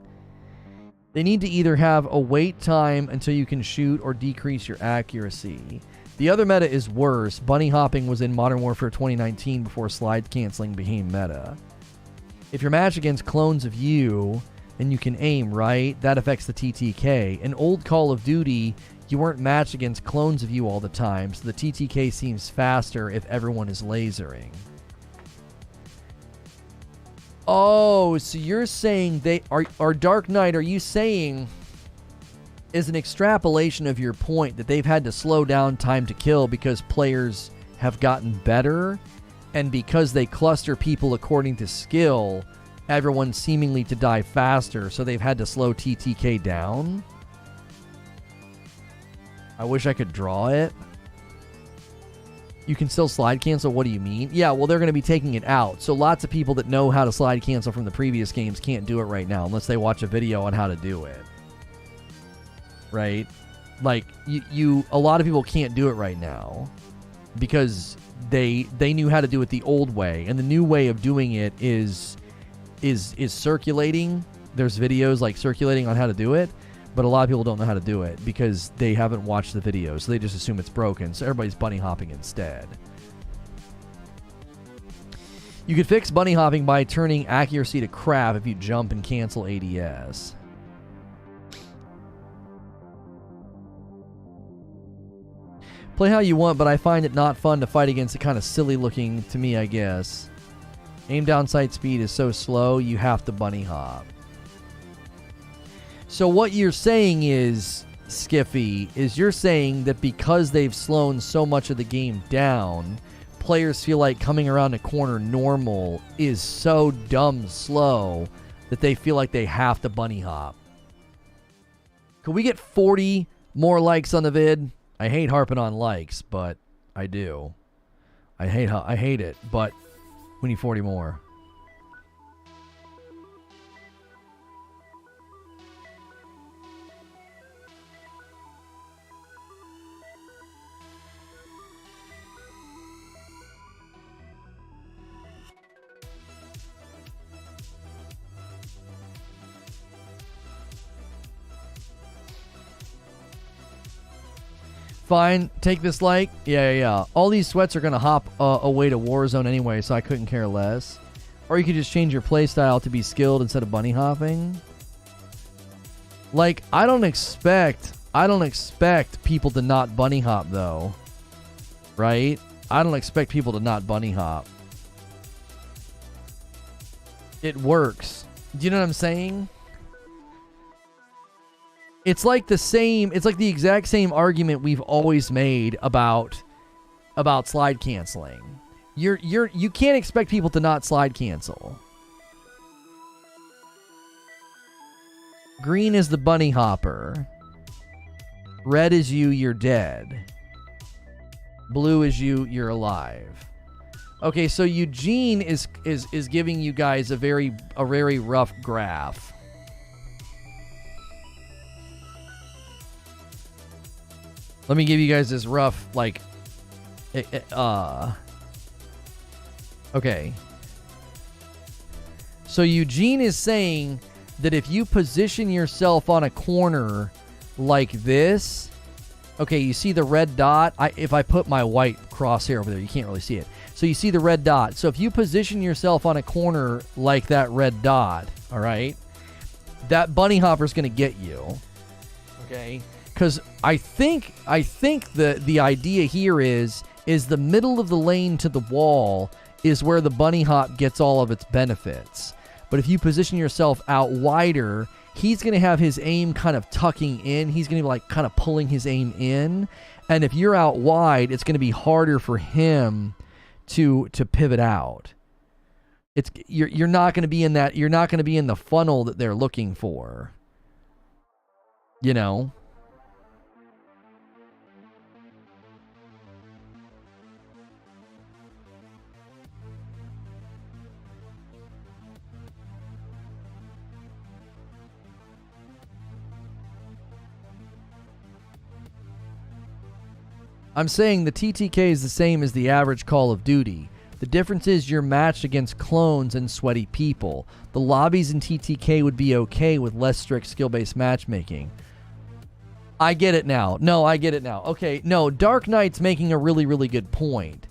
They need to either have a wait time until you can shoot or decrease your accuracy. The other meta is worse. Bunny hopping was in Modern Warfare 2019 before slide canceling became meta. If you're matched against clones of you, and you can aim, right? That affects the TTK. In old Call of Duty, you weren't matched against clones of you all the time, so the TTK seems faster if everyone is lasering. Oh, so you're saying they are Dark Knight, are you saying is an extrapolation of your point that they've had to slow down time to kill because players have gotten better, and because they cluster people according to skill, everyone seemingly to die faster, so they've had to slow TTK down? I wish I could draw it. You can still slide cancel? What do you mean? Yeah, well, they're going to be taking it out. So lots of people that know how to slide cancel from the previous games can't do it right now unless they watch a video on how to do it. Right? Like, a lot of people can't do it right now because they knew how to do it the old way. And the new way of doing it is circulating. There's videos like circulating on how to do it. But a lot of people don't know how to do it because they haven't watched the video, so they just assume it's broken. So everybody's bunny hopping instead. You could fix bunny hopping by turning accuracy to crap if you jump and cancel ADS. Play how you want, but I find it not fun to fight against it. Kind of silly looking to me, I guess. Aim down sight speed is so slow, you have to bunny hop. So what you're saying is, Skiffy, is you're saying that because they've slowed so much of the game down, players feel like coming around a corner normal is so dumb slow that they feel like they have to bunny hop. Could we get 40 more likes on the vid? I hate harping on likes, but I do. I hate it, but we need 40 more. Fine, take this like. Yeah. All these sweats are going to hop away to Warzone anyway, so I couldn't care less. Or you could just change your playstyle to be skilled instead of bunny hopping. Like, I don't expect people to not bunny hop, though. Right? I don't expect people to not bunny hop. It works. Do you know what I'm saying? It's like the exact same argument we've always made about slide canceling. You can't expect people to not slide cancel. Green is the bunny hopper. Red is you're dead. Blue is you're alive. Okay, so Eugene is giving you guys a very rough graph. Let me give you guys this rough, like, okay. So Eugene is saying that if you position yourself on a corner like this, okay, you see the red dot? If I put my white crosshair over there, you can't really see it. So you see the red dot. So if you position yourself on a corner like that red dot, all right, that bunny hopper is going to get you, okay? Because I think the idea here is the middle of the lane to the wall is where the bunny hop gets all of its benefits. But if you position yourself out wider, he's going to have his aim kind of tucking in. He's going to be like kind of pulling his aim in. And if you're out wide, it's going to be harder for him to pivot out. You're not going to be in that. You're not going to be in the funnel that they're looking for. You know? I'm saying the TTK is the same as the average Call of Duty. The difference is you're matched against clones and sweaty people. The lobbies in TTK would be okay with less strict skill-based matchmaking. I get it now. No, I get it now. Okay, no, Dark Knight's making a really, really good point.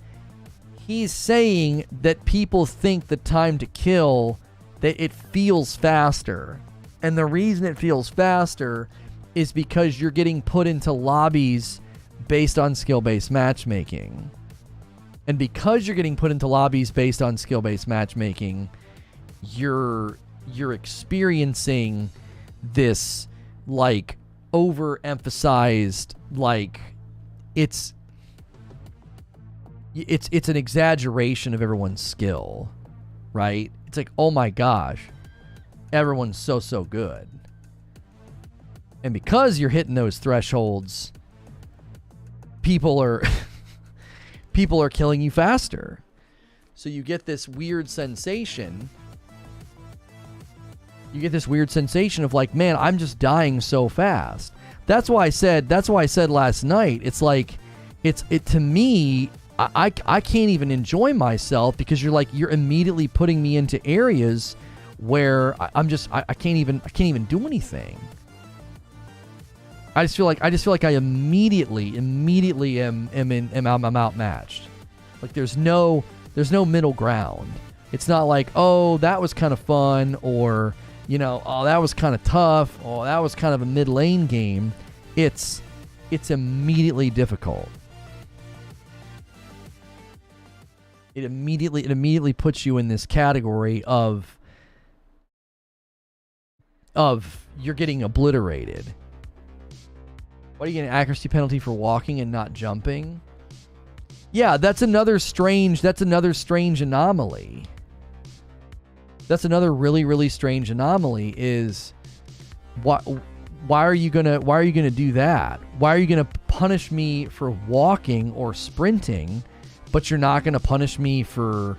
He's saying that people think the time to kill, that it feels faster. And the reason it feels faster is because you're getting put into lobbies based on skill-based matchmaking. And because you're getting put into lobbies based on skill-based matchmaking, you're experiencing this like overemphasized, like it's an exaggeration of everyone's skill, right? It's like, oh my gosh, everyone's so good. And because you're hitting those thresholds, people are killing you faster. So you get this weird sensation. You get this weird sensation of like, man, I'm just dying so fast. That's why I said last night, it's like, it to me, I can't even enjoy myself because you're immediately putting me into areas where I can't even do anything. I just feel like I immediately I'm outmatched. Like there's no middle ground. It's not like, oh, that was kind of fun, or you know, oh, that was kind of tough, oh, that was kind of a mid lane game. It's immediately difficult. It immediately puts you in this category of you're getting obliterated. What, are you getting an accuracy penalty for walking and not jumping? Yeah, that's another strange anomaly. That's another really strange anomaly is why are you going to do that? Why are you going to punish me for walking or sprinting, but you're not going to punish me for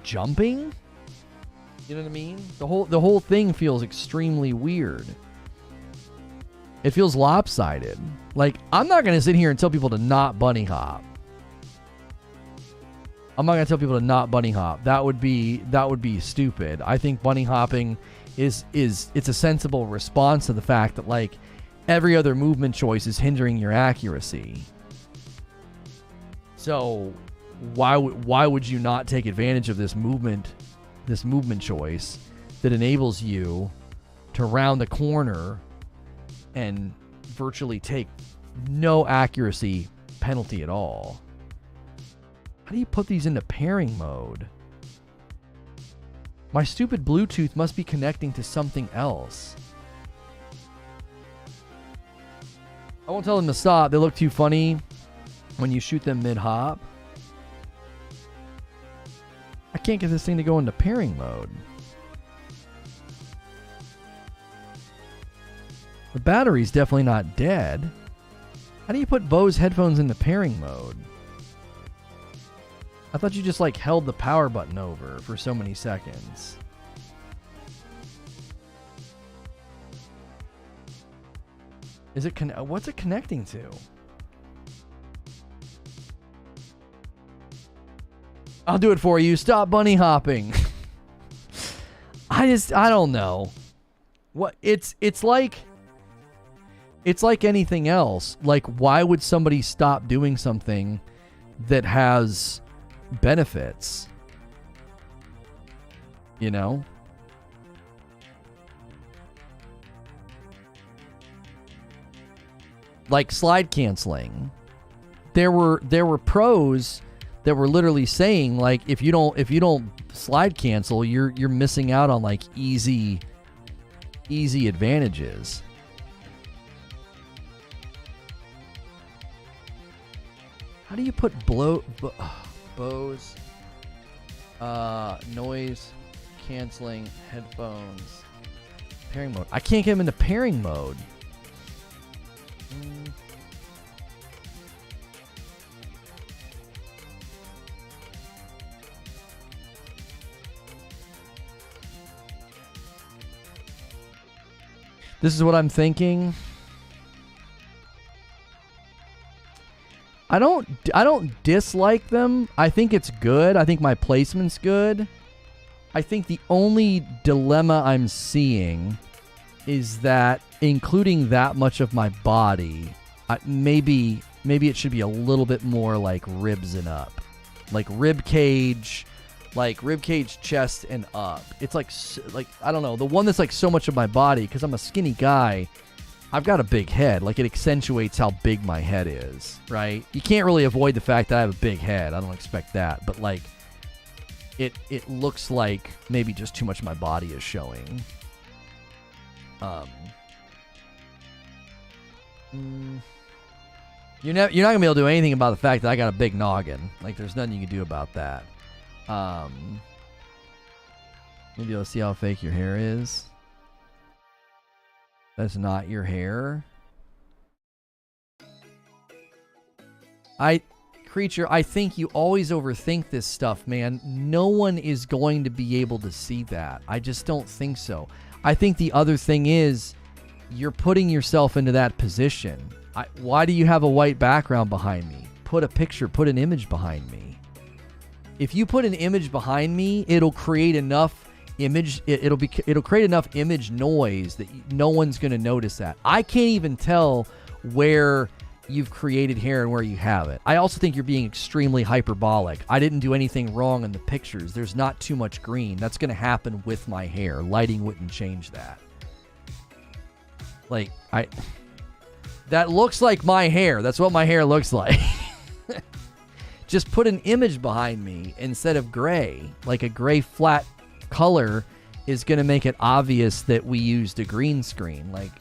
jumping? You know what I mean? The whole thing feels extremely weird. It feels lopsided. Like, I'm not going to sit here and tell people to not bunny hop. I'm not going to tell people to not bunny hop. That would be stupid. I think bunny hopping it's a sensible response to the fact that like every other movement choice is hindering your accuracy. So why would you not take advantage of this movement choice that enables you to round the corner and virtually take no accuracy penalty at all? How do you put these into pairing mode? My stupid Bluetooth must be connecting to something else. I won't tell them to stop. They look too funny when you shoot them mid-hop. I can't get this thing to go into pairing mode. The battery's definitely not dead. How do you put Bose headphones into pairing mode? I thought you just like held the power button over for so many seconds. Is it what's it connecting to? I'll do it for you. Stop bunny hopping. I don't know. What it's like anything else. Like, why would somebody stop doing something that has benefits? You know? Like slide canceling. There were pros that were literally saying like if you don't slide cancel, you're missing out on like easy advantages. How do you put Bose noise canceling headphones pairing mode? I can't get them into pairing mode. This is what I'm thinking. I don't dislike them. I think it's good. I think my placement's good. I think the only dilemma I'm seeing is that including that much of my body, maybe it should be a little bit more like ribs and up. Like rib cage, chest and up. It's like I don't know, the one that's like so much of my body, because I'm a skinny guy. I've got a big head. Like, it accentuates how big my head is, right? You can't really avoid the fact that I have a big head. I don't expect that. But, like, it looks like maybe just too much of my body is showing. You're not going to be able to do anything about the fact that I got a big noggin. Like, there's nothing you can do about that. Maybe you'll see how fake your hair is. That's not your hair. Creature, I think you always overthink this stuff, man. No one is going to be able to see that. I just don't think so. I think the other thing is you're putting yourself into that position. Why do you have a white background behind me? Put a picture, put an image behind me. If you put an image behind me, it'll create enough it'll create enough image noise that no one's going to notice that. I can't even tell where you've created hair and where you have it. I also think you're being extremely hyperbolic. I didn't do anything wrong in the pictures. There's not too much green. That's going to happen with my hair. Lighting wouldn't change that. Like, that looks like my hair. That's what my hair looks like. Just put an image behind me instead of gray. Like a gray flat color is going to make it obvious that we used a green screen. Like,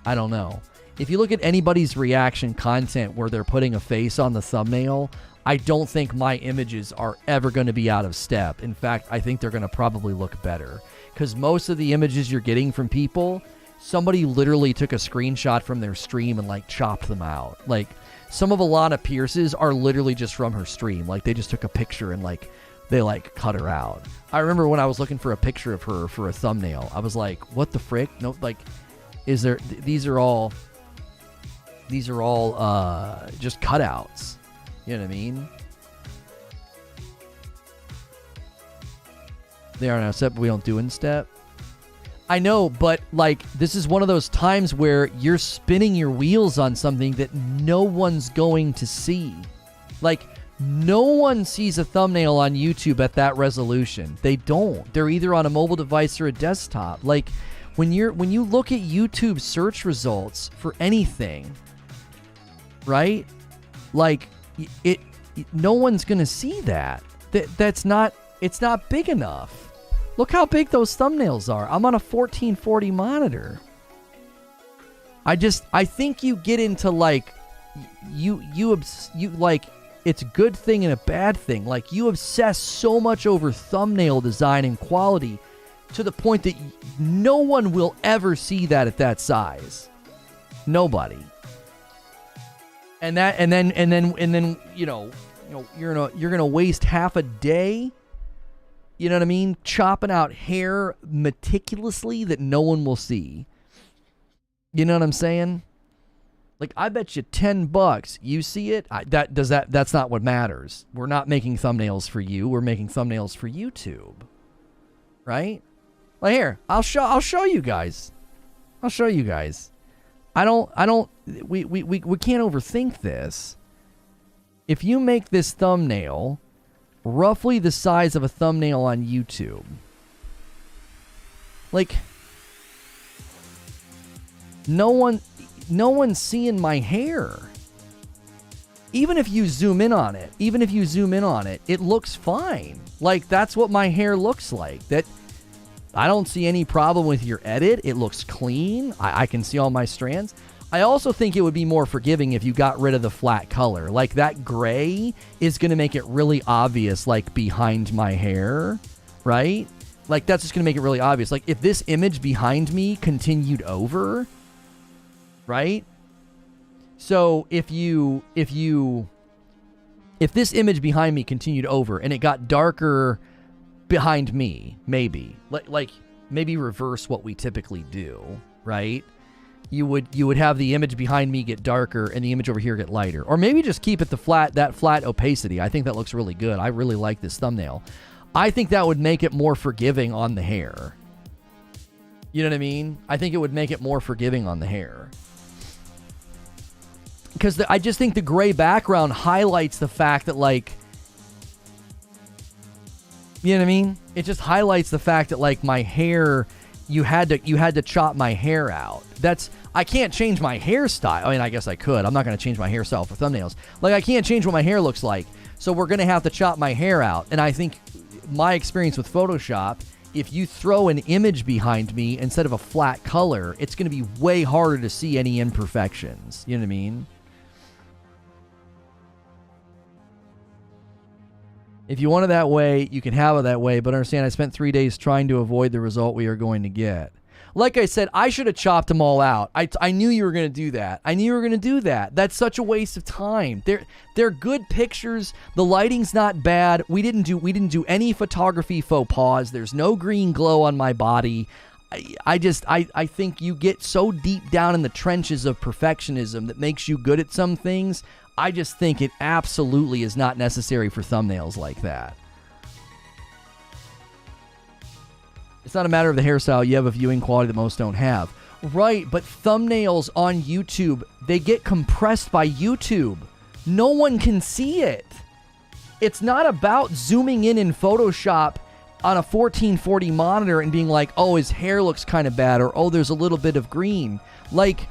I don't know. If you look at anybody's reaction content where they're putting a face on the thumbnail, I don't think my images are ever going to be out of step. In fact, I think they're going to probably look better. Because most of the images you're getting from people, somebody literally took a screenshot from their stream and, like, chopped them out. Like, some of Alana Pierce's are literally just from her stream. Like, they just took a picture and, like, they, like, cut her out. I remember when I was looking for a picture of her for a thumbnail, I was like, what the frick? No, like, is there... These are all just cutouts. You know what I mean? They are now step, but we don't do in step. I know, but, like, this is one of those times where you're spinning your wheels on something that no one's going to see. Like, no one sees a thumbnail on YouTube at that resolution. They don't. They're either on a mobile device or a desktop. Like, when you look at YouTube search results for anything, right? Like, no one's gonna see that. It's not big enough. Look how big those thumbnails are. I'm on a 1440 monitor. I think you get into, like, you like, it's a good thing and a bad thing. Like, you obsess so much over thumbnail design and quality to the point that no one will ever see that at that size. Nobody. And then you're gonna waste half a day, you know what I mean, chopping out hair meticulously that no one will see. You know what I'm saying? Like, I bet you $10 you see it. That's not what matters. We're not making thumbnails for you. We're making thumbnails for YouTube, right? Like, here, I'll show you guys. I'll show you guys. We can't overthink this. If you make this thumbnail roughly the size of a thumbnail on YouTube, like, no one's seeing my hair. even if you zoom in on it, it looks fine. Like, that's what my hair looks like. That, I don't see any problem with your edit. It looks clean. I can see all my strands. I also think it would be more forgiving if you got rid of the flat color. Like, that gray is going to make it really obvious, like, behind my hair, right? Like, that's just going to make it really obvious. Like, if this image behind me continued over, right? So if this image behind me continued over and it got darker behind me, maybe, like maybe reverse what we typically do, right? You would have the image behind me get darker and the image over here get lighter. Or maybe just keep it that flat opacity. I think that looks really good. I really like this thumbnail. I think that would make it more forgiving on the hair. You know what I mean? I think it would make it more forgiving on the hair. Because I just think the gray background highlights the fact that, like, you know what I mean? It just highlights the fact that, like, my hair, you had to chop my hair out. I can't change my hairstyle. I mean, I guess I could. I'm not going to change my hairstyle for thumbnails. Like, I can't change what my hair looks like. So we're going to have to chop my hair out. And I think my experience with Photoshop, if you throw an image behind me instead of a flat color, it's going to be way harder to see any imperfections. You know what I mean? If you want it that way, you can have it that way, but understand I spent 3 days trying to avoid the result we are going to get. Like I said, I should have chopped them all out. I knew you were going to do that. That's such a waste of time. They're good pictures. The lighting's not bad. We didn't do any photography faux pas. There's no green glow on my body. I think you get so deep down in the trenches of perfectionism that makes you good at some things. I just think it absolutely is not necessary for thumbnails like that. It's not a matter of the hairstyle. You have a viewing quality that most don't have. Right, but thumbnails on YouTube, they get compressed by YouTube. No one can see it. It's not about zooming in Photoshop on a 1440 monitor and being like, oh, his hair looks kind of bad, or oh, there's a little bit of green. Like,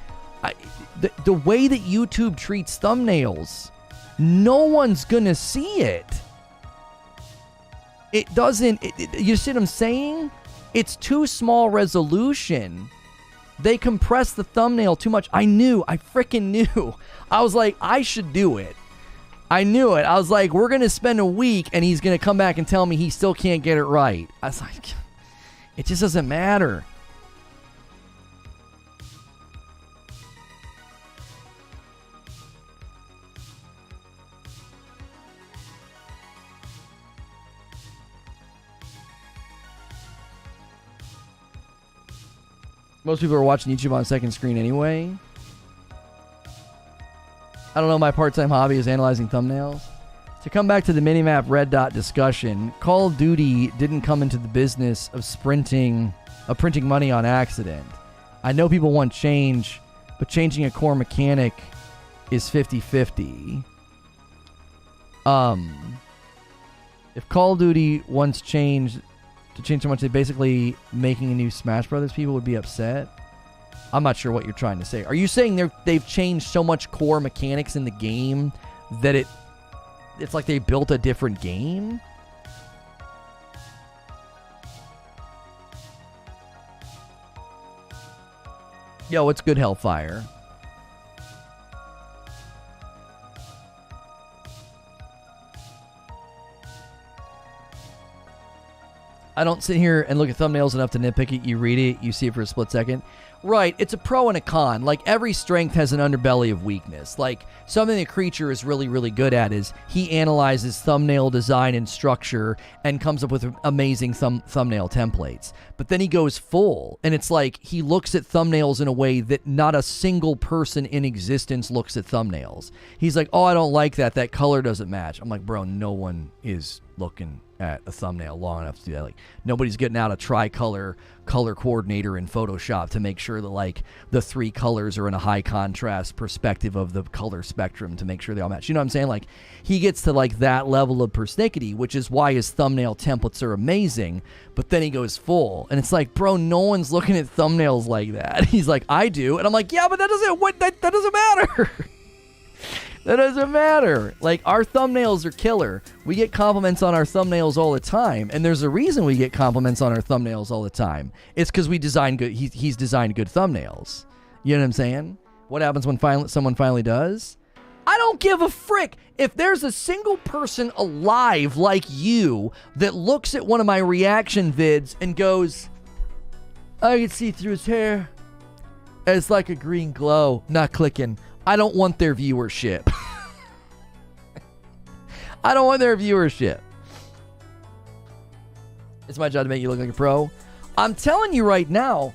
the way that YouTube treats thumbnails, no one's gonna see it. It doesn't, you see what I'm saying? It's too small resolution. They compress the thumbnail too much. I freaking knew. I was like, I should do it. I knew it. I was like, we're gonna spend a week and he's gonna come back and tell me he still can't get it right. I was like, it just doesn't matter. Most people are watching YouTube on second screen anyway. I don't know, my part-time hobby is analyzing thumbnails. To come back to the Minimap red dot discussion, Call of Duty didn't come into the business of printing money on accident. I know people want change, but changing a core mechanic is 50-50. If Call of Duty wants change to change so much, they basically making a new Smash Brothers, people would be upset. I'm not sure what you're trying to say. Are you saying they've changed so much core mechanics in the game that it's like they built a different game? Yo, what's good, Hellfire? I don't sit here and look at thumbnails enough to nitpick it. You read it, you see it for a split second. Right, it's a pro and a con. Like, every strength has an underbelly of weakness. Like, something that Creature is really, really good at is he analyzes thumbnail design and structure and comes up with amazing thumbnail templates. But then he goes full, and it's like he looks at thumbnails in a way that not a single person in existence looks at thumbnails. He's like, oh, I don't like that. That color doesn't match. I'm like, bro, no one is looking at a thumbnail long enough to do that. Like, nobody's getting out a tricolor color coordinator in Photoshop to make sure that, like, the three colors are in a high contrast perspective of the color spectrum to make sure they all match. You know what I'm saying? Like, he gets to, like, that level of persnickety, which is why his thumbnail templates are amazing. But then he goes full, and it's like, bro, no one's looking at thumbnails like that. He's like, I do, and I'm like, yeah, but that doesn't matter. That doesn't matter. Like, our thumbnails are killer. We get compliments on our thumbnails all the time, and there's a reason we get compliments on our thumbnails all the time. It's because we design good. He's designed good thumbnails. You know what I'm saying? What happens when someone finally does? I don't give a frick. If there's a single person alive like you that looks at one of my reaction vids and goes, I can see through his hair. It's like a green glow. Not clicking. I don't want their viewership. I don't want their viewership. It's my job to make you look like a pro. I'm telling you right now,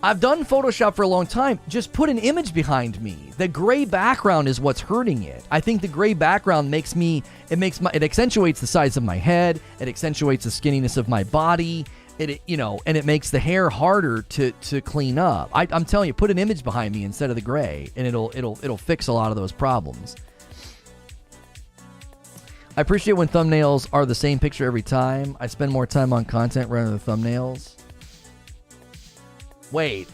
I've done Photoshop for a long time. Just put an image behind me. The gray background is what's hurting it. I think the gray background it accentuates the size of my head. It accentuates the skinniness of my body. And it makes the hair harder to clean up. I'm telling you, put an image behind me instead of the gray, and it'll fix a lot of those problems. I appreciate when thumbnails are the same picture every time. I spend more time on content rather than thumbnails. Wait,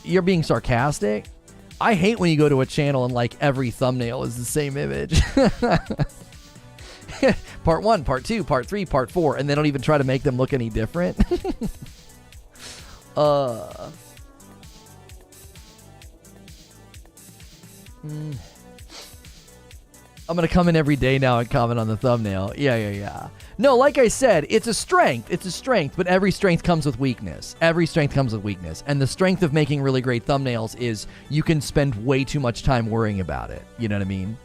you're being sarcastic? I hate when you go to a channel and like every thumbnail is the same image. Part 1, part 2, part 3, part 4, and they don't even try to make them look any different. I'm gonna come in every day now and comment on the thumbnail. Yeah. No, like I said, it's a strength. It's a strength, but every strength comes with weakness. Every strength comes with weakness. And the strength of making really great thumbnails is you can spend way too much time worrying about it. You know what I mean?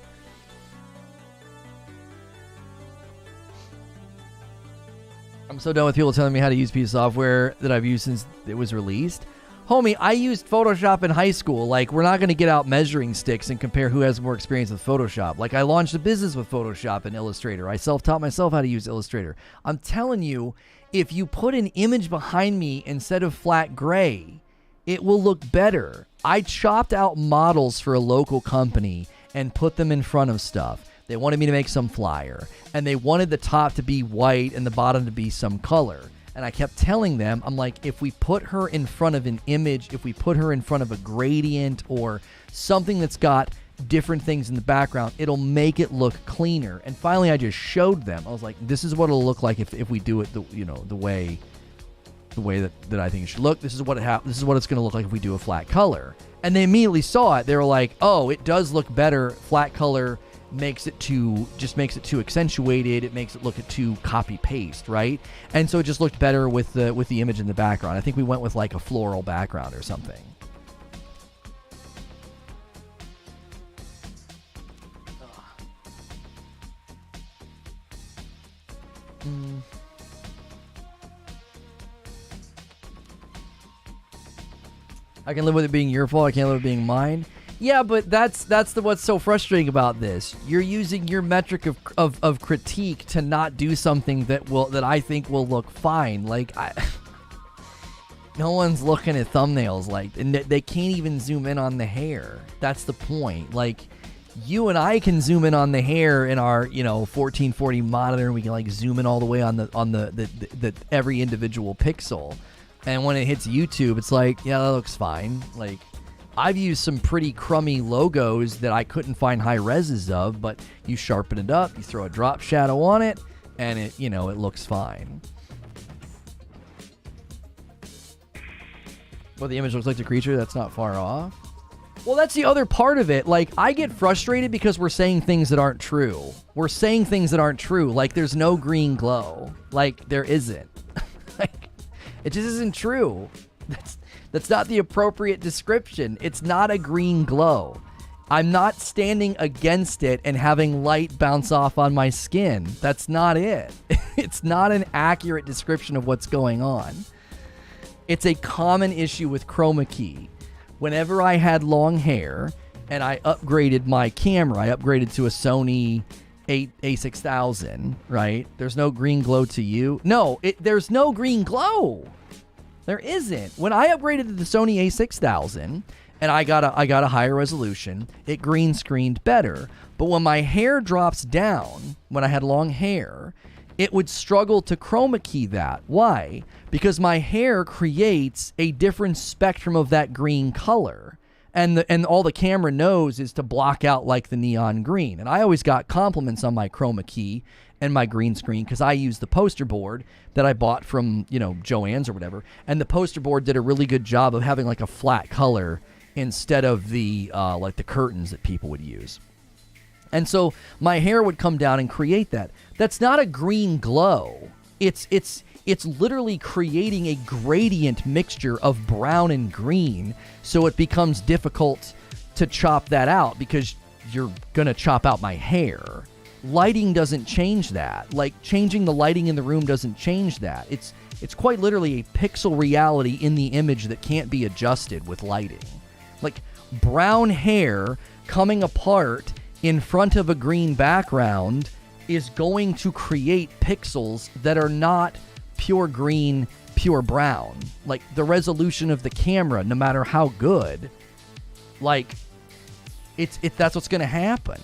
I'm so done with people telling me how to use a piece of software that I've used since it was released. Homie, I used Photoshop in high school. Like, we're not going to get out measuring sticks and compare who has more experience with Photoshop. Like, I launched a business with Photoshop and Illustrator. I self-taught myself how to use Illustrator. I'm telling you, if you put an image behind me instead of flat gray, it will look better. I chopped out models for a local company and put them in front of stuff. They wanted me to make some flyer, and they wanted the top to be white and the bottom to be some color. And I kept telling them, I'm like, if we put her in front of an image, if we put her in front of a gradient or something that's got different things in the background, it'll make it look cleaner. And finally, I just showed them. I was like, this is what it'll look like if we do it the way that I think it should look. This is what it's going to look like if we do a flat color. And they immediately saw it. They were like, oh, it does look better. Flat color makes it too accentuated. It makes it look too copy paste, right? And so it just looked better with the image in the background. I think we went with like a floral background or something. I can live with it being your fault. I can't live with it being mine. Yeah, but that's what's so frustrating about this. You're using your metric of critique to not do something that I think will look fine. Like, no one's looking at thumbnails and they can't even zoom in on the hair. That's the point. Like, you and I can zoom in on the hair in our 1440 monitor, and we can like zoom in all the way on the every individual pixel. And when it hits YouTube, it's like, yeah, that looks fine. Like, I've used some pretty crummy logos that I couldn't find high reses of, but you sharpen it up, you throw a drop shadow on it, and it looks fine. Well, the image looks like the creature, that's not far off. Well, that's the other part of it. Like, I get frustrated because we're saying things that aren't true. We're saying things that aren't true. Like, there's no green glow. Like, there isn't. Like, it just isn't true. That's not the appropriate description. It's not a green glow. I'm not standing against it and having light bounce off on my skin. That's not it. It's not an accurate description of what's going on. It's a common issue with Chroma key. Whenever I had long hair and I upgraded my camera, I upgraded to a Sony A6000, right? There's no green glow to you. No, there's no green glow. There isn't. When I upgraded to the Sony A6000 and I got a higher resolution, it green screened better. But when my hair drops down, when I had long hair, it would struggle to chroma key that. Why? Because my hair creates a different spectrum of that green color. And all the camera knows is to block out like the neon green. And I always got compliments on my chroma key and my green screen because I used the poster board that I bought from, you know, Joann's or whatever. And the poster board did a really good job of having like a flat color instead of the like the curtains that people would use. And so my hair would come down and create that. That's not a green glow. It's literally creating a gradient mixture of brown and green, so it becomes difficult to chop that out because you're going to chop out my hair. Lighting doesn't change that. Like, changing the lighting in the room doesn't change that. It's quite literally a pixel reality in the image that can't be adjusted with lighting. Like, brown hair coming apart in front of a green background is going to create pixels that are not pure green, pure brown. Like, the resolution of the camera, no matter how good, like, that's what's going to happen.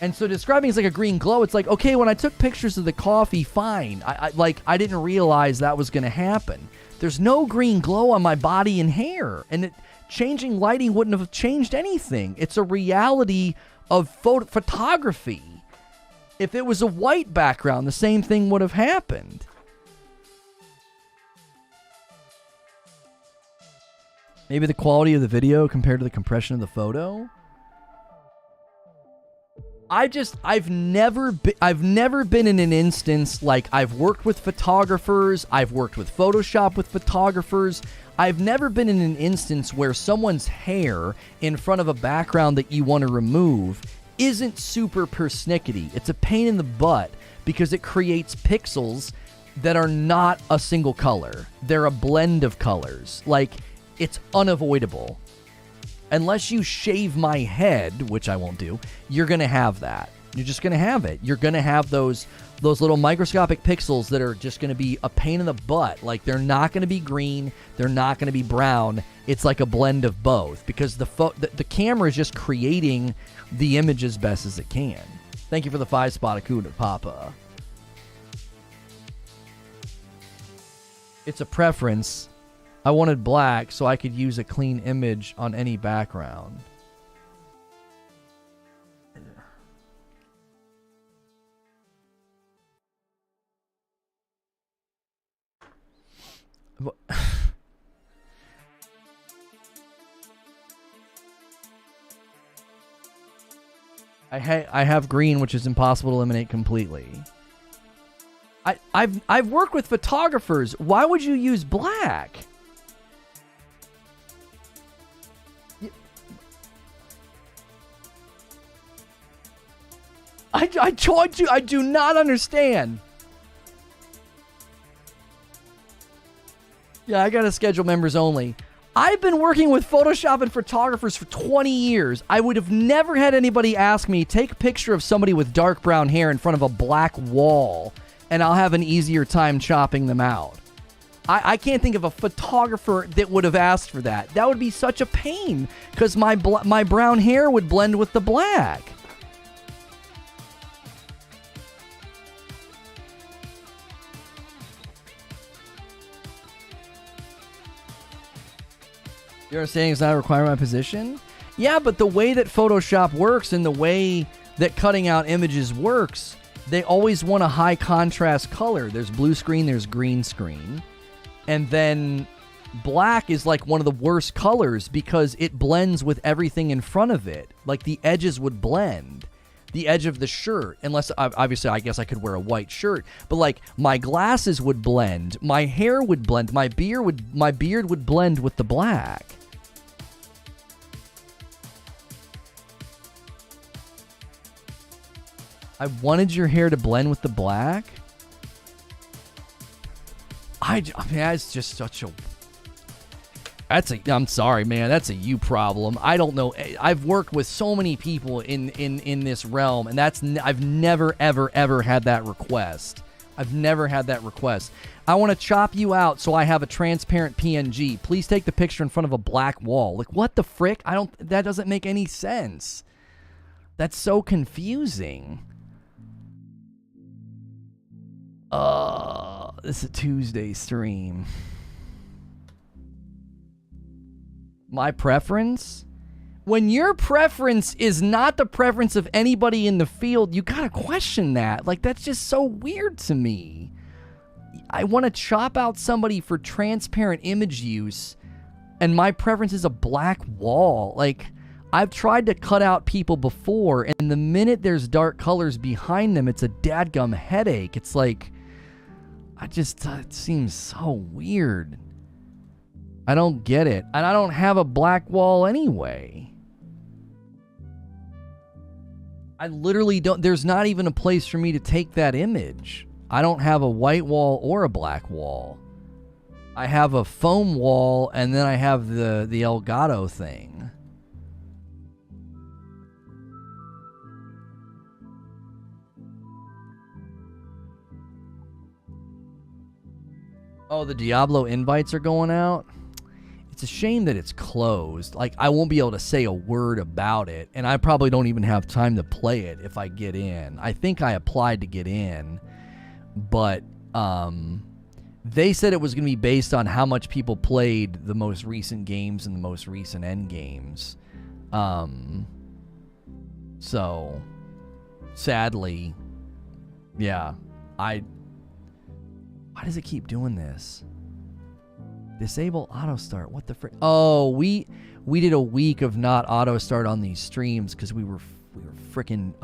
And so describing it as like a green glow, it's like, okay, when I took pictures of the coffee, fine. I didn't realize that was going to happen. There's no green glow on my body and hair, and changing lighting wouldn't have changed anything. It's a reality of photography. If it was a white background, the same thing would have happened. Maybe the quality of the video compared to the compression of the photo? I've never been in an instance like I've worked with photographers, I've worked with Photoshop with photographers. I've never been in an instance where someone's hair in front of a background that you want to remove isn't super persnickety. It's a pain in the butt because it creates pixels that are not a single color. They're a blend of colors. Like, it's unavoidable. Unless you shave my head, which I won't do, you're going to have that. You're just going to have it. You're going to have those little microscopic pixels that are just going to be a pain in the butt. Like, they're not going to be green. They're not going to be brown. It's like a blend of both because the camera is just creating the image as best as it can. Thank you for the 5-spot Akuna Papa. It's a preference. I wanted black so I could use a clean image on any background. I have green, which is impossible to eliminate completely. I've worked with photographers. Why would you use black? I told you, I do not understand. Yeah, I gotta schedule members only. I've been working with Photoshop and photographers for 20 years. I would have never had anybody ask me, take a picture of somebody with dark brown hair in front of a black wall, and I'll have an easier time chopping them out. I can't think of a photographer that would have asked for that. That would be such a pain, because my brown hair would blend with the black. You're saying it's not a requirement of my position? Yeah, but the way that Photoshop works and the way that cutting out images works, they always want a high contrast color. There's blue screen, there's green screen. And then black is like one of the worst colors because it blends with everything in front of it. Like, the edges would blend. The edge of the shirt, unless, obviously, I guess I could wear a white shirt, but like, my glasses would blend, my hair would blend, my beard would blend with the black. I wanted your hair to blend with the black? I mean, that's just such a... I'm sorry, man. That's a you problem. I don't know. I've worked with so many people in this realm, and I've never, ever, ever had that request. I've never had that request. I want to chop you out so I have a transparent PNG. Please take the picture in front of a black wall. Like, what the frick? That doesn't make any sense. That's so confusing. This is a Tuesday stream. My preference? When your preference is not the preference of anybody in the field, you gotta question that. Like, that's just so weird to me. I want to chop out somebody for transparent image use, and my preference is a black wall. Like, I've tried to cut out people before, and the minute there's dark colors behind them, it's a dadgum headache. It's like, it seems so weird. I don't get it. And I don't have a black wall anyway. I literally don't, there's not even a place for me to take that image. I don't have a white wall or a black wall. I have a foam wall, and then I have the Elgato thing. Oh, the Diablo invites are going out? It's a shame that it's closed. Like, I won't be able to say a word about it, and I probably don't even have time to play it if I get in. I think I applied to get in, but they said it was going to be based on how much people played the most recent games and the most recent end games. So, sadly, yeah, why does it keep doing this? Disable auto start. What the frick? Oh, we did a week of not auto start on these streams because we were freaking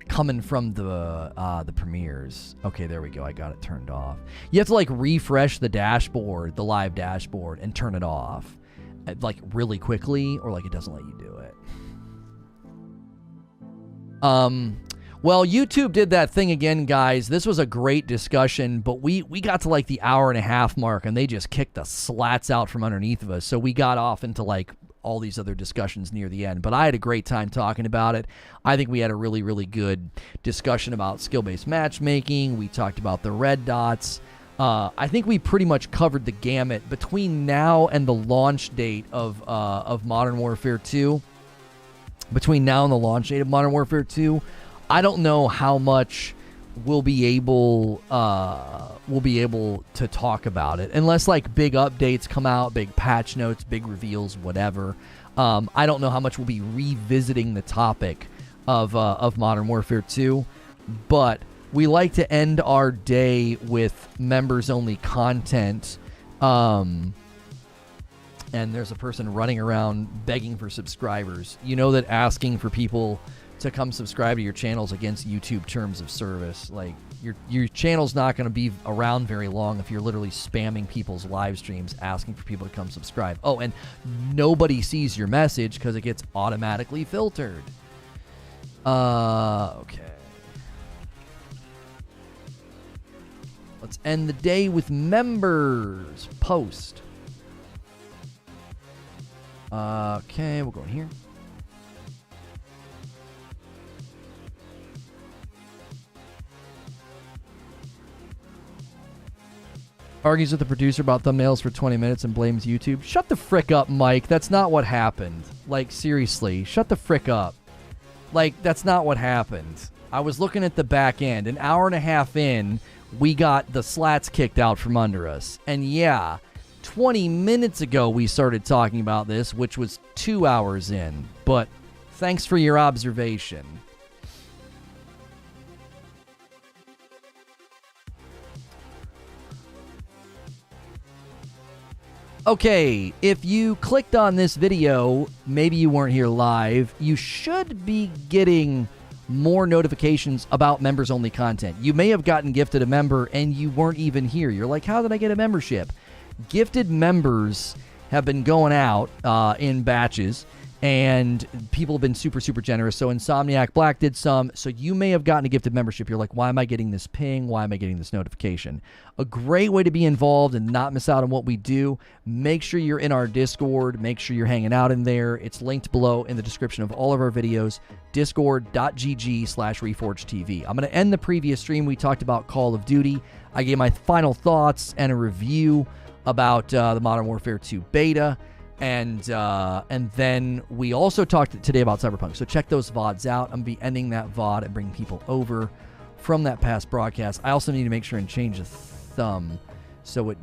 coming from the premieres. Okay, there we go. I got it turned off. You have to like refresh the dashboard, the live dashboard, and turn it off, like really quickly, or like it doesn't let you do it. Well, YouTube did that thing again, guys. This was a great discussion, but we got to like the hour-and-a-half mark, and they just kicked the slats out from underneath of us. So we got off into like all these other discussions near the end. But I had a great time talking about it. I think we had a really, really good discussion about skill-based matchmaking. We talked about the red dots. I think we pretty much covered the gamut between now and the launch date of Modern Warfare 2. Between now and the launch date of Modern Warfare 2, I don't know how much we'll be able to talk about it, unless like big updates come out, big patch notes, big reveals, whatever. I don't know how much we'll be revisiting the topic of Modern Warfare 2, but we like to end our day with members-only content. And there's a person running around begging for subscribers. You know that asking for people to come subscribe to your channels against YouTube terms of service. Like, your channel's not going to be around very long if you're literally spamming people's live streams asking for people to come subscribe. Oh, and nobody sees your message because it gets automatically filtered. Okay. Let's end the day with members post. Okay, we'll go in here. Argues with the producer about thumbnails for 20 minutes and blames YouTube. Shut the frick up, Mike. That's not what happened. Like, seriously, shut the frick up. Like, that's not what happened. I was looking at the back end. An hour and a half in, we got the slats kicked out from under us. And yeah, 20 minutes ago we started talking about this, which was 2 hours in. But thanks for your observation. Okay, if you clicked on this video, maybe you weren't here live, you should be getting more notifications about members-only content. You may have gotten gifted a member and you weren't even here. You're like, how did I get a membership? Gifted members have been going out in batches, and people have been super, super generous. So Insomniac Black did some. So you may have gotten a gifted membership. You're like, why am I getting this ping? Why am I getting this notification? A great way to be involved and not miss out on what we do. Make sure you're in our Discord. Make sure you're hanging out in there. It's linked below in the description of all of our videos. Discord.gg/ReforgeTV. I'm going to end the previous stream. We talked about Call of Duty. I gave my final thoughts and a review about the Modern Warfare 2 beta. And then we also talked today about Cyberpunk. So check those VODs out. I'm going to be ending that VOD and bringing people over from that past broadcast. I also need to make sure and change the thumb so it